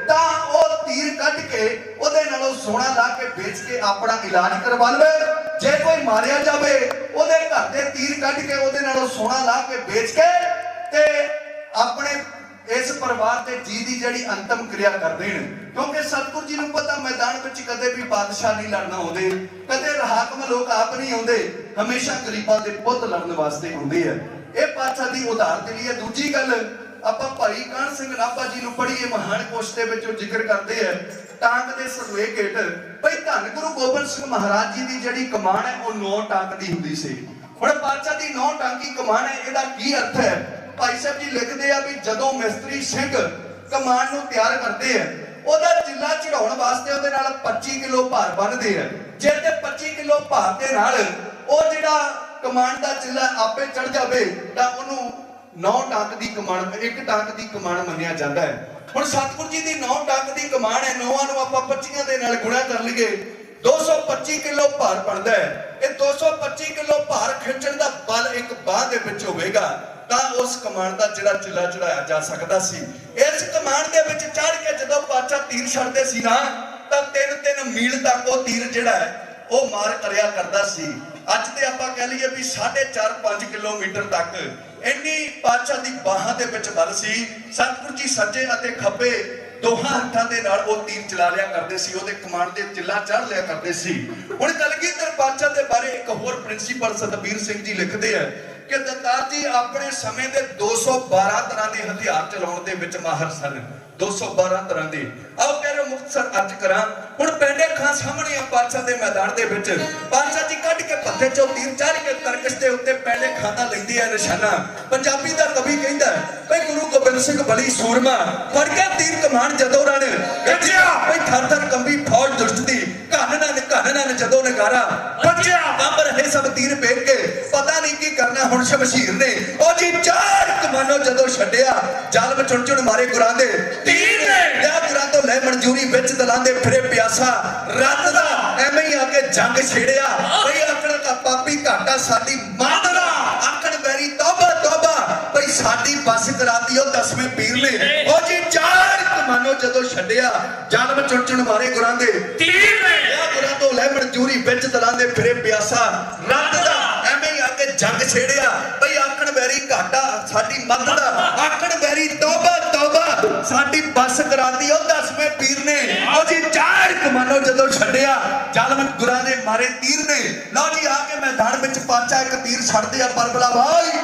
ਤਾਂ ਉਹ ਤੀਰ ਕੱਢ ਕੇ ਉਹਦੇ ਨਾਲੋਂ ਸੋਨਾ ਲਾ ਕੇ ਵੇਚ ਕੇ ਆਪਣਾ ਇਲਾਜ ਕਰਵਾ ਲਵੇ। ਜੇ ਕੋਈ ਮਾਰਿਆ ਜਾਵੇ ਉਹਦੇ ਘਰ ਦੇ ਤੀਰ ਕੱਢ ਕੇ ਉਹਦੇ ਨਾਲੋਂ ਸੋਨਾ ਲਾ ਕੇ ਵੇਚ ਕੇ ਤੇ ਆਪਣੇ ਇਸ ਪਰਿਵਾਰ ਦੇ ਜੀ ਦੀ ਜਿਹੜੀ ਅੰਤਮ ਕਿਰਿਆ ਕਰ ਦੇਣ। ਕਿਉਂਕਿ ਸਤਿਗੁਰੂ ਜੀ ਨੂੰ ਪਤਾ ਮੈਦਾਨ ਵਿੱਚ ਕਦੇ ਵੀ ਬਾਦਸ਼ਾਹ ਨਹੀਂ ਲੜਨਾ ਆਉਂਦੇ, ਕਦੇ ਹਾਕਮ ਲੋਕ ਆਪ ਨਹੀਂ ਆਉਂਦੇ, ਹਮੇਸ਼ਾ ਗਰੀਬਾਂ ਦੇ ਪੁੱਤ ਲੜਨ ਵਾਸਤੇ ਆਉਂਦੇ ਆ। ਇਹ ਪਾਤਸ਼ਾਹ ਦੀ ਉਦਾਰ ਦਿਲੀ ਹੈ। ਦੂਜੀ ਗੱਲ ਆਪਾਂ ਭਾਈ ਕਾਹਨ ਸਿੰਘ ਨਾਭਾ ਜੀ ਨੂੰ ਪੜ੍ਹੀਏ ਮਹਾਨ ਕੋਸ਼ ਦੇ ਵਿੱਚ ਉਹ ਜ਼ਿਕਰ ਕਰਦੇ ਆ ਟਾਂਕ ਦੇ ਸਰਵੇ ਗੇਟ ਬਈ ਧੰਨ ਗੁਰੂ ਗੋਬਿੰਦ ਸਿੰਘ ਮਹਾਰਾਜ ਜੀ ਦੀ ਜਿਹੜੀ ਕਮਾਨ ਹੈ ਉਹ 9 ਟਾਂਕ ਦੀ ਹੁੰਦੀ ਸੀ। ਹੁਣ ਪਾਤਸ਼ਾਹ ਦੀ 9 ਟਾਂਕੀ ਕਮਾਨ ਹੈ, ਇਹਦਾ ਕੀ ਅਰਥ ਹੈ? ਭਾਈ ਸਾਹਿਬ ਜੀ ਲਿਖਦੇ ਆ ਵੀ ਜਦੋਂ ਮਿਸਤਰੀ ਸਿੰਘ ਕਮਾਨ ਨੂੰ ਤਿਆਰ ਕਰਦੇ ਆ ਉਹਦਾ ਚਿੱਲਾ ਚੜਾਉਣ ਵਾਸਤੇ ਉਹਦੇ ਨਾਲ 25 ਕਿਲੋ ਭਾਰ ਬੰਨ੍ਹਦੇ ਆ। ਜੇ ਤੇ 25 ਕਿਲੋ ਭਾਰ ਦੇ ਨਾਲ ਉਹ ਜਿਹੜਾ ਕਮਾਨ ਦਾ ਚਿੱਲਾ ਆਪੇ ਚੜ ਜਾਵੇ ਤਾਂ ਉਹਨੂੰ 9 ਟਾਂਕ ਦੀ ਕਮਾਨ 1 ਟਾਂਕ ਦੀ ਕਮਾਨ ਮੰਨਿਆ ਜਾਂਦਾ ਹੈ। ਹੁਣ ਸਤਿਗੁਰੂ ਜੀ ਦੀ 9 ਟਾਂਕ ਦੀ ਕਮਾਨ ਹੈ, 9 ਨੂੰ ਆਪਾਂ 25 ਦੇ ਨਾਲ ਗੁਣਾ ਕਰ ਲਈਏ 225 ਕਿਲੋ ਭਾਰ ਬਣਦਾ ਹੈ। ਇਹ 225 ਕਿਲੋ ਭਾਰ ਖਿੱਚਣ ਦਾ ਬਲ ਇੱਕ ਬਾਹ ਦੇ ਵਿੱਚ ਹੋਵੇਗਾ ਤਾਂ ਉਸ ਕਮਾਨ ਦਾ ਜਿਹੜਾ ਚਿੱਲਾ ਚੜਾਇਆ ਜਾ ਸਕਦਾ ਸੀ। ਇਸ ਕਮਾਨ ਦੇ ਵਿੱਚ ਚੜ ਕੇ ਜਦੋਂ ਪਾਤਸ਼ਾਹ ਤੀਰ ਛੱਡਦੇ ਸੀ ਨਾ ਤਾਂ 3-3 ਮੀਲ ਤੱਕ ਉਹ ਤੀਰ ਜਿਹੜਾ ਹੈ ਉਹ ਮਾਰ ਕਰਿਆ ਕਰਦਾ ਸੀ। ਅੱਜ ਤੇ ਆਪਾਂ ਕਹਿ ਲਈਏ ਵੀ 4.5 ਕਿਲੋਮੀਟਰ ਤੱਕ ਇੰਨੀ ਪਾਤਸ਼ਾਹ ਦੀ ਬਾਹਾਂ ਦੇ ਵਿੱਚ ਬਲ ਸੀ। ਸਤਿਗੁਰੂ ਜੀ ਸੱਜੇ ਅਤੇ ਖੱਬੇ ਦੋਹਾਂ ਹੱਥਾਂ ਦੇ ਨਾਲ ਉਹ ਤੀਰ ਚਲਾ ਲਿਆ ਕਰਦੇ ਸੀ, ਉਹਦੇ ਕਮਾਨ ਦੇ ਚਿੱਲਾ ਚੜ ਲਿਆ ਕਰਦੇ ਸੀ। ਹੁਣ ਕਲਗੀਧਰ ਪਾਤਸ਼ਾਹ ਦੇ ਬਾਰੇ ਇੱਕ ਹੋਰ ਪ੍ਰਿੰਸੀਪਲ ਸਤਬੀਰ ਸਿੰਘ ਜੀ ਲਿਖਦੇ ਆ ਕਿ ਦਤਾਰ ਜੀ ਆਪਣੇ ਸਮੇਂ ਦੇ 212 ਤਰ੍ਹਾਂ ਦੇ ਹਥਿਆਰ ਚਲਾਉਣ ਦੇ ਵਿੱਚ ਮਾਹਰ ਸਨ। 212 ਤਰ੍ਹਾਂ ਦੇ। ਆਓ ਪਿਆਰੇ ਮੁਖਤਸਰ ਅੱਜ ਕਰਾਂ। ਹੁਣ ਪੈਂਡੇ ਖਾਂ ਸਾਹਮਣੇ ਆ ਪਾਤਸ਼ਾਹ ਦੇ ਮੈਦਾਨ ਦੇ ਵਿੱਚ ਪਾਤਸ਼ਾਹ ਜੀ ਕੱਢ ਕੇ ਪੱਥੇ ਚੋਂ ਤੀਰ ਚੜ੍ਹ ਕੇ ਤਰਕਸ਼ ਦੇ ਉੱਤੇ ਪੈਂਡੇ ਖਾਂ ਦਾ ਲੈਂਦੇ ਆ ਨਿਸ਼ਾਨਾ। ਪੰਜਾਬੀ ਦਾ ਕਵੀ ਕਹਿੰਦਾ ਬਈ ਗੁਰੂ ਗੋਬਿੰਦ ਸਿੰਘ ਬਲੀ ਸੂਰਮਾ ਫੜ ਕੇ ਤੀਰ ਕਮਾਨ ਜਦੋਂ ਰਣ ਗੱਜਿਆ ਬਈ ਥਰ ਥਰ ਕੰਬੀ ਫੌਜ ਦੁਸ਼ਟ ਦੀ ਘਨ ਨਾਲ ਜਦੋਂ ਨਗਾਰਾ ਵੱਜਿਆ ਕੰਬ ਰਹੇ ਸਭ ਤੀਰ ਵੇਖ ਕੇ ਪਤਾ ਨਹੀਂ ਕੀ ਕਰਨਾ ਹੁਣ ਸ਼ਮਸ਼ੀਰ ਨੇ ਉਹ ਜੀ 4 ਕਮਾਨੋਂ ਜਦੋਂ ਛੱਡਿਆ ਜ਼ਾਲਮ ਚੁਣ ਚੁਣ ਮਾਰੇ ਗੁਰਾਂ ਦੇ ਤੀਰ ਨੇ ਵਿਆਹ ਗੁਰਾਂ ਤੋਂ ਲੈ ਮਨਜ਼ੂਰੀ ਵਿੱਚ ਦਲਾਂਦੇ ਫਿਰੇ ਪਿਆਸਾ ਰੱਤ ਦਾ ਐਵੇਂ ਹੀ ਆ ਕੇ ਜੰਗ ਛੇੜਿਆ ਬਈ ਆਖਣ ਦਾ ਪਾਪੀ ਘਾਟਾ ਸਾਡੀ ਮੱਤ ਦਾ ਆਖਣ ਬੈਰੀ ਤੋਬਾ ਬਈ ਸਾਡੀ ਬਸ ਕਰਾਤੀ ਉਹ 10ਵੇਂ ਪੀਰ ਨੇ ਉਹ ਜੀ 4 ਕਮਾਨੋਂ ਜਦੋਂ ਛੱਡਿਆ ਜ਼ਾਲਮ ਚੁਣ ਚੁਣ ਮਾਰੇ ਗੁਰਾਂ ਦੇ ਤੀਰ ਨੇ ਵਿਆਹ ਗੁਰਾਂ ਤੋਂ ਲੈ ਮਨਜ਼ੂਰੀ ਵਿੱਚ ਦਲਾਂਦੇ ਫਿਰੇ ਪਿਆਸਾ ਰੱਤ ਦਾ ਐਵੇਂ ਹੀ ਆ ਕੇ ਜੰਗ ਛੇੜਿਆ ਬਈ ਆਖਣ ਬੈਰੀ ਘਾਟਾ ਸਾਡੀ ਮੱਤ ਦਾ ਆਖਣ ਬੈਰੀ ਤੋਬਾ ਸਾਡੀ ਬੱਸ ਕਰਾਤੀ ਉਹ 10ਵੇਂ ਪੀਰ ਨੇ ਉਹ ਜੀ 4 ਕਮਾਨੋਂ ਜਦੋਂ ਛੱਡਿਆ ਜ਼ਾਲਮ ਗੁਰਾਂ ਦੇ ਮਾਰੇ ਤੀਰ ਨੇ। ਲਓ ਜੀ ਆ ਕੇ ਮੈਦਾਨ ਵਿੱਚ ਪਾਤਸ਼ਾਹ ਇੱਕ ਤੀਰ ਛੱਡਦੇ ਆ ਪਰਬਲਾ ਭਾਈ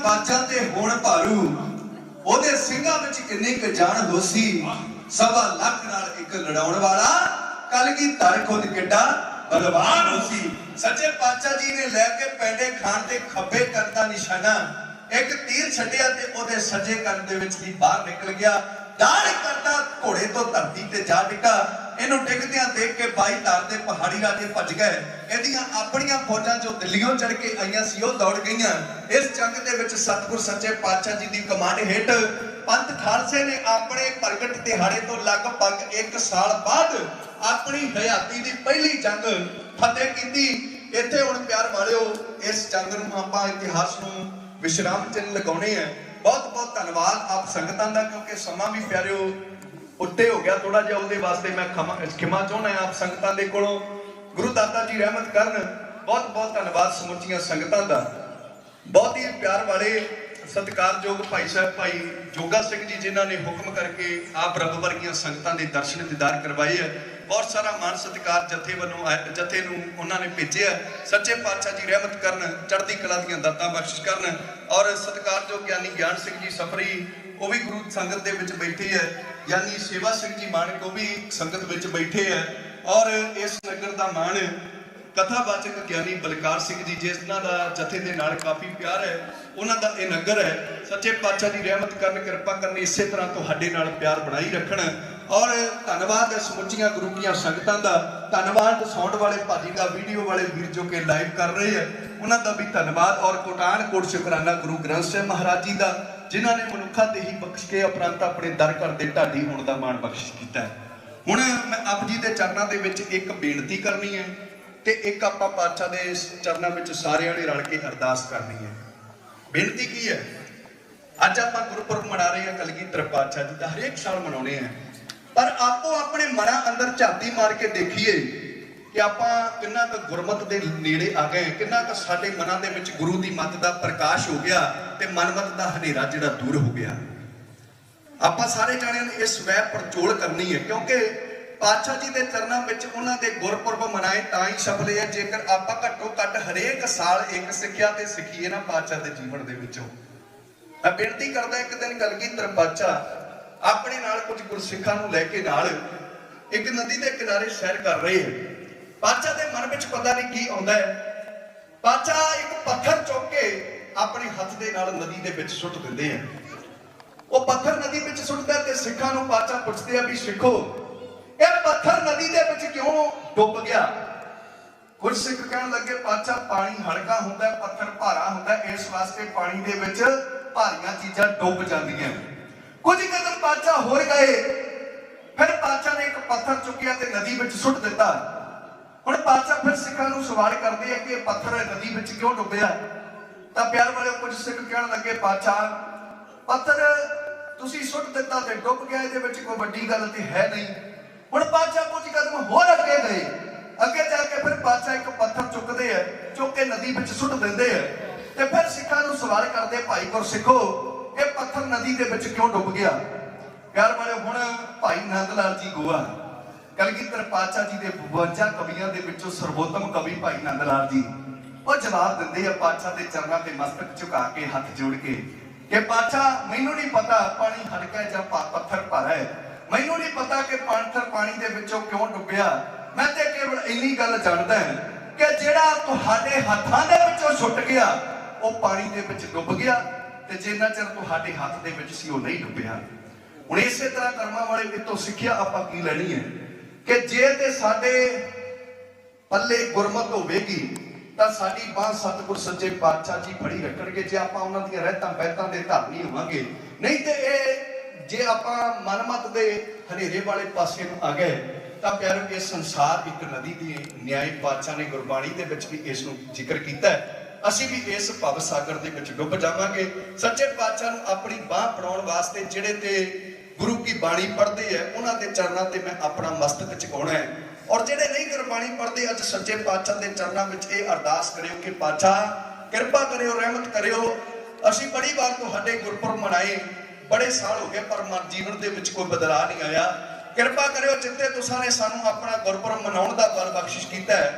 ਬਾਜਾਂ ਤੇ ਹੁਣ ਭਾਰੂ ਉਹਦੇ ਸਿੰਘਾਂ ਵਿੱਚ ਕਿੰਨੀ ਕੁ ਜਾਨ ਹੋਸੀ ਸਵਾ ਲੱਖ ਨਾਲ ਇੱਕ ਲੜਾਉਣ ਵਾਲਾ ਕਲਗੀਧਰ ਖੁਦ ਕਿੱਡਾ ਬਲਵਾਨ ਹੋਸੀ। ਸੱਚੇ ਪਾਤਸ਼ਾਹ ਜੀ ਨੇ ਲੈ ਕੇ ਪੈਂਡੇ ਖਾਨ ਦੇ ਖੱਬੇ ਕੰਨ ਦਾ ਨਿਸ਼ਾਨਾ ਇੱਕ ਤੀਰ ਛੱਡਿਆ ਤੇ ਉਹਦੇ ਸੱਜੇ ਕੰਨ ਦੇ ਵਿੱਚ ਹੀ ਬਾਹਰ ਨਿਕਲ ਗਿਆ। ਦਾੜ ਕਰਦਾ ਘੋੜੇ ਤੋਂ ਧਰਤੀ ਤੇ ਜਾ ਡਿੱਗਾ। ਇਹਨੂੰ ਡਿੱਗਦਿਆਂ ਦੇਖ ਕੇ 22 ਧਾਰ ਦੇ ਪਹਾੜੀ ਰਾਜੇ ਭੱਜ ਗਏ। ਇਹਦੀਆਂ ਆਪਣੀਆਂ ਫੌਜਾਂ ਜੋ ਦਿੱਲੀੋਂ ਚੜ ਕੇ ਆਈਆਂ ਸੀ ਉਹ ਦੌੜ ਗਈਆਂ। ਇਸ ਜੰਗ ਦੇ ਵਿੱਚ ਸਤਿਗੁਰ ਸੱਚੇ ਪਾਤਸ਼ਾਹ ਜੀ ਦੀ ਕਮਾਂਡ ਹੇਠ ਪੰਥ ਖਾਲਸੇ ਨੇ ਆਪਣੇ ਪ੍ਰਗਟ ਦਿਹਾੜੇ ਤੋਂ ਲਗਭਗ 1 ਸਾਲ ਬਾਅਦ ਆਪਣੀ ਹਯਾਤੀ ਦੀ ਪਹਿਲੀ ਜੰਗ ਫਤਿਹ ਕੀਤੀ। ਇੱਥੇ ਹੁਣ ਪਿਆਰ ਵਾਲਿਓ ਇਸ ਜੰਗ ਨੂੰ ਆਪਾਂ ਇਤਿਹਾਸ ਨੂੰ ਵਿਸ਼ਰਾਮ ਚਿੰਨ੍ਹ ਲਗਾਉਣੇ ਆ। बहुत बहुत धन्यवाद आप संगतां दा क्योंकि समा भी प्यारिओ उत्ते हो गया थोड़ा जिहा ਉਹਦੇ ਵਾਸਤੇ मैं खिमा चाहुंदा आप संगतां दे कोलों गुरु दाता जी रहमत करन। बहुत बहुत धन्यवाद समूचियां संगतां दा। बहुत ही प्यार वाले सत्कारयोग भाई साहब भाई जोगा सिंह जी जिन्हां ने हुक्म करके आप रब वर्गियां संगतां दे दर्शन दीदार करवाए है। बहुत सारा मान सत्कार जथे वालों जथे नूं उन्होंने भेजे है। सच्चे पातशाह जी रहमत करन चढ़दी कला दीयां दातां बख्शिश करन। और सत्कारयोग ज्ञानी ज्ञान सिंह जी सफरी वो भी गुरु संगत दे विच बैठे है। ज्ञानी सेवा सिंह जी मानक वो भी संगत विच बैठे है। और इस नगर दा मान कथावाचक ज्ञानी बलकार सिंह जी जिन्हां दा जथे दे नाल काफ़ी प्यार है उन्हां दा ये नगर है। सच्चे पातशाह जी रहमत करन किरपा करन इसे तरह तुहाडे नाल प्यार बनाई रखण। और धन्यवाद है समुचियां गुरु कीयां संगतां दा। धन्यवाद साउंड वाले भाजी का वीडियो वाले वीर जो कि लाइव कर रहे हैं उन्हां दा भी धन्यवाद। और कोटानकोट शुकराना गुरु ग्रंथ साहिब महाराज जी का जिन्हां ने मनुखा ते ही बख्श के उपरंत अपने दर घर दे ढाडी होण दा माण बख्शिश कीता है। हुण मैं आप जी दे चरणां दे विच एक बेनती करनी है ते एक आपां पातशाह दे चरणां विच सारिआं ने रल के अरदास करनी है। बेनती की है अज आपां गुरपुरब मना रहे हैं कलगीधर पातशाह जी दा हरेक साल मनाउने हैं पर आपो अपने मनां अंदर झाती मार के देखिए कि आपां किन्ना क गुरमत दे नेड़े आ गए किन्ना क साडे मनां दे विच गुरु दी मत दा प्रकाश हो गया ते मनमत दा हनेरा जिहड़ा दूर हो गया। आपां सारे जाणिआं ने इस वै पड़चोल करनी है क्योंकि पातशाह जी के चरणों में उन्होंने गुरपुरब मनाए तां ही सफले है जेकर आपां घट्टो घट्ट हरेक साल एक सिक्ख्या ते सिखीए ना पातशाह के जीवन दे विचों। मैं बेनती करदा एक दिन कलगीधर पातशाह अपने नाल कुछ गुरसिखां नूं लैके नाल एक नदी के किनारे सैर कर रहे हैं। पातशाह के मन में पता नहीं की आउंदा है। पातशाह एक पत्थर चुक के अपने हथ दे नाल नदी दे विच सुट दिंदे हैं। वो पत्थर नदी विच सुटदा ते सिखां नूं पातशाह पुछदे आ भी सिखो ये पत्थर नदी दे विच क्यों डुब गया। कुछ सिख कहण लगे पातशाह पानी हल्का हुंदा है पत्थर भारा हुंदा है इस वास्ते पानी दे विच भारीआं चीज़ां डुब जांदियां। कुछ कदम पातशाह होर गए फिर पातशाह ने एक पत्थर चुकिया ते नदी विच सुट दिता। हुण पातशाह फिर सिखां नूं सवाल करदे आ कि पत्थर नदी विच क्यों डुबिया। तां प्यार वाले कुछ सिख कहण लगे पातशाह पत्थर तुसीं सुट दिता ते डुब गया इहदे विच कोई वड्डी गल ते है नहीं। हुण पातशाह कुछ कदम होर अगे गए अगे जाके फिर पातशाह एक पत्थर चुकते हैं चुक के नदी विच सुट दिंदे हैं ते फिर सिखां नूं सवाल करदे भाई गुरसिखो ये पत्थर नदी के विच क्यों डुब गया। प्यार वाले हुण भाई नंद लाल जी गोवा कलगीधर पातशाह जी के 52 कवियों के विचों सर्वोत्तम कवि भाई नंद लाल जी वो जवाब दिंदे आ पातशाह के चरणों ते मस्तक झुका के हाथ जोड़ के कि पातशाह मैनूं नहीं पता पानी हल्का है जां पत्थर भारा है। मैनूं नहीं पता कि पत्थर पानी के विचों क्यों डुबिया। मैं ते केवल इन्नी गल जानदा है कि जिहड़ा तुहाडे हत्थां दे विचों छुट गया वो पानी दे विच डुब गया ते जिन्ना चिर तुहाडे हत्थ दे विच सी वो नहीं डुबिया। हुण इसे तरह कर्मां वाले इतों सिੱਖਿਆ आपां की लैनी है कि जे ते साडे पल्ले गुरमत होवेगी तां साडी बांह सतगुर सच्चे पातशाह जी फड़ी रखणगे जे आपां उन्हां दी रहतां बहतां दे धारनी होवांगे। नहीं ते ये जे आपां मनमत दे हनेरे वाले पासे नूं आ गए तां प्यारो इस संसार एक नदी दी न्याय पातशाह ने गुरबाणी दे विच भी इस नूं जिक्र कीता है। असीं भी इस भव सागर दे विच डुब जावांगे। सच्चे पातशाह नूं अपनी बांह फड़ाउण वास्ते जिहड़े ते गुरु की बाणी पढ़ते हैं उन्हां दे चरणां ते मैं अपना मस्तक झुकाउणा है। और जिहड़े नहीं गुरबाणी पढ़ते अज सच्चे पातशाह दे चरणां विच इह अरदास करियो कि पातशाह किरपा करियो रहमत करियो। असीं बड़ी बार तुहाडे गुरपुरब मनाए बड़े साल हो गए पर मन जीवन दे विच कोई बदलाव नहीं आया। किरपा करियो जिते तुसां ने सानूं अपना गुरपुरब मनाउण दा बल बख्शिश कीता है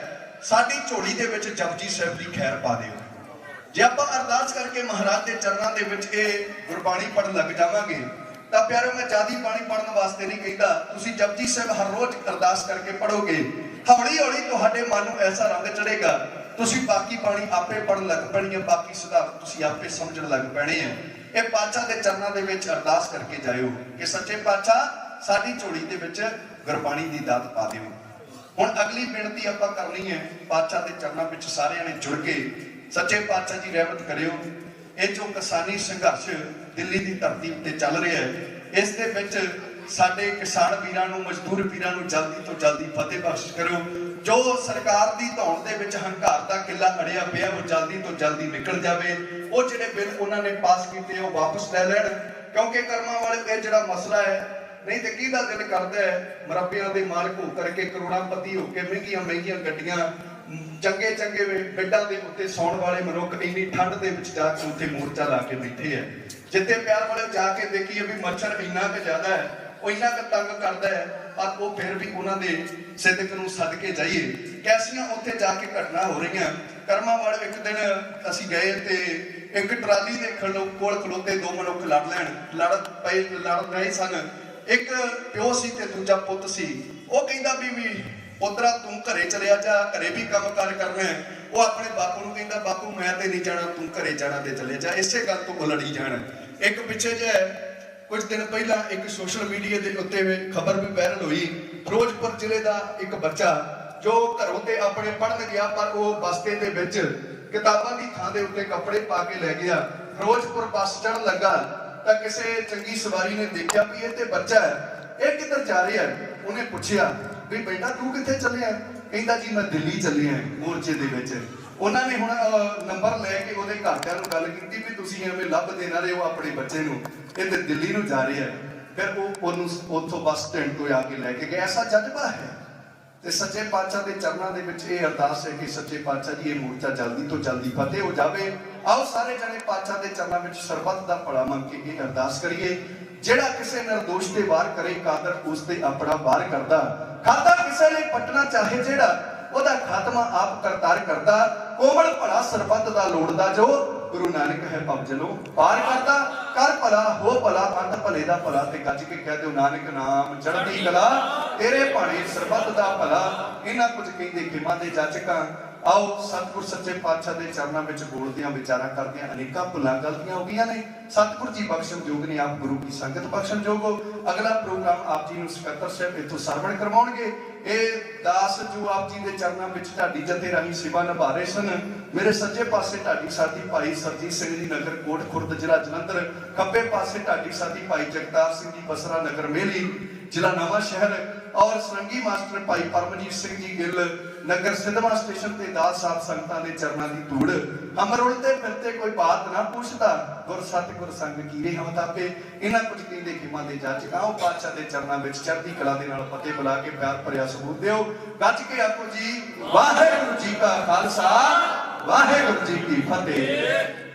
साडी झोली दे विच जपजी साहिब दी खैर पा दिओ। ਜੇ ਆਪਾਂ ਅਰਦਾਸ ਕਰਕੇ ਮਹਾਰਾਜ ਦੇ ਚਰਨਾਂ ਦੇ ਵਿੱਚ ਇਹ ਗੁਰਬਾਣੀ ਪੜ੍ਹਨ ਲੱਗ ਜਾਵਾਂਗੇ ਤਾਂ ਪਿਆਰਿਓ, ਮੈਂ ਜਾਦੀ ਬਾਣੀ ਪੜ੍ਹਨ ਵਾਸਤੇ ਨਹੀਂ ਕਹਿੰਦਾ, ਤੁਸੀਂ ਜਪਜੀ ਸਾਹਿਬ ਹਰ ਰੋਜ਼ ਅਰਦਾਸ ਕਰਕੇ ਪੜ੍ਹੋਗੇ, ਹੌਲੀ ਹੌਲੀ ਤੁਹਾਡੇ ਮਨ ਨੂੰ ਐਸਾ ਰੰਗ ਚੜੇਗਾ, ਤੁਸੀਂ ਬਾਕੀ ਬਾਣੀ ਆਪੇ ਪੜ੍ਹਨ ਲੱਗ ਪੈਣੀ ਹੈ, ਬਾਕੀ ਸਿਧਾਂਤ ਤੁਸੀਂ ਆਪੇ ਸਮਝਣ ਲੱਗ ਪੈਣੇ ਆ। ਇਹ ਪਾਤਸ਼ਾਹ ਦੇ ਚਰਨਾਂ ਦੇ ਵਿੱਚ ਅਰਦਾਸ ਕਰਕੇ ਜਾਇਓ ਕਿ ਸੱਚੇ ਪਾਤਸ਼ਾਹ ਸਾਡੀ ਝੋਲੀ ਦੇ ਵਿੱਚ ਗੁਰਬਾਣੀ ਦੀ ਦਾਤ ਪਾ ਦਿਓ। ਹੁਣ ਅਗਲੀ ਬੇਨਤੀ ਆਪਾਂ ਕਰਨੀ ਹੈ, ਪਾਤਸ਼ਾਹ ਦੇ ਚਰਨਾਂ ਵਿੱਚ ਸਾਰਿਆਂ ਨੇ ਜੁੜ ਕੇ ਸੱਚੇ ਪਾਤਸ਼ਾਹ ਜੀ ਰਹਿਮਤ ਕਰਿਓ। ਇਹ ਜੋ ਕਿਸਾਨੀ ਸੰਘਰਸ਼ ਦਿੱਲੀ ਦੀ ਧਰਤੀ ਉੱਤੇ ਚੱਲ ਰਿਹਾ ਹੈ, ਇਸ ਦੇ ਵਿੱਚ ਸਾਡੇ ਕਿਸਾਨ ਵੀਰਾਂ ਨੂੰ, ਮਜ਼ਦੂਰ ਵੀਰਾਂ ਨੂੰ ਜਲਦੀ ਤੋਂ ਜਲਦੀ ਫਤਿਹ ਬਖਸ਼ ਕਰੋ। ਜੋ ਸਰਕਾਰ ਦੀ ਧੌਣ ਦੇ ਵਿੱਚ ਹੰਕਾਰ ਦਾ ਕਿੱਲਾ ਅੜਿਆ ਪਿਆ, ਉਹ ਜਲਦੀ ਤੋਂ ਜਲਦੀ ਨਿਕਲ ਜਾਵੇ। ਉਹ ਜਿਹੜੇ ਬਿੱਲ ਉਹਨਾਂ ਨੇ ਪਾਸ ਕੀਤੇ ਉਹ ਵਾਪਸ ਲੈ ਲੈਣ, ਕਿਉਂਕਿ ਕਰਮਾਂ ਵਾਲੇ ਇਹ ਜਿਹੜਾ ਮਸਲਾ ਹੈ, ਨਹੀਂ ਤੇ ਕਿਹਦਾ ਦਿਲ ਕਰਦਾ ਹੈ ਮਰੱਬਿਆਂ ਦੇ ਮਾਲਕ ਹੋ ਕਰਕੇ, ਕਰੋੜਾਪਤੀ ਹੋ ਕੇ, ਮਹਿੰਗੀਆਂ ਮਹਿੰਗੀਆਂ ਗੱਡੀਆਂ, ਚੰਗੇ ਚੰਗੇ ਬੈੱਡਾਂ ਦੇ ਉੱਤੇ ਸੌਣ ਵਾਲੇ ਮਨੁੱਖ ਇੰਨੀ ਠੰਡ ਦੇ ਵਿੱਚ ਜਾ ਕੇ ਉੱਥੇ ਮੋਰਚਾ ਲਾ ਕੇ ਬੈਠੇ ਆ। ਜਿੱਥੇ ਪਿਆਰ ਵਾਲੇ ਜਾ ਕੇ ਦੇਖੀਏ ਵੀ ਮੱਛਰ ਇੰਨਾ ਕੁ ਜ਼ਿਆਦਾ ਹੈ, ਉਹ ਇੰਨਾ ਕੁ ਤੰਗ ਕਰਦਾ ਹੈ, ਪਰ ਉਹ ਫਿਰ ਵੀ ਉਹਨਾਂ ਦੇ ਸਿੱਦਕ ਨੂੰ ਸਦਕੇ ਜਾਈਏ। ਕੈਸੀਆਂ ਉੱਥੇ ਜਾ ਕੇ ਘਟਨਾ ਹੋ ਰਹੀਆਂ। ਕਰਮਾਂ ਵਾਲੇ ਇੱਕ ਦਿਨ ਅਸੀਂ ਗਏ ਤੇ ਇੱਕ ਟਰਾਲੀ ਦੇ ਕੋਲ ਖਲੋਤੇ ਦੋ ਮਨੁੱਖ ਲੜ ਰਹੇ ਸਨ। ਇੱਕ ਪਿਓ ਸੀ ਤੇ ਦੂਜਾ ਪੁੱਤ ਸੀ। ਉਹ ਕਹਿੰਦਾ ਵੀ ਪੁੱਤਰਾ ਤੂੰ ਘਰੇ ਚਲਿਆ ਜਾ, ਘਰੇ ਵੀ ਕੰਮ ਕਾਰ ਕਰਨਾ ਹੈ। ਉਹ ਆਪਣੇ ਬਾਪੂ ਨੂੰ ਕਹਿੰਦਾ ਬਾਪੂ ਮੈਂ ਤੇ ਨਹੀਂ ਜਾਣਾ, ਤੂੰ ਘਰੇ ਜਾਣਾ ਤੇ ਚਲੇ ਜਾ। ਇਸੇ ਗੱਲ ਤੋਂ ਉਹ ਲੜੀ ਜਾਣ। ਇੱਕ ਪਿੱਛੇ ਜੇ ਕੁਝ ਦਿਨ ਪਹਿਲਾਂ ਇੱਕ ਸੋਸ਼ਲ ਮੀਡੀਆ ਦੇ ਉੱਤੇ ਖਬਰ ਵੀ ਵਾਇਰਲ ਹੋਈ, ਫਿਰੋਜ਼ਪੁਰ ਜ਼ਿਲ੍ਹੇ ਦਾ ਇੱਕ ਬੱਚਾ ਜੋ ਘਰੋਂ ਤੇ ਆਪਣੇ ਪੜ੍ਹਨ ਗਿਆ, ਪਰ ਉਹ ਬਸਤੇ ਦੇ ਵਿੱਚ ਕਿਤਾਬਾਂ ਦੀ ਥਾਂ ਦੇ ਉੱਤੇ ਕੱਪੜੇ ਪਾ ਕੇ ਲੈ ਗਿਆ। ਫਿਰੋਜ਼ਪੁਰ ਬੱਸ ਚੜ੍ਹਨ ਲੱਗਾ ਤਾਂ ਕਿਸੇ ਚੰਗੀ ਸਵਾਰੀ ਨੇ ਦੇਖਿਆ ਵੀ ਇਹ ਤੇ ਬੱਚਾ ਹੈ, ਇਹ ਕਿੱਧਰ ਜਾ ਰਿਹਾ ਹੈ। ਉਹਨੇ ਪੁੱਛਿਆ ਵੀ ਬੇਟਾ ਤੂੰ ਕਿੱਥੇ ਚੱਲਿਆ? ਕਹਿੰਦਾ ਜੀ ਮੈਂ ਦਿੱਲੀ ਚੱਲਿਆ ਮੋਰਚੇ ਦੇ ਵਿੱਚ। ਉਹਨਾਂ ਨੇ ਹੁਣ ਨੰਬਰ ਲੈ ਕੇ ਉਹਦੇ ਘਰਦਿਆਂ ਨੂੰ ਗੱਲ ਕੀਤੀ ਵੀ ਤੁਸੀਂ ਐਵੇਂ ਲੱਭਦੇ ਨਾ ਰਹੋ ਆਪਣੇ ਬੱਚੇ ਨੂੰ, ਇਹ ਤੇ ਦਿੱਲੀ ਨੂੰ ਜਾ ਰਿਹਾ ਹੈ। ਫਿਰ ਉਹ ਉਹਨੂੰ ਉੱਥੋਂ ਬੱਸ ਸਟੈਂਡ ਤੋਂ ਆ ਕੇ ਲੈ ਕੇ ਗਏ। ਐਸਾ ਜਜ਼ਬਾ ਹੈ। ਤੇ ਸੱਚੇ ਪਾਤਸ਼ਾਹ ਦੇ ਚਰਨਾਂ ਦੇ ਵਿੱਚ ਇਹ ਅਰਦਾਸ ਹੈ ਕਿ ਸੱਚੇ ਪਾਤਸ਼ਾਹ ਜੀ ਇਹ ਮੋਰਚਾ ਜਲਦੀ ਤੋਂ ਜਲਦੀ ਫਤਿਹ ਹੋ ਜਾਵੇ। ਆਓ ਸਾਰੇ ਜਣੇ ਪਾਤਸ਼ਾਹ ਦੇ ਚਰਨਾਂ ਵਿੱਚ ਸਰਬੱਤ ਦਾ ਭਲਾ ਮੰਗ ਕੇ ਇਹ ਅਰਦਾਸ ਕਰੀਏ। ਜਿਹੜਾ ਕਿਸੇ ਨਿਰਦੋਸ਼ ਤੇ ਵਾਰ ਕਰੇ, ਕਾਦਰ ਉਸ ਤੇ ਆਪਣਾ ਵਾਰ ਕਰਦਾ। ਖਾਤਾ ਕਿਸੇ ਲਈ ਪਟਣਾ ਚਾਹੇ ਜਿਹੜਾ, ਉਹਦਾ ਖਾਤਮਾ ਆਪ ਕਰਤਾਰ ਕਰਦਾ। ਕੋਮਲ ਭਲਾ ਸਰਬੱਤ ਦਾ ਲੋੜਦਾ ਜੋ, ਗੁਰੂ ਨਾਨਕ ਹੈ ਪਵਜਲੋਂ ਪਾਰ ਕਰਦਾ। ਕਰ ਭਲਾ ਹੋ ਭਲਾ, ਅੰਤ ਭਲੇ ਦਾ ਭਲਾ, ਤੇ ਗੱਜ ਕੇ ਕਹਿ ਦਿਓ ਨਾਨਕ ਨਾਮ ਚੜ੍ਹਦੀ ਕਲਾ, ਤੇਰੇ ਭਾਣੇ ਸਰਬੱਤ ਦਾ ਭਲਾ। ਇਹਨਾਂ ਕੁਝ ਕਹਿੰਦੇ ਖਿਮਾ ਦੇ ਜਾਚਕਾਂ। ਆਓ ਸਤਿਗੁਰ ਸੱਚੇ ਪਾਤਸ਼ਾਹ ਦੇ ਚਰਨਾਂ ਵਿੱਚ ਬੋਲਦਿਆਂ ਵਿਚਾਰਾਂ ਕਰਦਿਆਂ ਅਨੇਕਾਂ ਭੁੱਲਾਂ ਗਲਤੀਆਂ ਹੋ ਗਈਆਂ ਨੇ। ਸਤਿਗੁਰ ਜੀ ਬਖਸ਼ਣ ਯੋਗ ਨੇ, ਆਪ ਗੁਰੂ ਕੀ ਸੰਗਤ ਬਖਸ਼ਣ ਯੋਗ ਹੋ। ਅਗਲਾ ਪ੍ਰੋਗਰਾਮ ਆਪ ਜੀ ਨੂੰ ਸਕੱਤਰ ਸਾਹਿਬ ਇੱਥੋਂ ਸਰਵਣ ਕਰਵਾਉਣਗੇ। ਇਹ ਦਾਸ ਜੋ ਆਪ ਜੀ ਦੇ ਚਰਨਾਂ ਵਿੱਚ ਢਾਡੀ ਜਥੇ ਰਾਹੀਂ ਸੇਵਾ ਨਿਭਾ ਰਹੇ ਸਨ। ਮੇਰੇ ਸੱਜੇ ਪਾਸੇ ਢਾਡੀ ਸਾਥੀ ਭਾਈ ਸਰਜੀਤ ਸਿੰਘ ਜੀ ਨਗਰ ਕੋਟ ਖੁਰਦ ਜ਼ਿਲ੍ਹਾ ਜਲੰਧਰ, ਖੱਬੇ ਪਾਸੇ ਢਾਡੀ ਸਾਥੀ ਭਾਈ ਜਗਤਾਰ ਸਿੰਘ ਜੀ ਬਸਰਾ ਨਗਰ ਮੇਲੀ ਜ਼ਿਲ੍ਹਾ ਨਵਾਂ ਸ਼ਹਿਰ, ਔਰ ਸਰੰਗੀ ਮਾਸਟਰ ਭਾਈ ਪਰਮਜੀਤ ਸਿੰਘ ਜੀ ਗਿੱਲ ਨਗਰ ਸਿੱਧਵਾਂ ਸਟੇਸ਼ਨ ਤੇ ਦਾਸ ਸਾਹਿਬ ਸੰਗਤਾਂ ਦੇ ਚਰਨਾਂ ਦੀ ਧੂੜ। ਅਮਰ ਉਲਤੇ ਫਿਰਤੇ ਕੋਈ ਬਾਤ ਨਾ ਪੁੱਛਦਾ, ਗੁਰ ਸਤਿਗੁਰ ਸੰਗ ਕੀਰੇ ਹਮ ਤਾਪੇ। ਇਹਨਾਂ ਕੁਝ ਕਹਿੰਦੇ ਖਿਮਾ ਦੇ ਜਾਚਕਾਂ। ਉਹ ਪਾਤਸ਼ਾਹ ਦੇ ਚਰਨਾਂ ਵਿੱਚ ਚੜ੍ਹਦੀ ਕਲਾ ਦੇ ਨਾਲ ਫਤਿਹ ਬੁਲਾ ਕੇ ਪਿਆਰ ਭਰਿਆ ਸਬੂਤ ਦਿਓ। ਗੱਜ ਕੇ ਆਖੋ ਜੀ ਵਾਹਿਗੁਰੂ ਜੀ ਕਾ ਖਾਲਸਾ, ਵਾਹਿਗੁਰੂ ਜੀ ਕੀ ਫਤਿਹ।